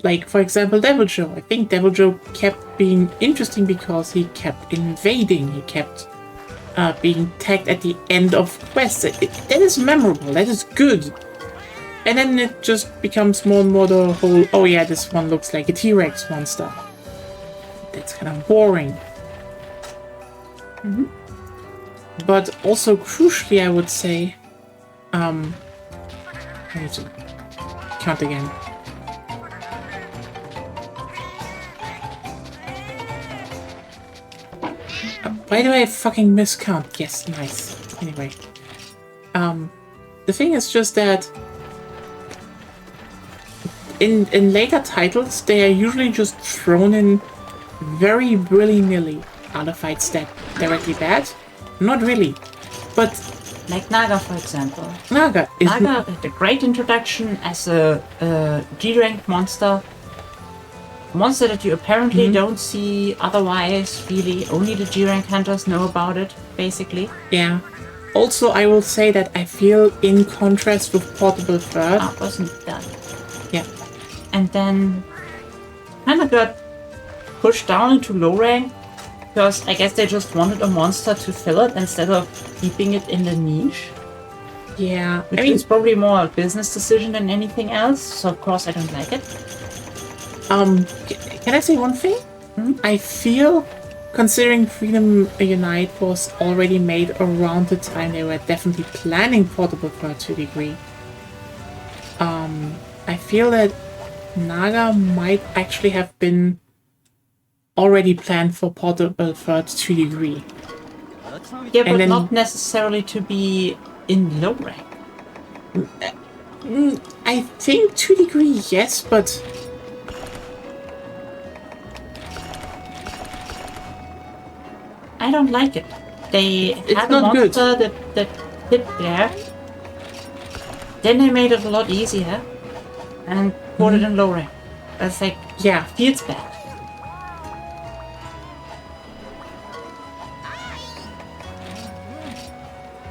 Like, for example, Deviljho. I think Deviljho kept being interesting because he kept invading. He kept being tagged at the end of quests. That is memorable. That is good. And then it just becomes more and more the whole, oh yeah, this one looks like a T-Rex monster. That's kind of boring. But also crucially, I would say, I need to count again. Why do I fucking miscount? Yes, nice. Anyway. The thing is just that in later titles, they are usually just thrown in very willy-nilly. Are the fights that directly bad? Not really. But Like Naga, for example. Naga is Naga had a great introduction as a G-ranked monster. Monster that you apparently don't see otherwise, really. Only the G-rank hunters know about it, basically. yeah. Also, I will say that I feel in contrast with Portable Third. Wasn't done. Yeah. And then kind of got pushed down into low rank because I guess they just wanted a monster to fill it instead of keeping it in the niche. Yeah. Which is probably more a business decision than anything else. So of course I don't like it. Can I say one thing? I feel, considering Freedom Unite was already made around the time they were definitely planning Portable Third to a degree, I feel that Naga might actually have been already planned for Portable Third to a degree. Yeah, but then- not necessarily to be in low rank. I think to a degree, yes, but I don't like it. They had a not good. monster that hit there. Then they made it a lot easier and put it in low rank. It's like, yeah. feels bad.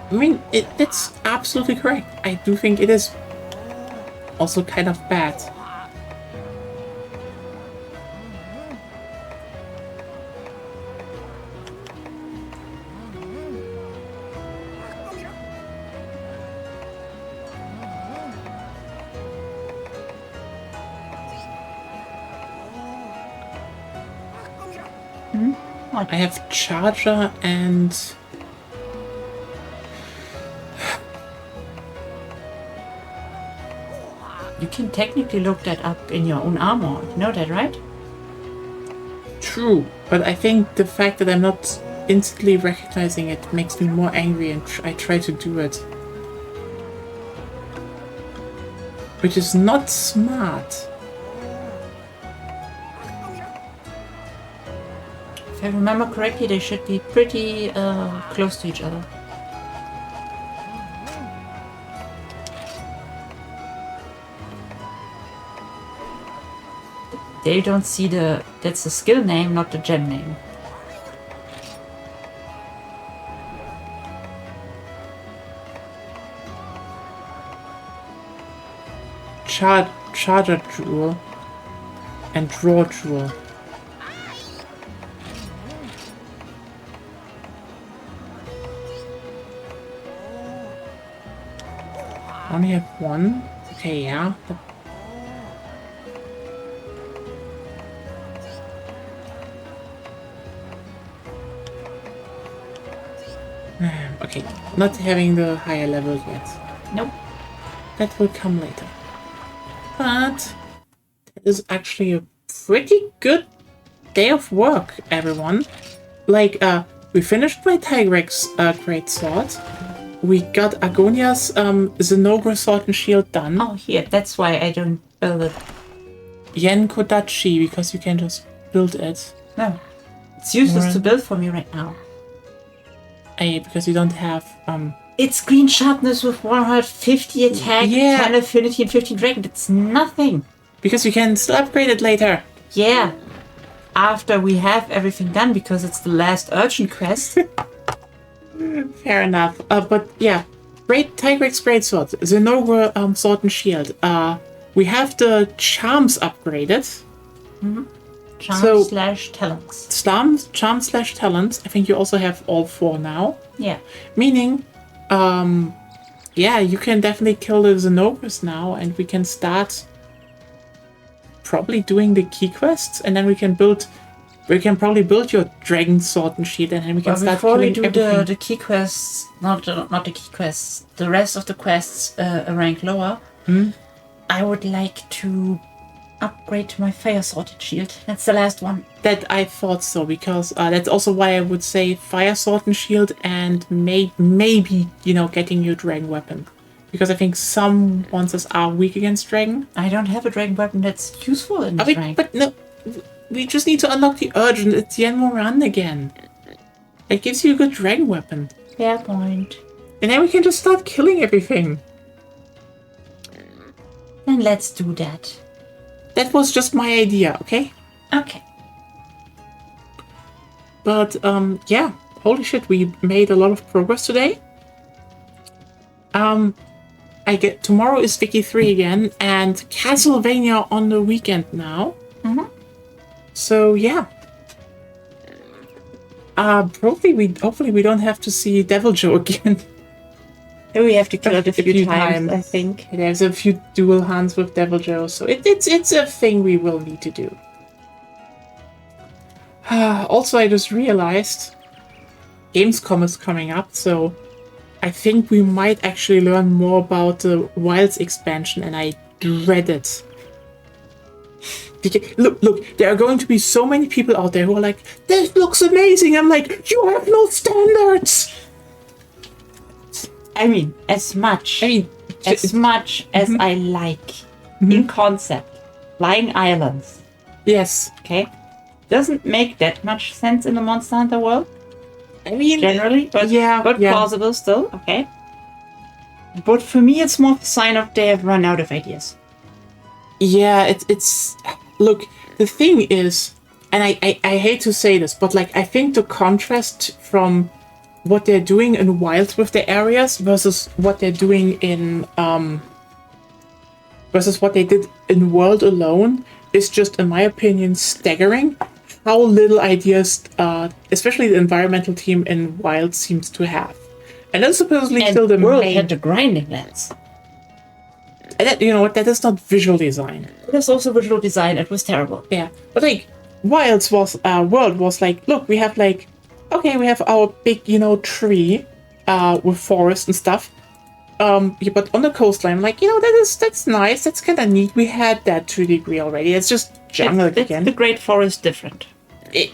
I mean, that's absolutely correct. I do think it is also kind of bad. I have Charger and You can technically look that up in your own armor. You know that, right? True, but I think the fact that I'm not instantly recognizing it makes me more angry, and I try to do it. Which is not smart. If I remember correctly, they should be pretty close to each other. They don't see that's the skill name, not the gem name. Charger Jewel and Draw Jewel. I only have one. Okay, yeah. Okay, not having the higher level yet. Nope. That will come later. But that is actually a pretty good day of work, everyone. Like, we finished my Tigrex Great Sword. We got Agonia's Zenogre Sword and Shield done. Oh, here. That's why I don't build it. Yen Kodachi, because you can just build it. No. It's useless Right. to build for me right now. Because you don't have It's green sharpness with 150 attack, Yeah. 10 affinity, and 15 dragon. It's nothing. because you can still upgrade it later. Yeah. After we have everything done, because it's the last urgent quest. Fair enough. But yeah, great Tigrex Greatsword, Zenogre Sword and Shield. We have the charms upgraded. Charm So- slash talents. Charm slash talents. I think you also have all four now. Yeah. Meaning, yeah, you can definitely kill the Zenogres now, and we can start probably doing the key quests, and then we can probably build your Dragon Sword and Shield, and then we can But start before we killing do everything. the key quests, not the key quests, the rest of the quests a rank lower, I would like to upgrade to my Fire Sword and Shield. That's the last one. That I thought so, because that's also why I would say Fire Sword and Shield, and maybe, getting your Dragon Weapon. Because I think some monsters are weak against dragon. I don't have a dragon weapon that's useful in I this mean, rank. but no, we just need to unlock the urgent. It's the Enmoran again. It gives you a good dragon weapon. Fair point. And then we can just start killing everything. Then let's do that. That was just my idea, okay? Okay. But, yeah. Holy shit, we made a lot of progress today. Tomorrow is Vicky 3 again, and Castlevania on the weekend now. Mhm. So, yeah. Hopefully we don't have to see Devil Joe again. We have to kill it a few times, I think. There's a few dual hunts with Devil Joe, so it's a thing we will need to do. Also, I just realized Gamescom is coming up, so I think we might actually learn more about the Wilds expansion, and I dread it. Look, there are going to be so many people out there who are like, this looks amazing. I'm like, you have no standards. I mean, as much I mean, as I like in concept, flying islands, yes. okay, doesn't make that much sense in the Monster Hunter world I mean, generally, but plausible still, okay. But for me, it's more of a sign of they have run out of ideas. Yeah, it's look, the thing is, and I hate to say this, but like I think the contrast from what they're doing in Wilds with their areas versus what they're doing in versus what they did in World alone is just, in my opinion, staggering. How little ideas, especially the environmental team in Wild seems to have, and that's supposedly And still the World main. had the grinding lands. And that, you know what? That is not visual design. There's also visual design. It was terrible. Yeah, but like Wilds was World was like, look, we have like, okay, we have our big, tree, with forest and stuff. Yeah, but on the coastline, like, that's nice. That's kind of neat. We had that to a degree already. It's just jungle It's again. the Great Forest different.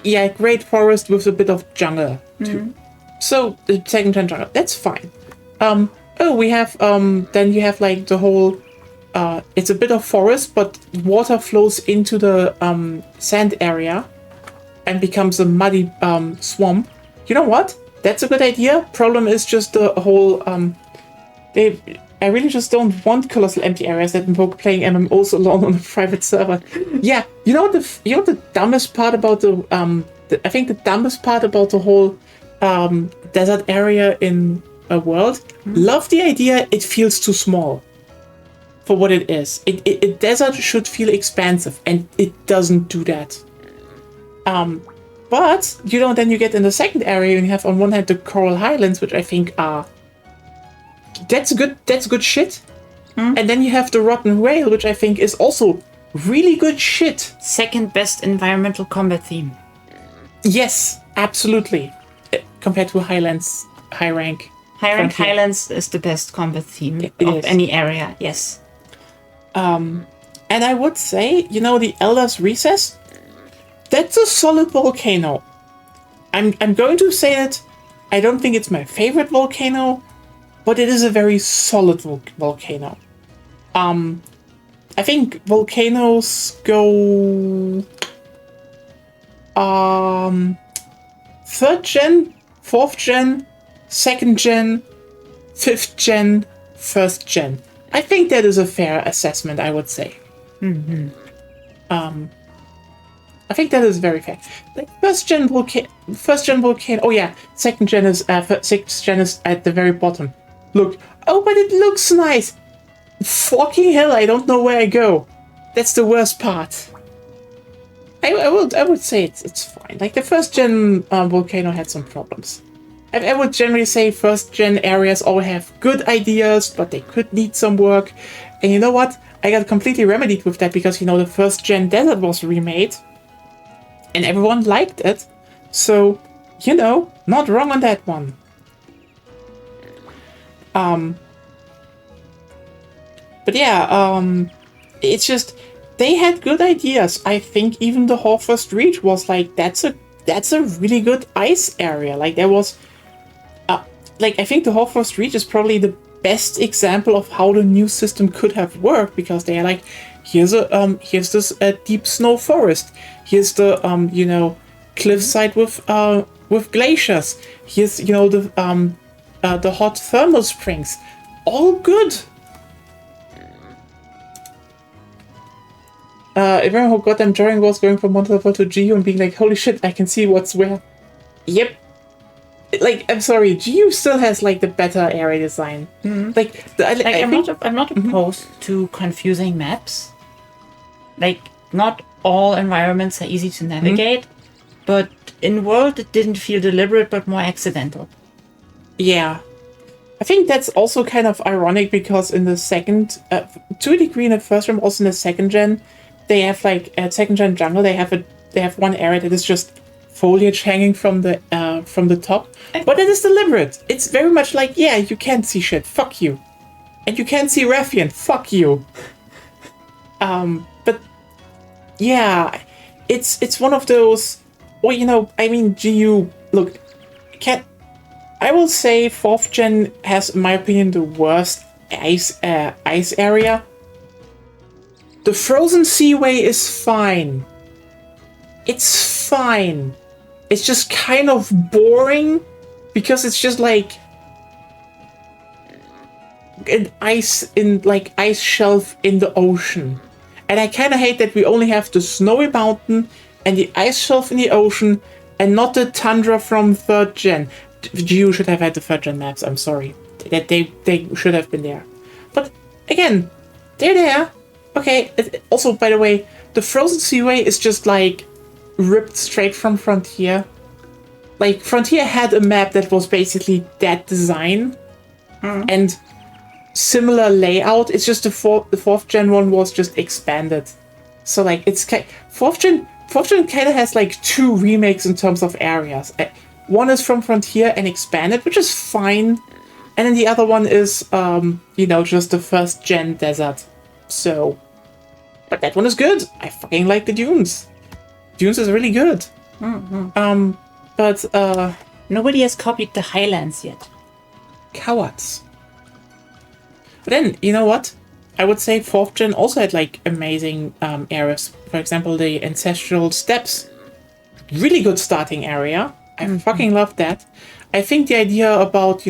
Yeah, great forest with a bit of jungle too. So the second gen jungle, that's fine. We have then you have like the whole. It's a bit of forest, but water flows into the sand area and becomes a muddy swamp. You know what? That's a good idea. Problem is just the whole. I really just don't want colossal empty areas that invoke playing MMOs alone on a private server. Yeah, you know the dumbest part about I think the dumbest part about the whole desert area in a world. Love the idea. It feels too small for what it is. A desert should feel expansive, and it doesn't do that. But then you get in the second area, and you have on one hand the Coral Highlands, which I think are that's good shit. And then you have the Rotten Whale, which I think is also really good shit. Second best environmental combat theme. Yes, absolutely. Compared to Highlands, high rank. High rank Frontier. Highlands is the best combat theme It of is. any area. Yes. And I would say, the Elder's Recess, that's a solid volcano. I'm going to say that I don't think it's my favorite volcano, but it is a very solid volcano. I think volcanoes go 3rd gen, 4th gen, 2nd gen, 5th gen, 1st gen. I think that is a fair assessment, I would say. I think that is very fair. Like first gen volcano. Oh yeah, 6th gen is at the very bottom. Look, but it looks nice. Fucking hell, I don't know where I go. That's the worst part. I would say it's fine. Like the 1st gen volcano had some problems. I would generally say 1st gen areas all have good ideas, but they could need some work. And you know what? I got completely remedied with that because the 1st gen desert was remade, and everyone liked it. So, not wrong on that one. But yeah, it's just they had good ideas. I think even the Hawthorst Reach was like that's a really good ice area. Like there was, I think the Hawthorst Reach is probably the best example of how the new system could have worked, because they are like, here's this deep snow forest, here's the cliffside with glaciers, here's the hot thermal springs, all good. Everyone who got them during was going from one level to GU and being like, holy shit, I can see what's where. Yep. Like, I'm sorry, GU still has like the better area design. Like, I'm not opposed to confusing maps. Like, not all environments are easy to navigate, but in World it didn't feel deliberate, but more accidental. Yeah. I think that's also kind of ironic because in the second, to a degree in the first room, also in the second gen, they have like at second gen jungle, they have one area that is just foliage hanging from the top, but it is deliberate. It's very much like, yeah, you can't see shit, fuck you, and you can't see Rathian, fuck you. But yeah, it's one of those. Well, I mean, GU. Look, I will say 4th gen has, in my opinion, the worst ice area. The Frozen Seaway is fine. It's fine. It's just kind of boring because it's just like an ice shelf in the ocean. And I kind of hate that we only have the snowy mountain and the ice shelf in the ocean and not the tundra from 3rd gen. GU should have had the 3rd gen maps, I'm sorry. That they should have been there. But again, they're there. Okay, also, by the way, the Frozen Seaway is just like ripped straight from Frontier. Like, Frontier had a map that was basically that design and similar layout. It's just the 4th gen one was just expanded. So like, it's 4th gen kind of has like 2 remakes in terms of areas. One is from Frontier and expanded, which is fine, and then the other one is just the 1st gen desert. So, but that one is good. I fucking like the dunes. Dunes is really good. But nobody has copied the Highlands yet. Cowards. But then, you know what? I would say 4th gen also had like amazing areas. For example, the Ancestral Steppes. Really good starting area. I fucking love that. I think the idea about,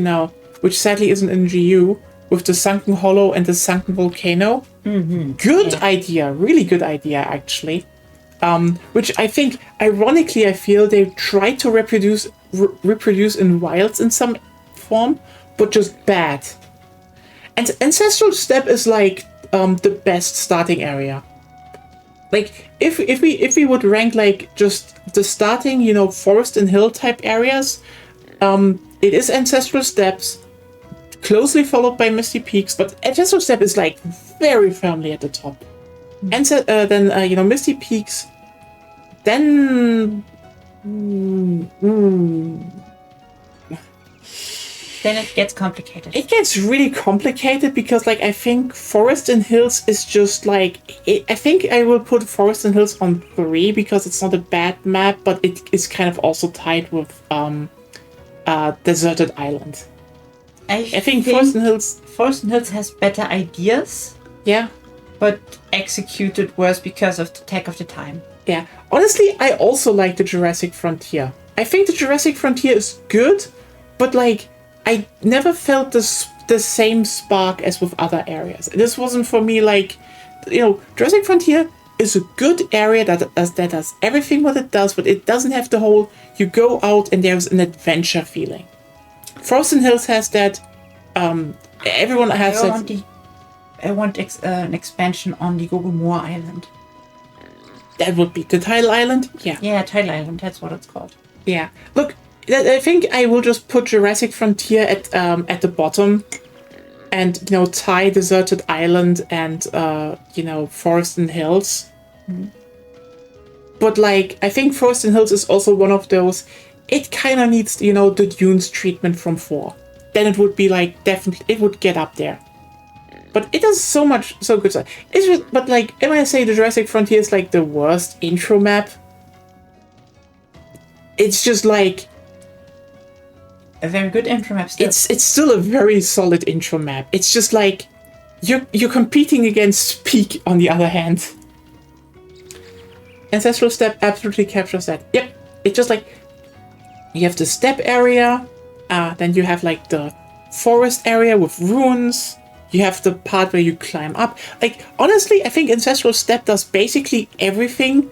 which sadly isn't in GU, with the Sunken Hollow and the Sunken Volcano. Good idea. Really good idea, actually. Which I think, ironically, I feel they try to reproduce in Wilds in some form, but just bad. And Ancestral Steppe is like the best starting area. Like, if we would rank like just the starting, forest and hill type areas, it is Ancestral Steppes, closely followed by Misty Peaks, but Ancestral Steppe is like very firmly at the top. And then Misty Peaks, then Then it gets complicated. It gets really complicated because, like, I think Forest and Hills is just like... I think I will put Forest and Hills on 3 because it's not a bad map, but it is kind of also tied with Deserted Island. I think Forest and Hills has better ideas. Yeah. But executed worse because of the tech of the time. Yeah. Honestly, I also like the Jurassic Frontier. I think the Jurassic Frontier is good, but, like, I never felt the same spark as with other areas. This wasn't for me like, Jurassic Frontier is a good area that does everything what it does, but it doesn't have the whole, you go out and there's an adventure feeling. Frozen Hills has that, everyone has that. I want an expansion on the Gogumor Island. That would be the Tidal Island? Yeah. Yeah, Tidal Island, that's what it's called. Yeah. Look, I think I will just put Jurassic Frontier at the bottom, and tie Deserted Island and Forest and Hills. But like, I think Forest and Hills is also one of those. It kind of needs the Dunes treatment from 4. Then it would be like definitely it would get up there. But it does so good stuff. It's just, but like, when I say the Jurassic Frontier is like the worst intro map, it's just like. A very good intro map still. It's still a very solid intro map. It's just like you're competing against Peak on the other hand. Ancestral Step absolutely captures that. Yep, it's just like you have the steppe area, then you have like the forest area with ruins. You have the part where you climb up. Like honestly, I think Ancestral Step does basically everything.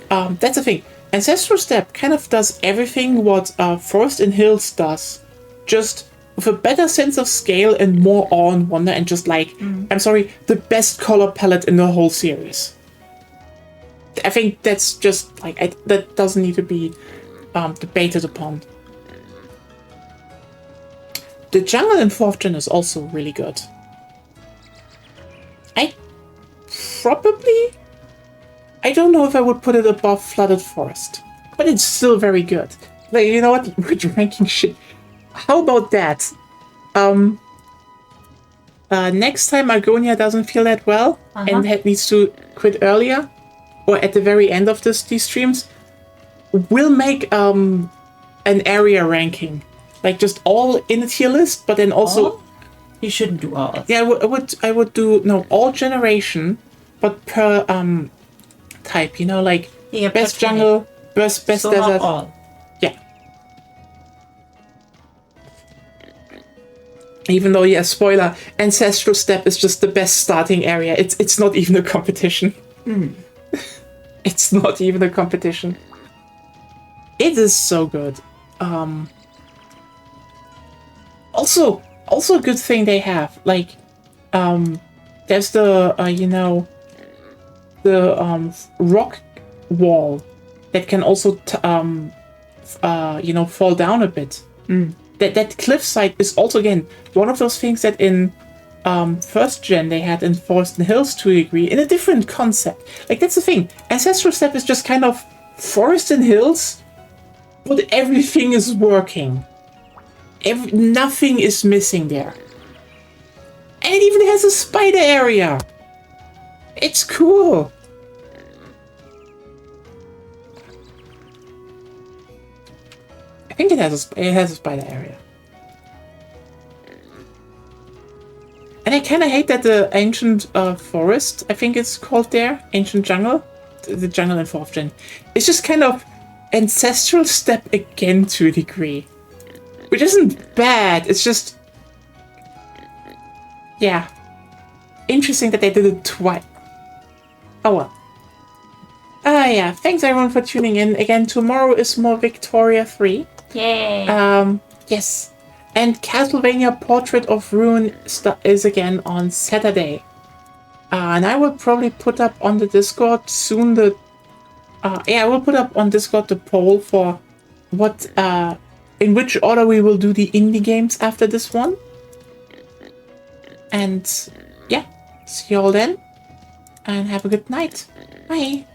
That's the thing. Ancestral Step kind of does everything what Forest and Hills does, just with a better sense of scale and more awe and wonder, and just like, I'm sorry, the best color palette in the whole series. I think that's just like, that doesn't need to be debated upon. The jungle in 4th gen is also really good. I don't know if I would put it above Flooded Forest, but it's still very good. Like, you know what? We're ranking shit. How about that? Next time Argonia doesn't feel that well and needs to quit earlier, or at the very end of these streams, we'll make an area ranking, like just all in a tier list, but then also All? You shouldn't do all. yeah, I would do all generation, but per type. You know, like Yeah, best per jungle, best So desert. not all. Yeah. Even though, yeah, spoiler, Ancestral Step is just the best starting area. It's not even a competition. It's not even a competition. It is so good. Also a good thing they have, like, there's the rock wall that can also fall down a bit. That cliffside is also, again, one of those things that in 1st gen they had in Forest and Hills to a degree, in a different concept. Like, that's the thing. Ancestral Step is just kind of Forest and Hills, but everything is working. Nothing is missing there. And it even has a spider area. It's cool. I think it has a spider area. And I kind of hate that the ancient forest, I think it's called there, ancient jungle, the jungle in 4th gen, it's just kind of Ancestral Step again to a degree. Which isn't bad, it's just... yeah. Interesting that they did it twice. Oh well. Yeah, thanks everyone for tuning in. Again, tomorrow is more Victoria 3. Yay! Yes. And Castlevania Portrait of Ruin is again on Saturday. And I will probably put up on the Discord soon I will put up on Discord the poll for what... in which order we will do the indie games after this one. And yeah, see you all then. And have a good night. Bye.